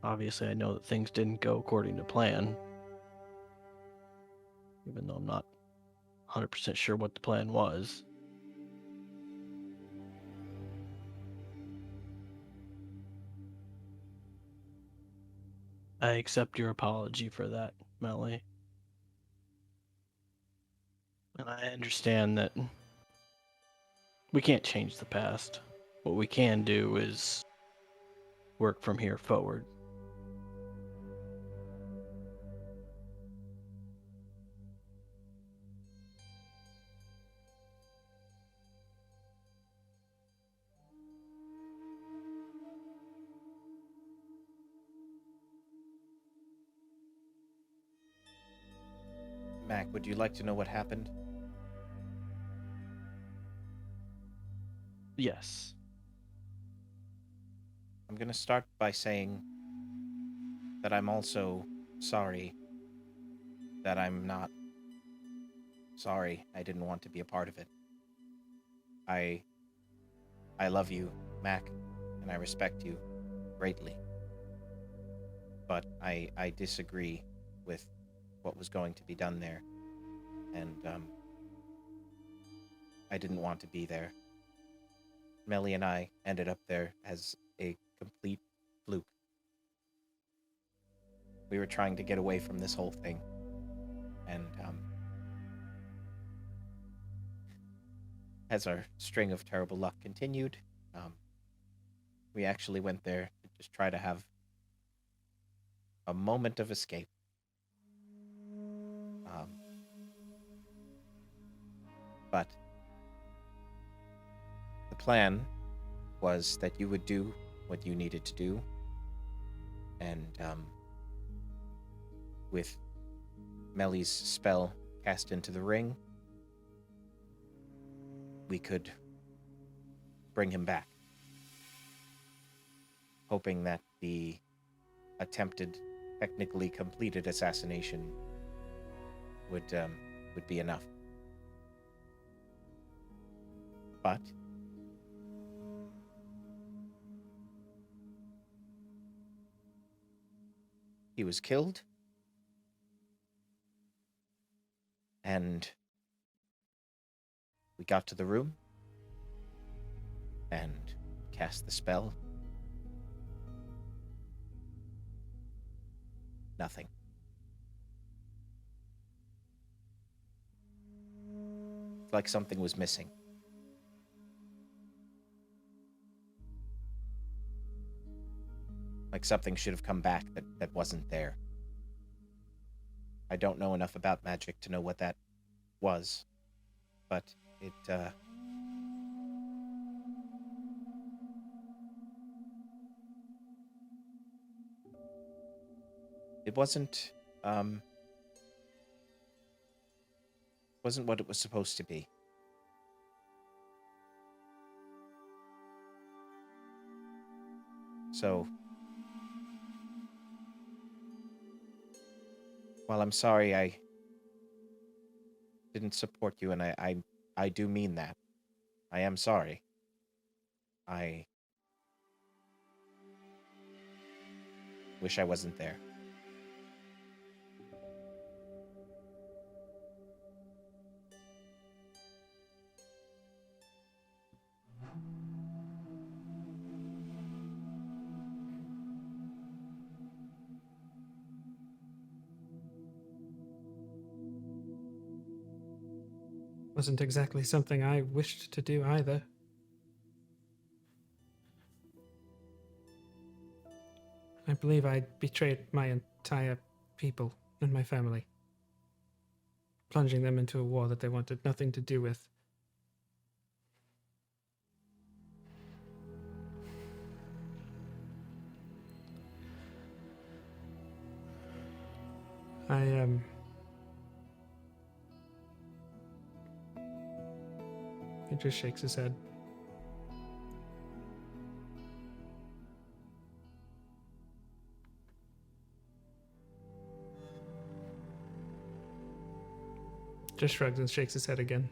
Obviously, I know that things didn't go according to plan. Even though I'm not 100% sure what the plan was. I accept your apology for that, Melly. And I understand that we can't change the past. What we can do is work from here forward. Mac, would you like to know what happened? Yes. I'm going to start by saying that I'm also sorry that I'm not sorry I didn't want to be a part of it. I love you, Mac, and I respect you greatly. But I disagree with what was going to be done there. And I didn't want to be there. Melly and I ended up there as a complete fluke. We were trying to get away from this whole thing. And as our string of terrible luck continued, we actually went there to just try to have a moment of escape. But the plan was that you would do what you needed to do, and with Melly's spell cast into the ring, we could bring him back, hoping that the attempted, technically completed assassination would be enough. But he was killed, and we got to the room and cast the spell. Nothing. It's like something was missing. Like something should have come back that wasn't there. I don't know enough about magic to know what that was, but it wasn't what it was supposed to be. So, while I'm sorry I didn't support you, and I do mean that. I am sorry. I wish I wasn't there. Wasn't exactly something I wished to do either. I believe I betrayed my entire people and my family, plunging them into a war that they wanted nothing to do with. He just shakes his head. Just shrugs and shakes his head again.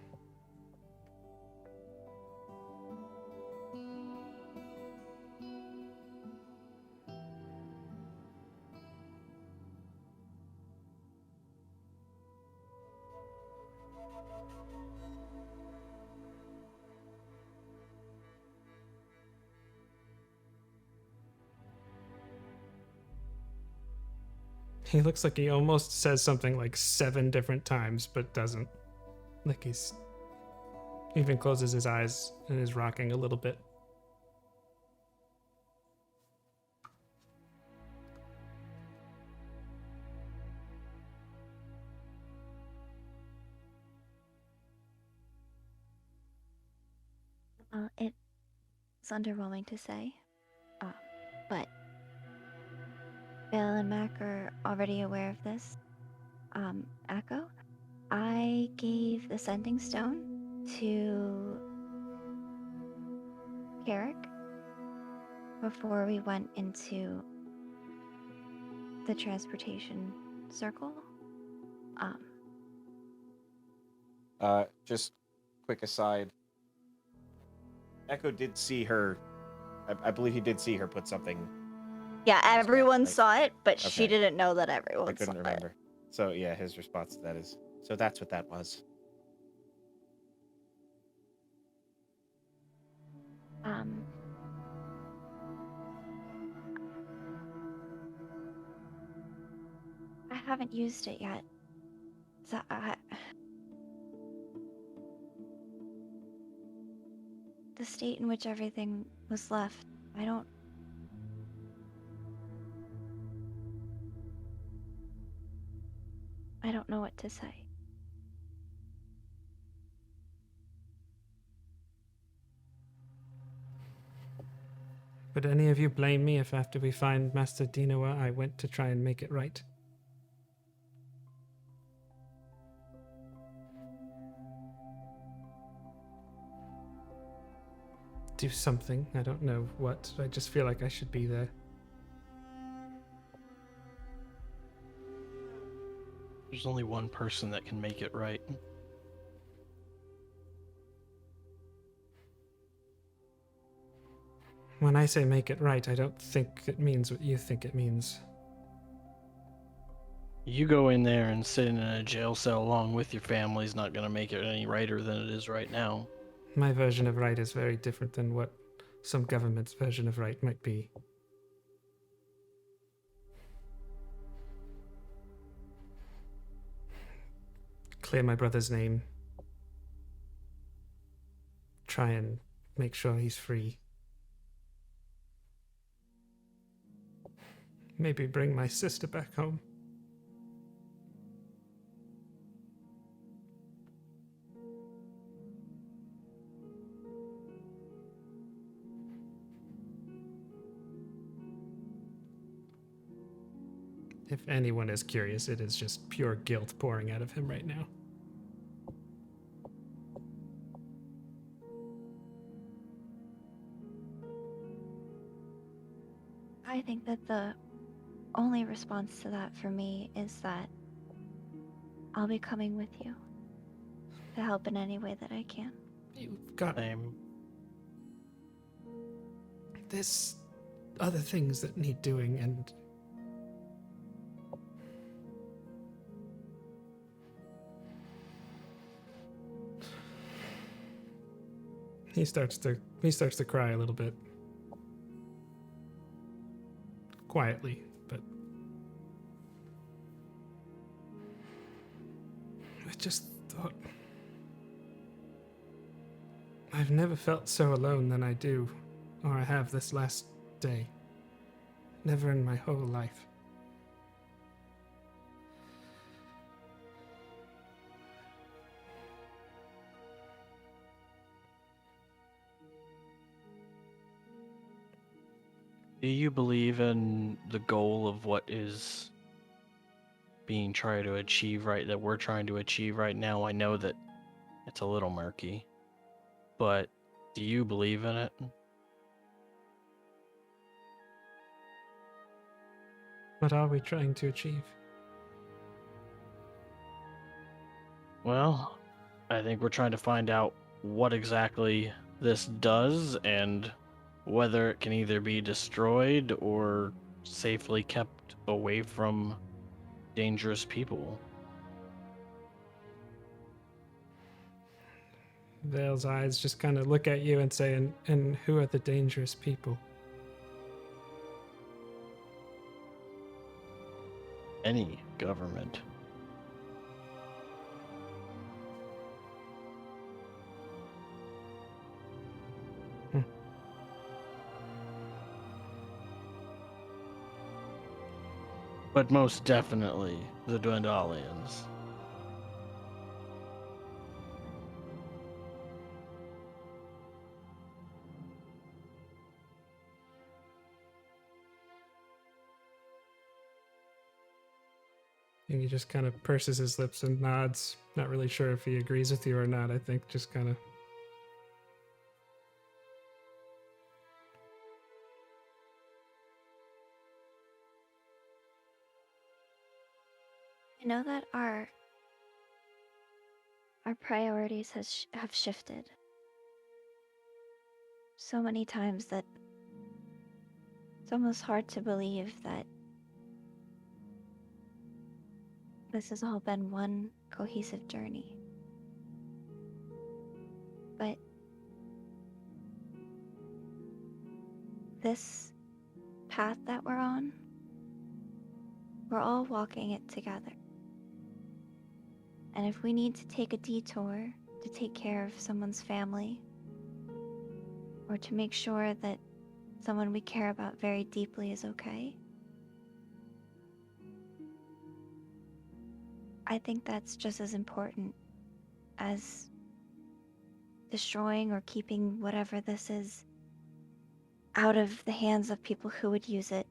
He looks like he almost says something like 7 different times, but doesn't. Like he's even closes his eyes and is rocking a little bit. It's underwhelming to say, but Bill and Mac are already aware of this. Echo, I gave the sending stone to Carrick before we went into the transportation circle. Just quick aside. Echo did see her. I believe he did see her put something. Yeah, everyone right? saw it, but she Okay. didn't know that everyone I couldn't saw remember. So yeah, his response to that is, so that's what that was. it. I haven't used it yet. So the state in which everything was left, I don't know what to say. Would any of you blame me if after we find Master Dinoa, I went to try and make it right? Do something. I don't know what. I just feel like I should be there. There's only one person that can make it right. When I say make it right, I don't think it means what you think it means. You go in there and sit in a jail cell along with your family's not going to make it any righter than it is right now. My version of right is very different than what some government's version of right might be. Clear my brother's name. Try and make sure he's free. Maybe bring my sister back home. If anyone is curious, it is just pure guilt pouring out of him right now. I think that the only response to that for me is that I'll be coming with you to help in any way that I can. You've got... Same. There's other things that need doing, and... He starts to cry a little bit. Quietly, but... I just thought... I've never felt so alone than I do, or I have this last day. Never in my whole life. Do you believe in the goal of what is being tried to achieve that we're trying to achieve right now? I know that it's a little murky, but do you believe in it? What are we trying to achieve? Well, I think we're trying to find out what exactly this does and whether it can either be destroyed or safely kept away from dangerous people. Vale's eyes just kind of look at you and say, and who are the dangerous people? Any government. But most definitely the Dwendalians. And he just kind of purses his lips and nods. Not really sure if he agrees with you or not. I think just kind of. I know that our priorities have shifted so many times that it's almost hard to believe that this has all been one cohesive journey. But this path that we're on, we're all walking it together. And if we need to take a detour to take care of someone's family, or to make sure that someone we care about very deeply is okay, I think that's just as important as destroying or keeping whatever this is out of the hands of people who would use it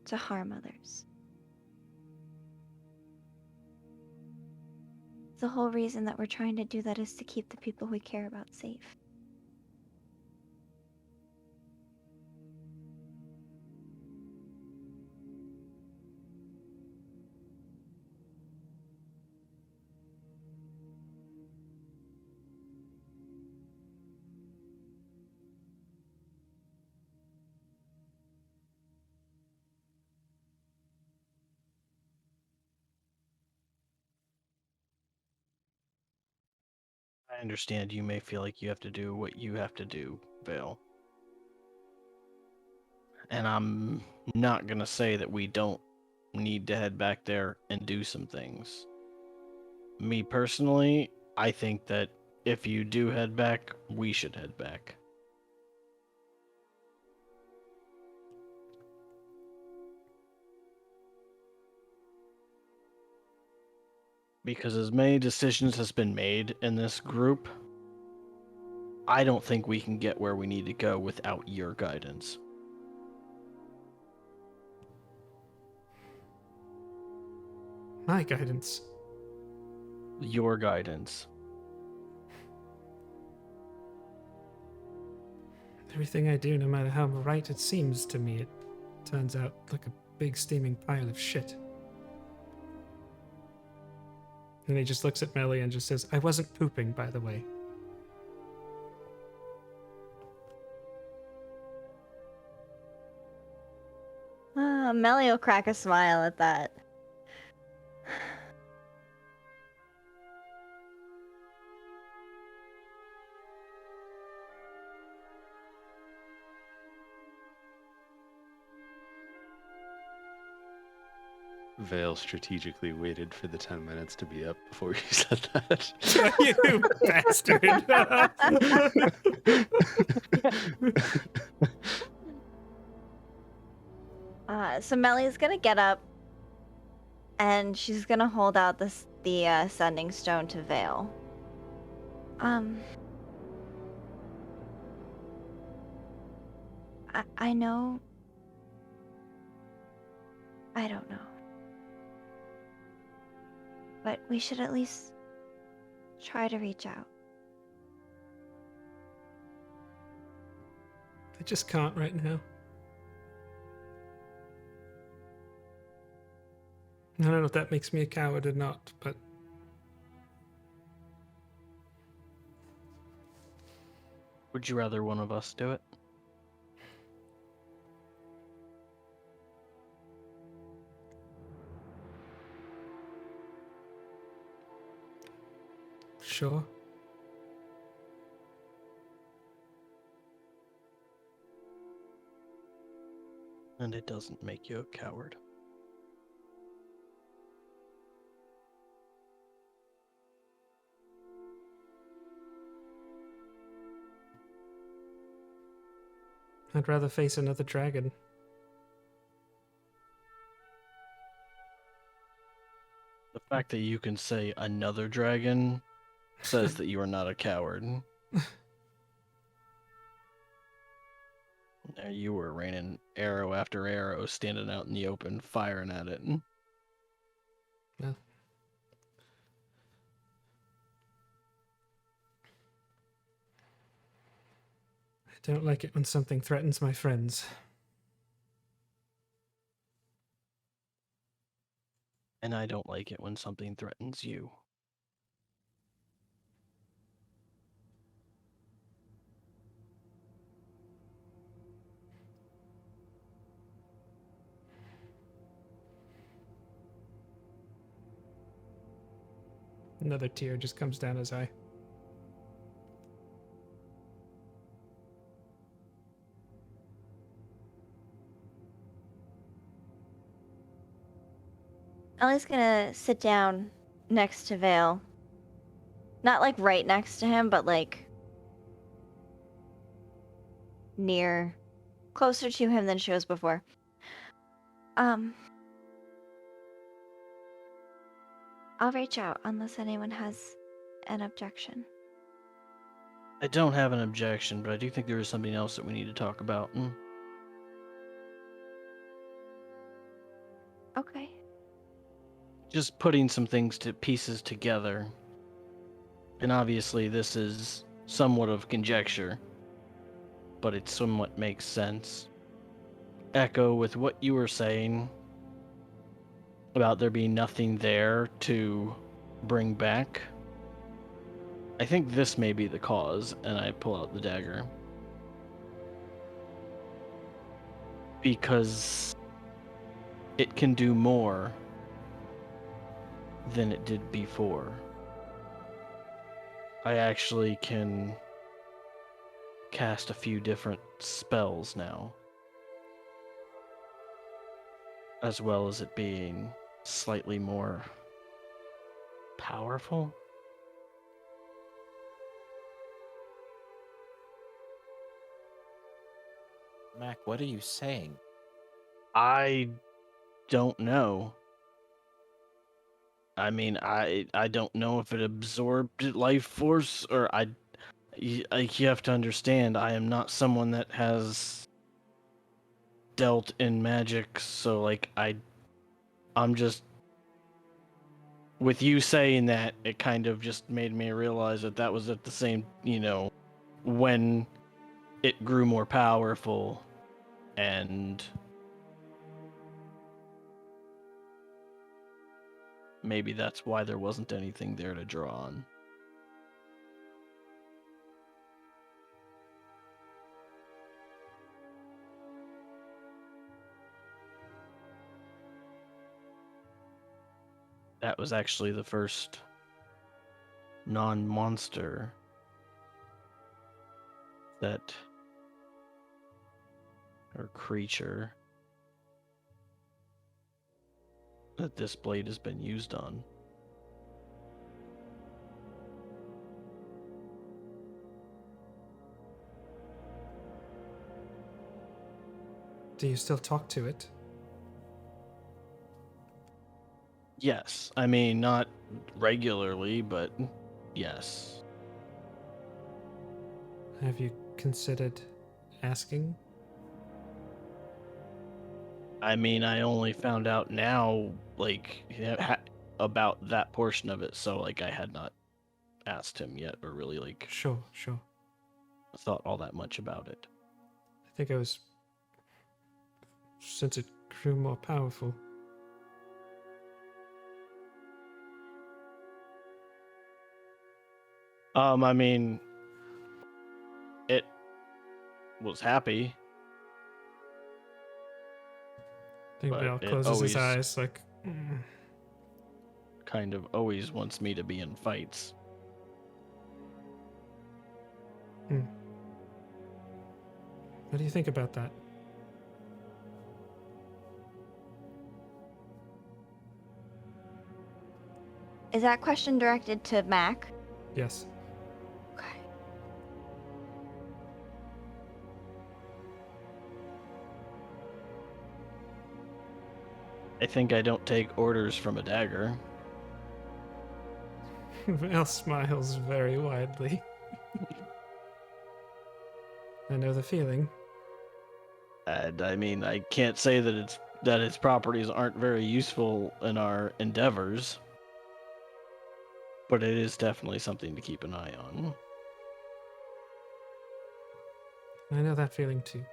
to harm others. The whole reason that we're trying to do that is to keep the people we care about safe. I understand you may feel like you have to do what you have to do, Vale. And I'm not gonna say that we don't need to head back there and do some things. Me personally, I think that if you do head back, we should head back. Because as many decisions has been made in this group, I don't think we can get where we need to go without your guidance. My guidance. Your guidance. Everything I do, no matter how right it seems to me, it turns out like a big steaming pile of shit. And he just looks at Melly and just says, I wasn't pooping, by the way. Melly will crack a smile at that. Vale strategically waited for the 10 minutes to be up before he said that. You bastard! So Melly's gonna get up, and she's gonna hold out the sending stone to Vale. I know. I don't know. But we should at least try to reach out. I just can't right now. I don't know if that makes me a coward or not, but... Would you rather one of us do it? Sure. And it doesn't make you a coward. I'd rather face another dragon. The fact that you can say another dragon says that you are not a coward. There you were raining arrow after arrow, standing out in the open, firing at it. Well, I don't like it when something threatens my friends. And I don't like it when something threatens you. Another tear just comes down his eye. Ellie's gonna sit down next to Vale. Not like right next to him, but like near, closer to him than she was before. I'll reach out unless anyone has an objection. I don't have an objection, but I do think there is something else that we need to talk about. Okay. Just putting some pieces together. And obviously this is somewhat of conjecture, but it somewhat makes sense. Echo, with what you were saying about there being nothing there to bring back, I think this may be the cause, and I pull out the dagger. Because it can do more than it did before. I actually can cast a few different spells now, as well as it being slightly more powerful. Mac, what are you saying? I don't know. I mean, I don't know if it absorbed life force or you have to understand, I am not someone that has dealt in magic, so like I'm just, with you saying that, it kind of just made me realize that that was at the same, when it grew more powerful, and maybe that's why there wasn't anything there to draw on. That was actually the first non-monster that, or creature, that this blade has been used on. Do you still talk to it? Yes, I mean, not regularly, but yes. Have you considered asking? I mean, I only found out now, like, about that portion of it, so, like, I had not asked him yet, or really, like, Sure. thought all that much about it. I think I was... Since it grew more powerful. I mean, it was happy. I think But Val it closes his always- eyes like... Kind of always wants me to be in fights. What do you think about that? Is that question directed to Mac? Yes. Okay. I think I don't take orders from a dagger. Val smiles very widely. I know the feeling. And I mean, I can't say that its properties aren't very useful in our endeavors, but it is definitely something to keep an eye on. I know that feeling too.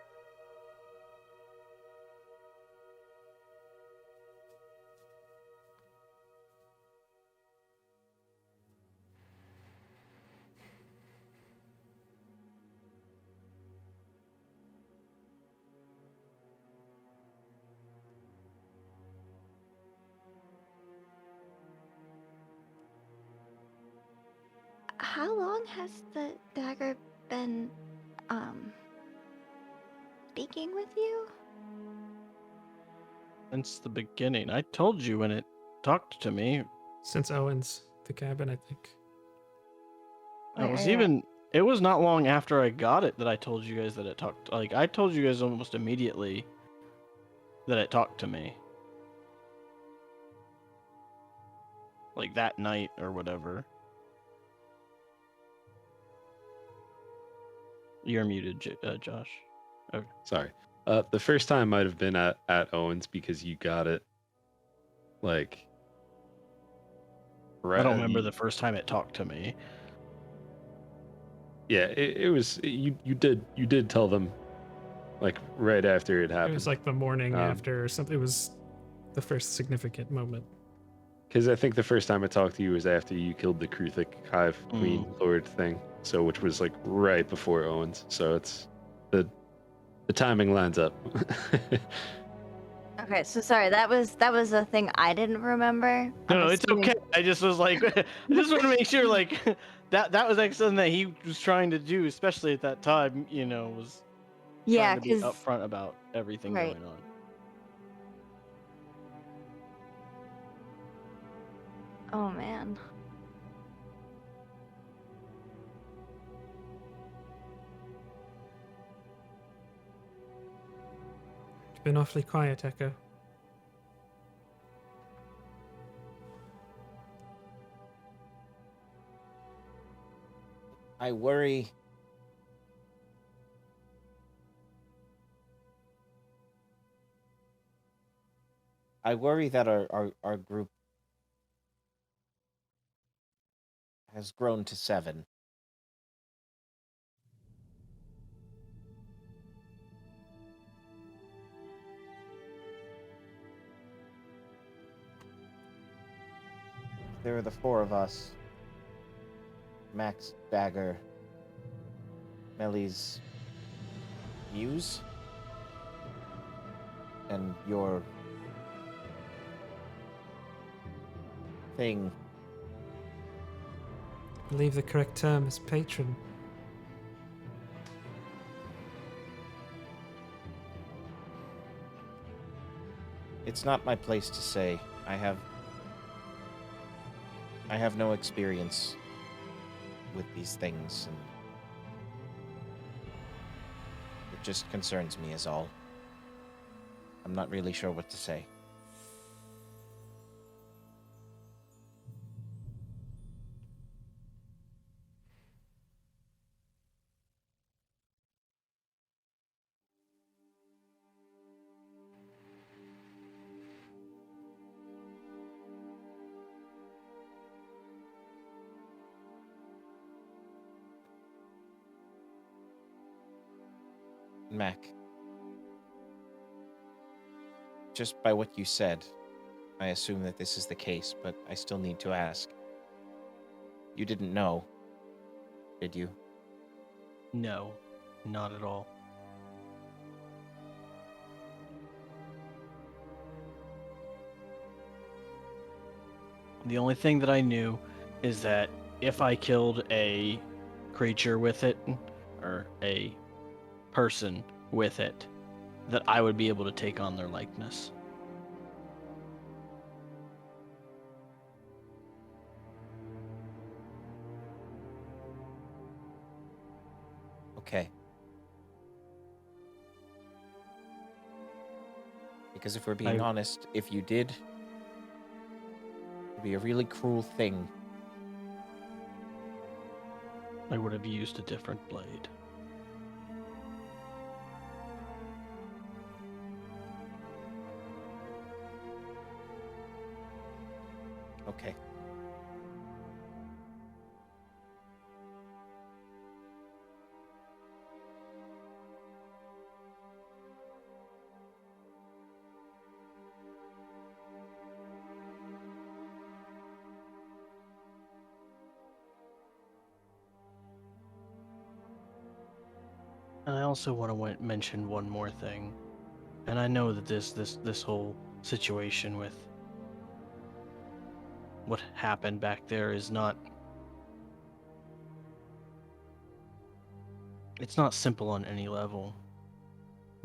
How long has the dagger been, speaking with you? Since the beginning. I told you when it talked to me. Since Owen's the cabin, I think. It was not long after I got it that I told you guys that it talked. Like, I told you guys almost immediately that it talked to me. Like that night or whatever. You're muted, Josh. Sorry. The first time might have been at Owens because you got it. Like. I don't remember the first time it talked to me. Yeah, it was you did tell them, like right after it happened. It was like the morning after or something. It was the first significant moment. Because I think the first time I talked to you was after you killed the Kruthic Hive Queen Lord thing. So which was like right before Owens. So it's the timing lines up. Okay, so sorry, that was a thing I didn't remember. No, it's okay. I just was like, I just want to make sure, like, that was like something that he was trying to do, especially at that time. You know, was Yeah, trying to be because upfront about everything Right. going on. oh man, It's been awfully quiet, Echo. I worry. I worry that our group has grown to 7. There are the 4 of us. Max, Dagger, Melly's Muse, and your thing. I believe the correct term is patron. It's not my place to say. I have no experience with these things, and it just concerns me is all. I'm not really sure what to say. Mac, just by what you said, I assume that this is the case, but I still need to ask. You didn't know, did you? No, not at all. The only thing that I knew is that if I killed a creature with it, or a person with it, that I would be able to take on their likeness. Okay. Because if we're being honest, if you did, it'd be a really cruel thing. I would have used a different blade. Okay. And I also want to mention one more thing. And I know that this whole situation with what happened back there is not... It's not simple on any level.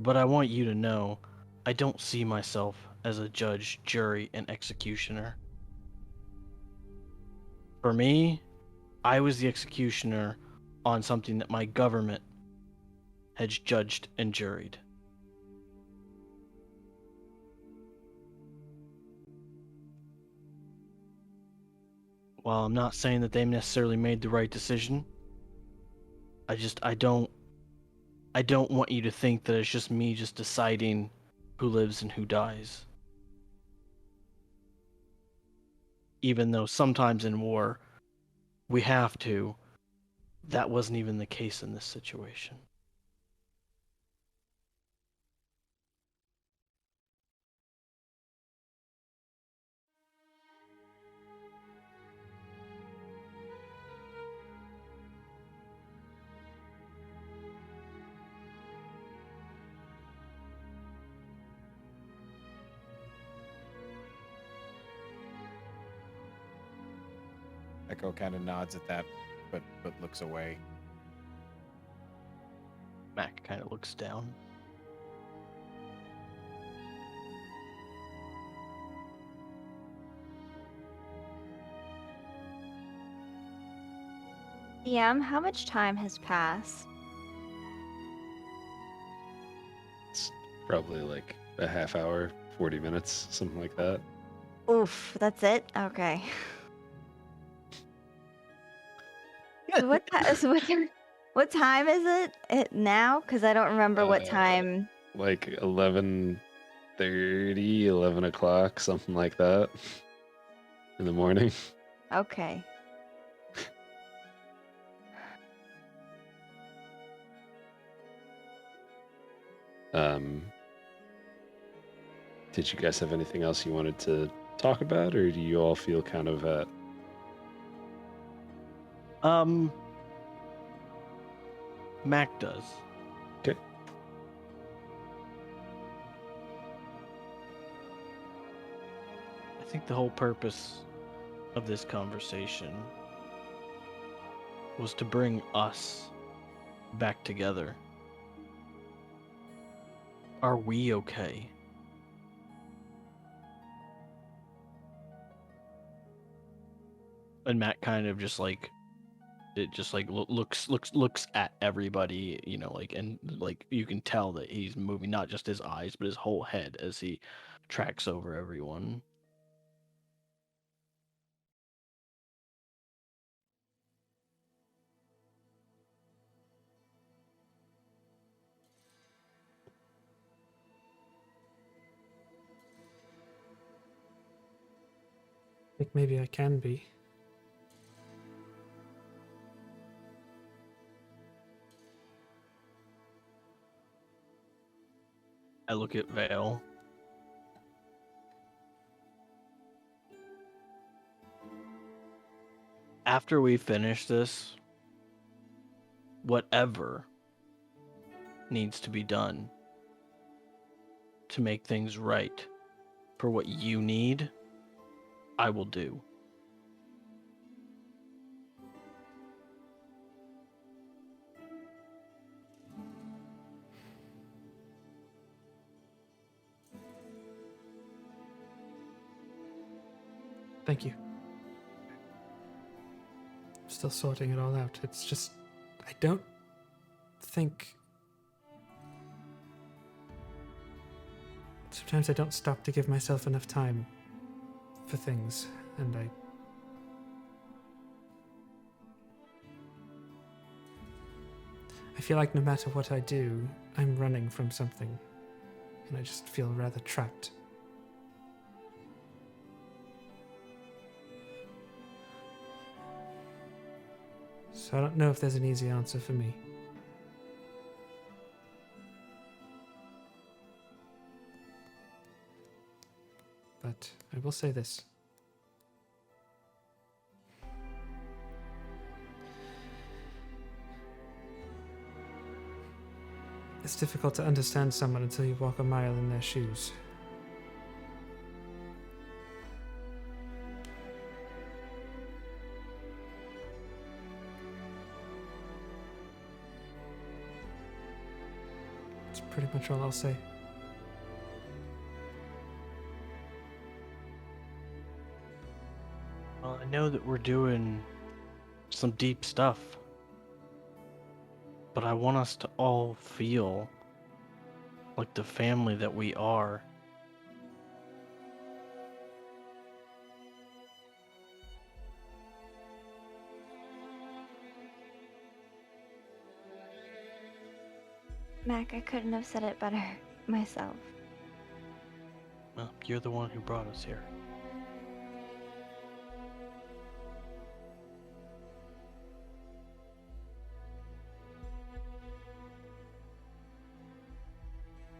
But I want you to know, I don't see myself as a judge, jury, and executioner. For me, I was the executioner on something that my government had judged and juried. While I'm not saying that they necessarily made the right decision, I don't want you to think that it's just me just deciding who lives and who dies. Even though sometimes in war, we have to, that wasn't even the case in this situation. Echo kind of nods at that, but looks away. Mac kind of looks down. DM, how much time has passed? It's probably like a half hour, 40 minutes, something like that. Oof, that's it? Okay. So what time is it now? Because I don't remember what time. Like 11:30, 11 o'clock, something like that in the morning. Okay. Did you guys have anything else you wanted to talk about, or do you all feel kind of at... Mac does. Okay. I think the whole purpose of this conversation was to bring us back together. Are we okay? And Matt kind of just like looks at everybody, you know, like, and like you can tell that he's moving not just his eyes but his whole head as he tracks over everyone. I think maybe I can be. I look at Vale. After we finish this, whatever needs to be done to make things right for what you need, I will do. Thank you. I'm still sorting it all out. It's just, I don't think... Sometimes I don't stop to give myself enough time for things, and I feel like no matter what I do, I'm running from something, and I just feel rather trapped. So I don't know if there's an easy answer for me. But I will say this. It's difficult to understand someone until you walk a mile in their shoes. That's pretty much all I'll say. Well, I know that we're doing some deep stuff, but I want us to all feel like the family that we are. Mac, I couldn't have said it better myself. Well, you're the one who brought us here.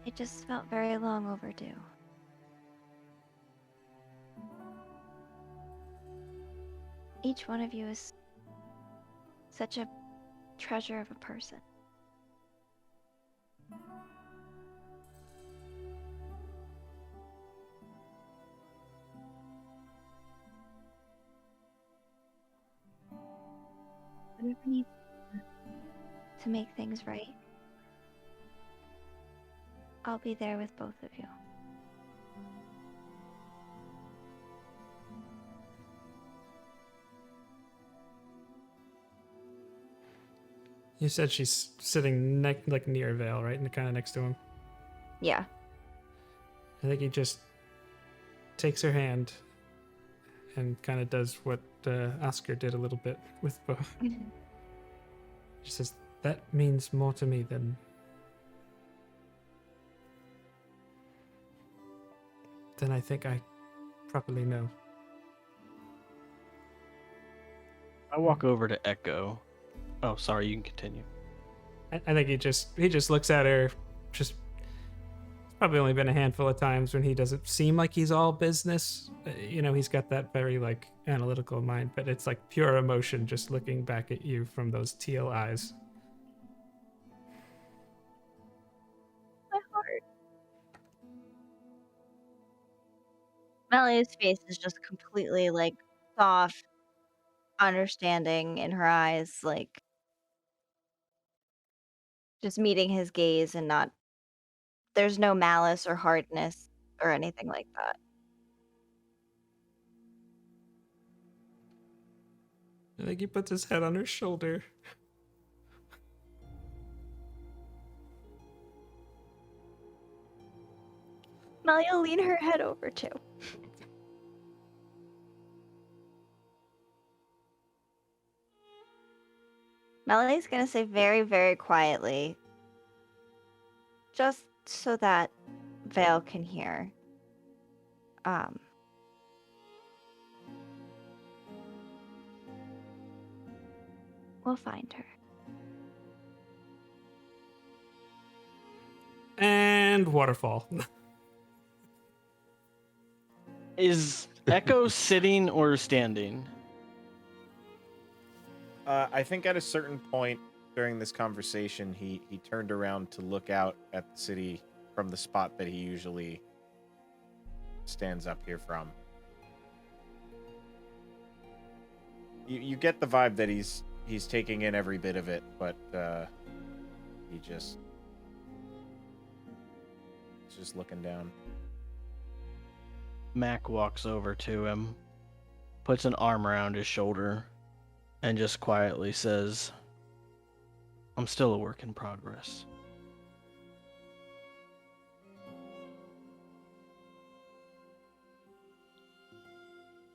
It just felt very long overdue. Each one of you is such a treasure of a person. Whatever needs to make things right, I'll be there with both of you. You said she's sitting like near Vale, right? And kind of next to him. Yeah. I think he just takes her hand and kind of does what Oscar did a little bit with Bo. She says, that means more to me than I think I properly know. I walk over to Echo. Oh, sorry, you can continue. I think he just looks at her. Just it's probably only been a handful of times when he doesn't seem like he's all business. You know, he's got that very like analytical mind, but it's like pure emotion just looking back at you from those teal eyes. My heart. Melia's face is just completely like soft, understanding in her eyes, like just meeting his gaze and not, there's no malice or hardness or anything like that. I think he puts his head on her shoulder. Melia lean her head over too. Melia's gonna say very, very quietly, just so that Vale can hear. We'll find her. And waterfall. Is Echo sitting or standing? I think at a certain point during this conversation, he turned around to look out at the city from the spot that he usually stands up here from. You get the vibe that he's taking in every bit of it, but he's just looking down. Mac walks over to him, puts an arm around his shoulder, and just quietly says, I'm still a work in progress.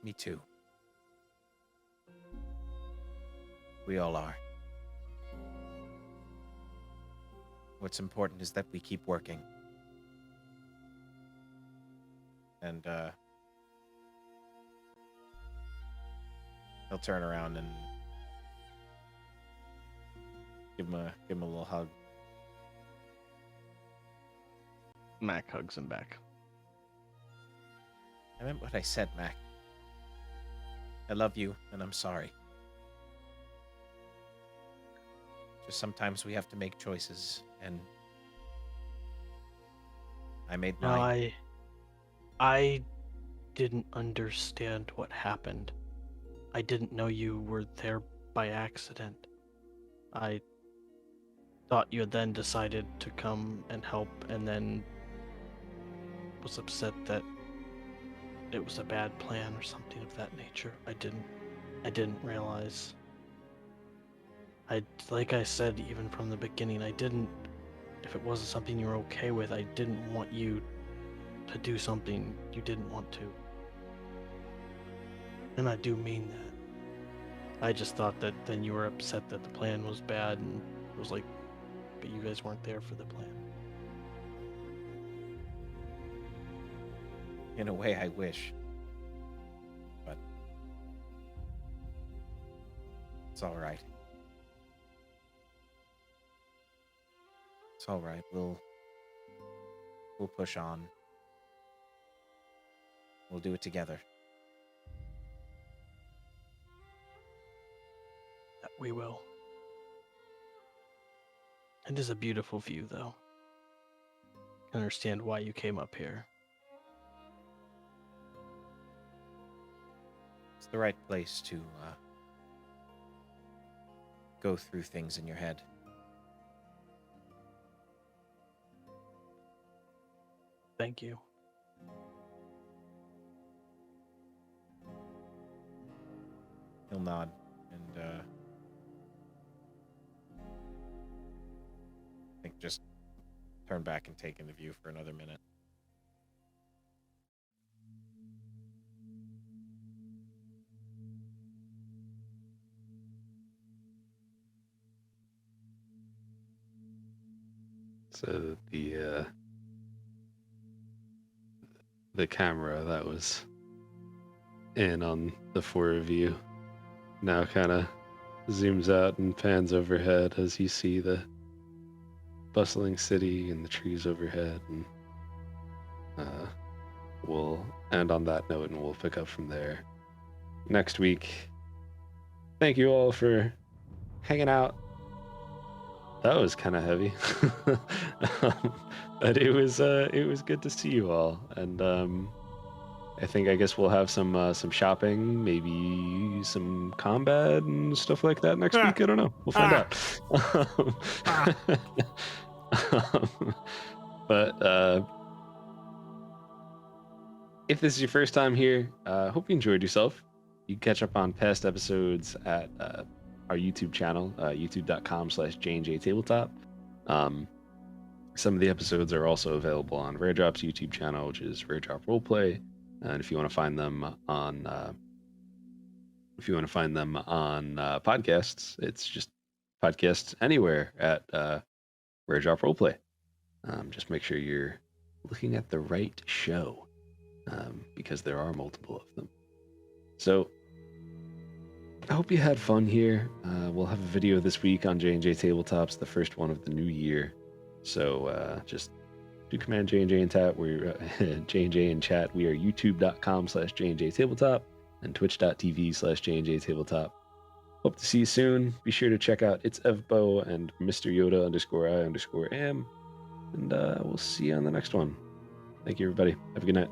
Me too. We all are. What's important is that we keep working. And he'll turn around and give him a little hug. Mac hugs him back. I meant what I said, Mac. I love you, and I'm sorry. Just sometimes we have to make choices, and I made No, mine. I didn't understand what happened. I didn't know you were there by accident. I thought you had then decided to come and help, and then was upset that it was a bad plan or something of that nature. I didn't realize. Like I said, even from the beginning, if it wasn't something you were okay with, I didn't want you to do something you didn't want to. And I do mean that. I just thought that then you were upset that the plan was bad, and it was like, but you guys weren't there for the plan. In a way, I wish. But it's all right. It's all right. We'll push on. We'll do it together. We will. It is a beautiful view, though. I understand why you came up here. It's the right place to go through things in your head. Thank you. He'll nod and I think just turn back and take in the view for another minute. So the camera that was in on the four of you now kind of zooms out and pans overhead as you see the bustling city and the trees overhead, and we'll end on that note and we'll pick up from there next week. Thank you all for hanging out. That was kind of heavy. But it was good to see you all, and I guess we'll have some shopping, maybe some combat and stuff like that next week. I don't know. We'll find out. But if this is your first time here, hope you enjoyed yourself. You can catch up on past episodes at our YouTube channel, youtube.com/JnJtabletop. Some of the episodes are also available on Rare Drop's YouTube channel, which is Rare Drop Roleplay. And if you want to find them on podcasts, it's just podcasts anywhere at Rare Drop Roleplay. Just make sure you're looking at the right show, because there are multiple of them. So I hope you had fun here. We'll have a video this week on JnJtabletop's, the first one of the new year. So just do command JnJ and chat. We're JnJ and chat. We are youtube.com/JnJtabletop and twitch.tv/JnJtabletop. Hope to see you soon. Be sure to check out itsevbo and Mr. Yoda_I_am. And we'll see you on the next one. Thank you, everybody. Have a good night.